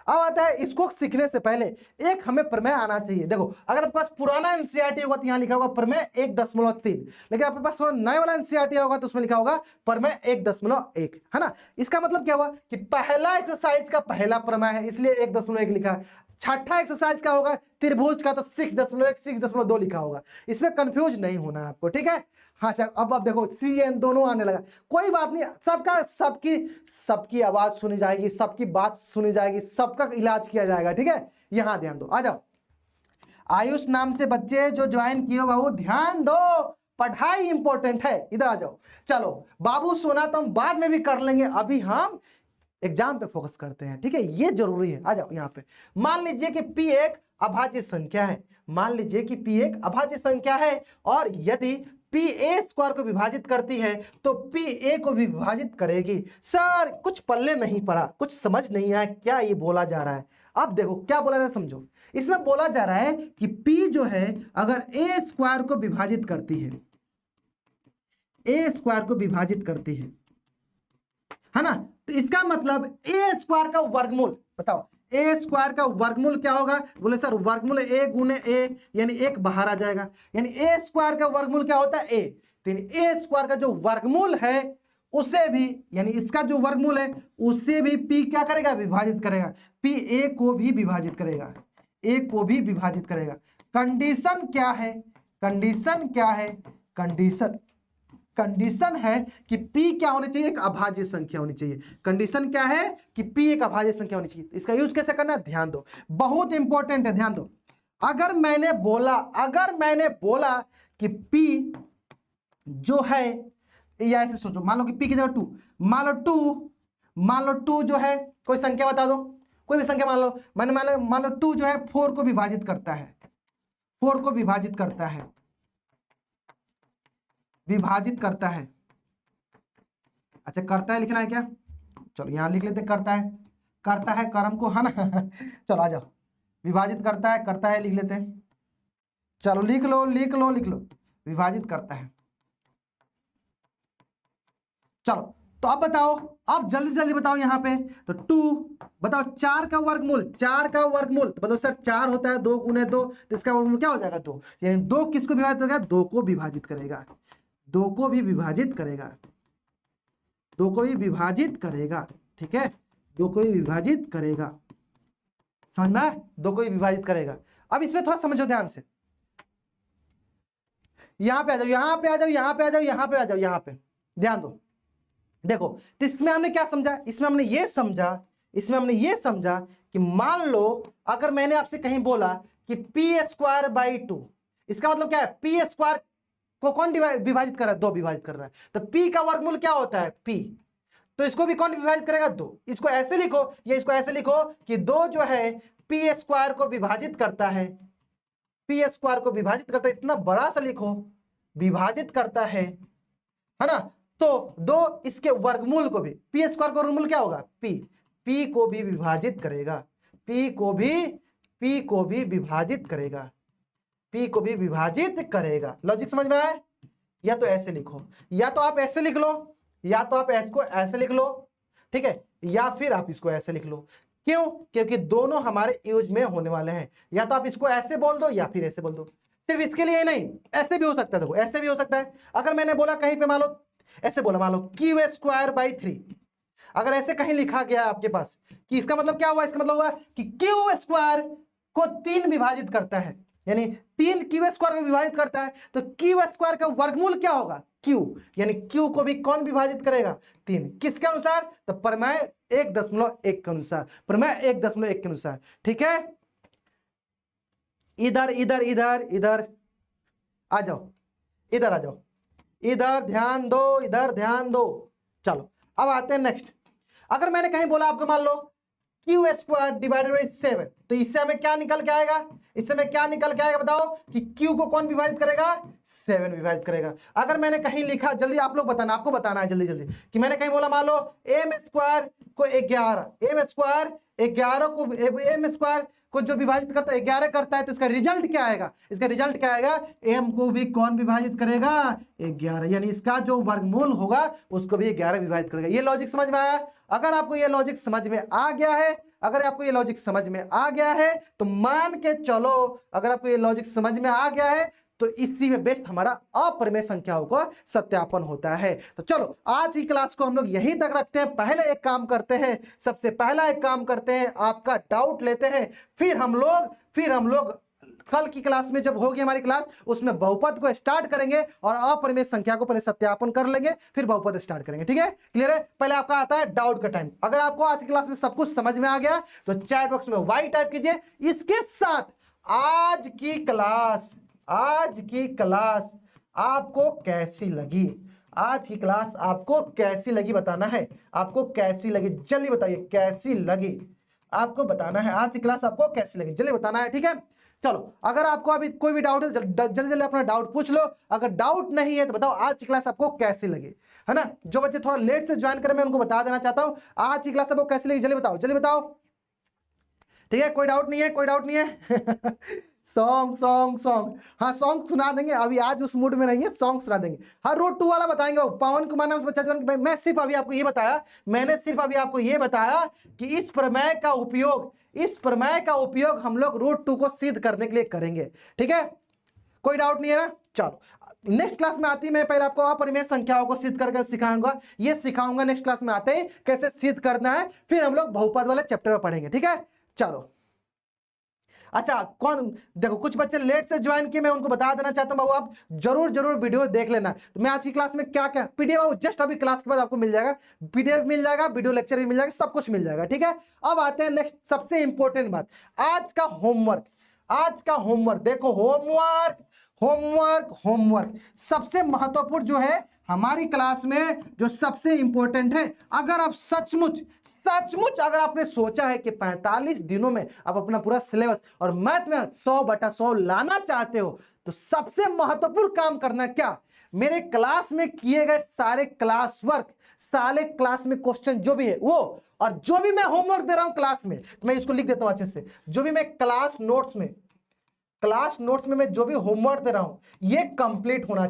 अब आता है इसको सीखने से पहले एक हमें प्रमेय आना चाहिए। देखो अगर आपके पास पुराना एनसीईआरटी होगा तो यहाँ लिखा होगा प्रमेय 1.3, लेकिन आपके पास नए वाला एनसीईआरटी होगा तो उसमें लिखा होगा प्रमेय 1.1, है ना। इसका मतलब क्या हुआ कि पहला एक्सरसाइज का पहला प्रमेय है इसलिए 1.1 लिखा है, छठा एक्सरसाइज का होगा त्रिभुज का तो 6.1 6.2 लिखा होगा। इसमें कंफ्यूज नहीं होना है आपको, ठीक है। हाँ सर अब देखो सी एन दोनों आने लगा, कोई बात नहीं, सबकी आवाज सुनी जाएगी, सबकी बात सुनी जाएगी, सबका इलाज किया जाएगा, ठीक है। यहां ध्यान दो, आ जाओ। आयुष नाम से बच्चे जो ज्वाइन किए बाबू ध्यान दो, पढ़ाई इंपॉर्टेंट है, इधर आ जाओ। चलो बाबू सोना तो हम बाद में भी कर लेंगे, अभी हम एग्जाम पे फोकस करते हैं, ठीक है, ये जरूरी है। आ जाओ यहाँ पे, मान लीजिए कि P एक अभाज्य संख्या है, मान लीजिए कि P एक अभाज्य संख्या है और यदि P a स्क्वायर को विभाजित करती है तो P a को भी विभाजित करेगी। सर कुछ पल्ले नहीं पड़ा, कुछ समझ नहीं आया क्या ये बोला जा रहा है। अब देखो क्या बोला जा रहा है, समझो। इसमें बोला जा रहा है कि P जो है अगर a स्क्वायर को विभाजित करती है, a स्क्वायर को विभाजित करती है ना, तो इसका मतलब ए स्क्वायर का वर्गमूल, बताओ ए स्क्वायर का वर्गमूल क्या होगा? बोले सर वर्गमूल ए गुने ए, यानी एक बाहर आ जाएगा, यानी ए स्क्वायर का वर्गमूल क्या होता है? ए। तो ए स्क्वायर का जो वर्गमूल है उसे भी, यानी इसका जो वर्गमूल है उसे भी पी क्या करेगा? विभाजित करेगा। पी ए को भी विभाजित करेगा, ए को भी विभाजित करेगा। कंडीशन क्या है? कंडीशन क्या है? कंडीशन है कि P क्या होनी चाहिए? एक अभाज्य संख्या होनी चाहिए। कंडीशन क्या है कि P एक अभाज्य संख्या होनी चाहिए। इसका यूज कैसे करना है ध्यान दो, बहुत इंपॉर्टेंट है, ध्यान दो। अगर मैंने बोला कि P जो है, या ऐसे सोचो, मान लो कि P की जगह 2, मान लो 2 जो है, कोई संख्या बता दो, कोई भी संख्या मान लो, मान लो 2 जो है 4 को विभाजित करता है, 4 को विभाजित करता है, अच्छा करता है लिखना है क्या? चलो यहां लिख लेते, करता है कर्म को, है ना चलो आ जाओ, विभाजित करता है लिख लेते हैं। चलो लिख लो, विभाजित करता है। चलो तो अब बताओ, अब जल्दी बताओ यहाँ पे, तो 2 बताओ 4 का वर्गमूल, तो बताओ सर 4 होता है 2 गुने 2, तो इसका वर्गमूल क्या हो जाएगा? 2। यानी 2 किसको विभाजित करेगा? 2 को विभाजित करेगा, 2 को भी विभाजित करेगा, 2 को भी विभाजित करेगा, ठीक है, 2 को भी विभाजित करेगा, समझ में आया? 2 को भी विभाजित करेगा। अब इसमें थोड़ा समझो ध्यान से, यहां पे आ जाओ, यहां पे ध्यान दो। देखो तो इसमें हमने क्या समझा? इसमें हमने ये समझा कि मान लो अगर मैंने आपसे कहीं बोला कि p²/2, इसका मतलब क्या है? p² को कौन विभाजित कर रहा है? 2 विभाजित कर रहा है, तो p का वर्गमूल क्या होता है? p। तो इसको भी कौन विभाजित करेगा? 2। इसको ऐसे लिखो या इसको ऐसे लिखो कि 2 जो है p² को विभाजित करता है, इतना बड़ा सा लिखो, विभाजित करता है ना। तो 2 इसके वर्गमूल को भी, p² का वर्गमूल क्या होगा? p को भी विभाजित करेगा, p को भी विभाजित करेगा, लॉजिक समझ में आया? या तो ऐसे लिखो, या तो आप ऐसे लिख लो, या तो आप इसको ऐसे लिख लो, ठीक है, या फिर आप इसको ऐसे लिख लो। क्यों? क्योंकि दोनों हमारे यूज में होने वाले हैं। या तो आप इसको ऐसे बोल दो या फिर ऐसे बोल दो। सिर्फ इसके लिए नहीं, ऐसे भी हो सकता है, देखो ऐसे भी हो सकता है। अगर मैंने बोला कहीं पे मान लो ऐसे बोला, मान लो क्यू स्क्वायर बाई 3, अगर ऐसे कहीं लिखा गया आपके पास कि इसका मतलब क्या हुआ, इसका मतलब हुआ कि क्यू स्क्वायर को 3 विभाजित करता है, यानी 3 क्यू स्क्वायर को विभाजित करता है, तो क्यू स्क्वायर का वर्गमूल क्या होगा? क्यू, यानी क्यू को भी कौन विभाजित करेगा? 3। किसके अनुसार? तो प्रमेय 1.1 के अनुसार, प्रमेय 1.1 के अनुसार, ठीक है। इधर इधर इधर इधर आ जाओ, इधर आ जाओ, इधर ध्यान दो, इधर ध्यान दो। चलो अब आते हैं नेक्स्ट। अगर मैंने कहीं बोला आपको, मान लो क्यू स्क्वायर डिवाइडेड बाई 7, तो इससे हमें क्या निकल के आएगा? इससे हमें क्या निकल के आएगा बताओ कि क्यू को कौन विभाजित करेगा? 7 विभाजित करेगा। अगर मैंने कहीं लिखा, जल्दी आप लोग बताना, आपको बताना है जल्दी जल्दी, कि मैंने कहीं बोला मान लो एम स्क्वायर को 11, एम स्क्वायर 11 को, एम स्क्वायर को जो विभाजित करता है 11 करता है, तो इसका रिजल्ट क्या आएगा? इसका रिजल्ट क्या आएगा? एम को भी कौन विभाजित करेगा? 11, यानी इसका जो वर्गमूल होगा उसको भी 11 विभाजित करेगा। ये लॉजिक समझ में आया? अगर आपको ये लॉजिक समझ में आ गया है, अगर आपको ये लॉजिक समझ में आ गया है तो मान के चलो, अगर आपको ये लॉजिक समझ में आ गया है तो इसी में बेस्ट हमारा अपरिमेय संख्याओं का सत्यापन होता है। तो चलो आज की क्लास को हम लोग यहीं तक रखते हैं। पहले एक काम करते हैं, सबसे पहला एक काम करते हैं, आपका डाउट लेते हैं, फिर हम लोग कल की क्लास में जब होगी हमारी क्लास, उसमें बहुपद को स्टार्ट करेंगे और अपरिमेय संख्या को पहले सत्यापन कर लेंगे, फिर बहुपद स्टार्ट करेंगे। ठीक है, क्लियर है? पहले आपका आता है डाउट का टाइम। अगर आपको आज की क्लास में सब कुछ समझ में आ गया तो चैट बॉक्स में वाई टाइप कीजिए। इसके साथ आज की क्लास आपको कैसी लगी? आज की क्लास आपको कैसी लगी बताना है। आपको कैसी लगी जल्दी बताइए, कैसी लगी आपको बताना है। आज की क्लास आपको कैसी लगी जल्दी बताना है, ठीक है। चलो अगर आपको अभी कोई भी डाउट है जल्दी जल्दी अपना डाउट पूछ लो। अगर डाउट नहीं है तो बताओ आज की क्लास आपको कैसी लगी, है ना। जो बच्चे थोड़ा लेट से ज्वाइन करें मैं उनको बता देना चाहता हूं आज की क्लास आपको कैसी लगी, जल्दी बताओ, जल्दी बताओ। ठीक है, कोई डाउट नहीं है, कोई डाउट नहीं है। सॉन्ग हाँ सॉन्ग सुना देंगे, अभी आज उस मूड में नहीं है, सॉन्ग सुना देंगे। हाँ रोड 2 वाला बताएंगे, पवन कुमार नाम से बच्चा जीवन। मैं सिर्फ अभी आपको ये बताया, मैंने सिर्फ अभी आपको ये बताया कि इस प्रमेय का उपयोग हम लोग रूट 2 को सिद्ध करने के लिए करेंगे। ठीक है, कोई डाउट नहीं है ना। चलो नेक्स्ट क्लास में आती है, मैं पहले आपको अपरिमेय संख्याओं को सिद्ध करके सिखाऊंगा, ये सिखाऊंगा नेक्स्ट क्लास में आते ही कैसे सिद्ध करना है, फिर हम लोग बहुपद वाले चैप्टर में पढ़ेंगे। ठीक है, चलो अच्छा कौन देखो कुछ बच्चे लेट से ज्वाइन किए, मैं उनको बता देना चाहता हूं, आप जरूर वीडियो देख लेना। तो मैं आज की क्लास में क्या क्या पीडीएफ जस्ट अभी क्लास के बाद आपको मिल जाएगा, पीडीएफ मिल जाएगा, वीडियो लेक्चर भी मिल जाएगा, सब कुछ मिल जाएगा। ठीक है, अब आते हैं नेक्स्ट सबसे इंपॉर्टेंट बात, आज का होमवर्क। देखो होमवर्क सबसे महत्वपूर्ण जो है हमारी क्लास में, जो सबसे इंपॉर्टेंट है। अगर आप सचमुच अगर आपने सोचा है कि 45 दिनों में आप अपना पूरा सिलेबस और मैथ में 100/100 लाना चाहते हो, तो सबसे महत्वपूर्ण काम करना क्या, मेरे क्लास में किए गए सारे क्लास वर्क, सारे क्लास में क्वेश्चन जो भी है वो, और जो भी मैं होमवर्क दे रहा हूं क्लास में, तो मैं इसको लिख देता हूं अच्छे से, जो भी मैं क्लास नोट्स में मैं जो भी होमवर्क दे रहा हूं ये कंप्लीट होना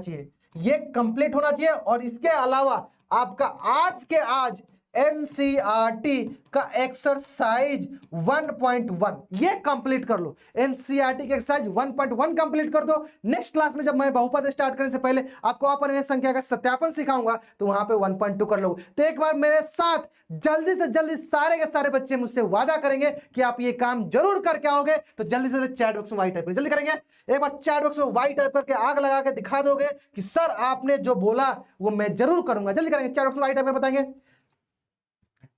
चाहिए, और इसके अलावा आपका आज के आज एनसीईआरटी का एक्सरसाइज 1.1 ये कंप्लीट कर लो। एनसीईआरटी का एक्सरसाइज 1.1 कंप्लीट कर दो। नेक्स्ट क्लास में जब मैं बहुपद स्टार्ट करने से पहले आपको अपरिमेय संख्या का सत्यापन सिखाऊंगा तो वहां पे 1.2 कर लो। तो एक बार मेरे साथ जल्दी से जल्दी सारे के सारे बच्चे मुझसे वादा करेंगे कि आप ये काम जरूर करके आओगे, तो जल्दी से जल्दी चैट बॉक्स में वाई टाइप करें, जल्दी करेंगे। एक बार चैट बॉक्स में वाई टाइप करके आग लगा के दिखा दोगे कि सर आपने जो बोला वो मैं जरूर करूंगा, जल्दी करेंगे। चैट बॉक्स में वाई टाइप कर बताएंगे।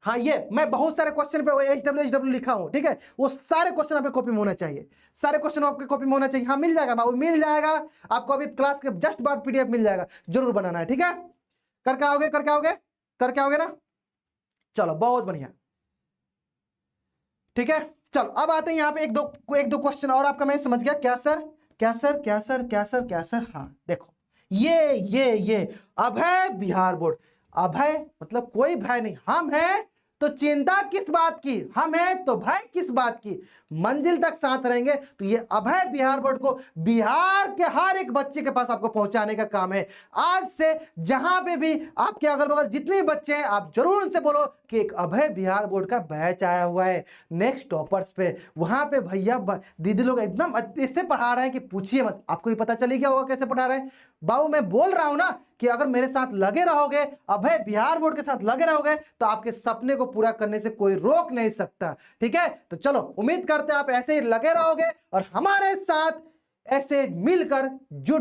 हाँ ये मैं बहुत सारे क्वेश्चन पे HW लिखा हूं, ठीक है, वो सारे क्वेश्चन आपके कॉपी में होना चाहिए, सारे क्वेश्चन आपके कॉपी में होना चाहिए। हाँ मिल जाएगा बाबू, मिल जाएगा आपको, अभी क्लास के जस्ट बाद पीडीएफ मिल जाएगा, जरूर बनाना है। ठीक है, करके आओगे ना, चलो बहुत बढ़िया। ठीक है, चलो अब आते हैं यहाँ पे एक दो क्वेश्चन और आपका मैं समझ गया। क्या सर। हाँ देखो ये अभय बिहार बोर्ड, अभय मतलब कोई भय नहीं, हम हैं तो चिंता किस बात की, हम हैं तो भय किस बात की, मंजिल तक साथ रहेंगे। तो ये अभय बिहार बोर्ड को बिहार के हर एक बच्चे के पास आपको पहुंचाने का काम है। आज से जहां पे भी आपके अगल बगल जितने बच्चे हैं, आप जरूर उनसे बोलो कि एक अभय बिहार बोर्ड का बैच आया हुआ है नेक्स्ट टॉपर्स पे। वहां पे भैया दीदी लोग एकदम ऐसे पढ़ा रहे हैं कि पूछिए मत, आपको ही पता चली गया होगा कैसे पढ़ा रहे हैं। बाबू मैं बोल रहा हूं ना कि अगर मेरे साथ लगे रहोगे, अभय बिहार बोर्ड के साथ लगे रहोगे, तो आपके सपने को पूरा करने से कोई रोक नहीं सकता। ठीक है, तो चलो उम्मीद करते हैं आप ऐसे ही लगे रहोगे और हमारे साथ ऐसे मिलकर जुड़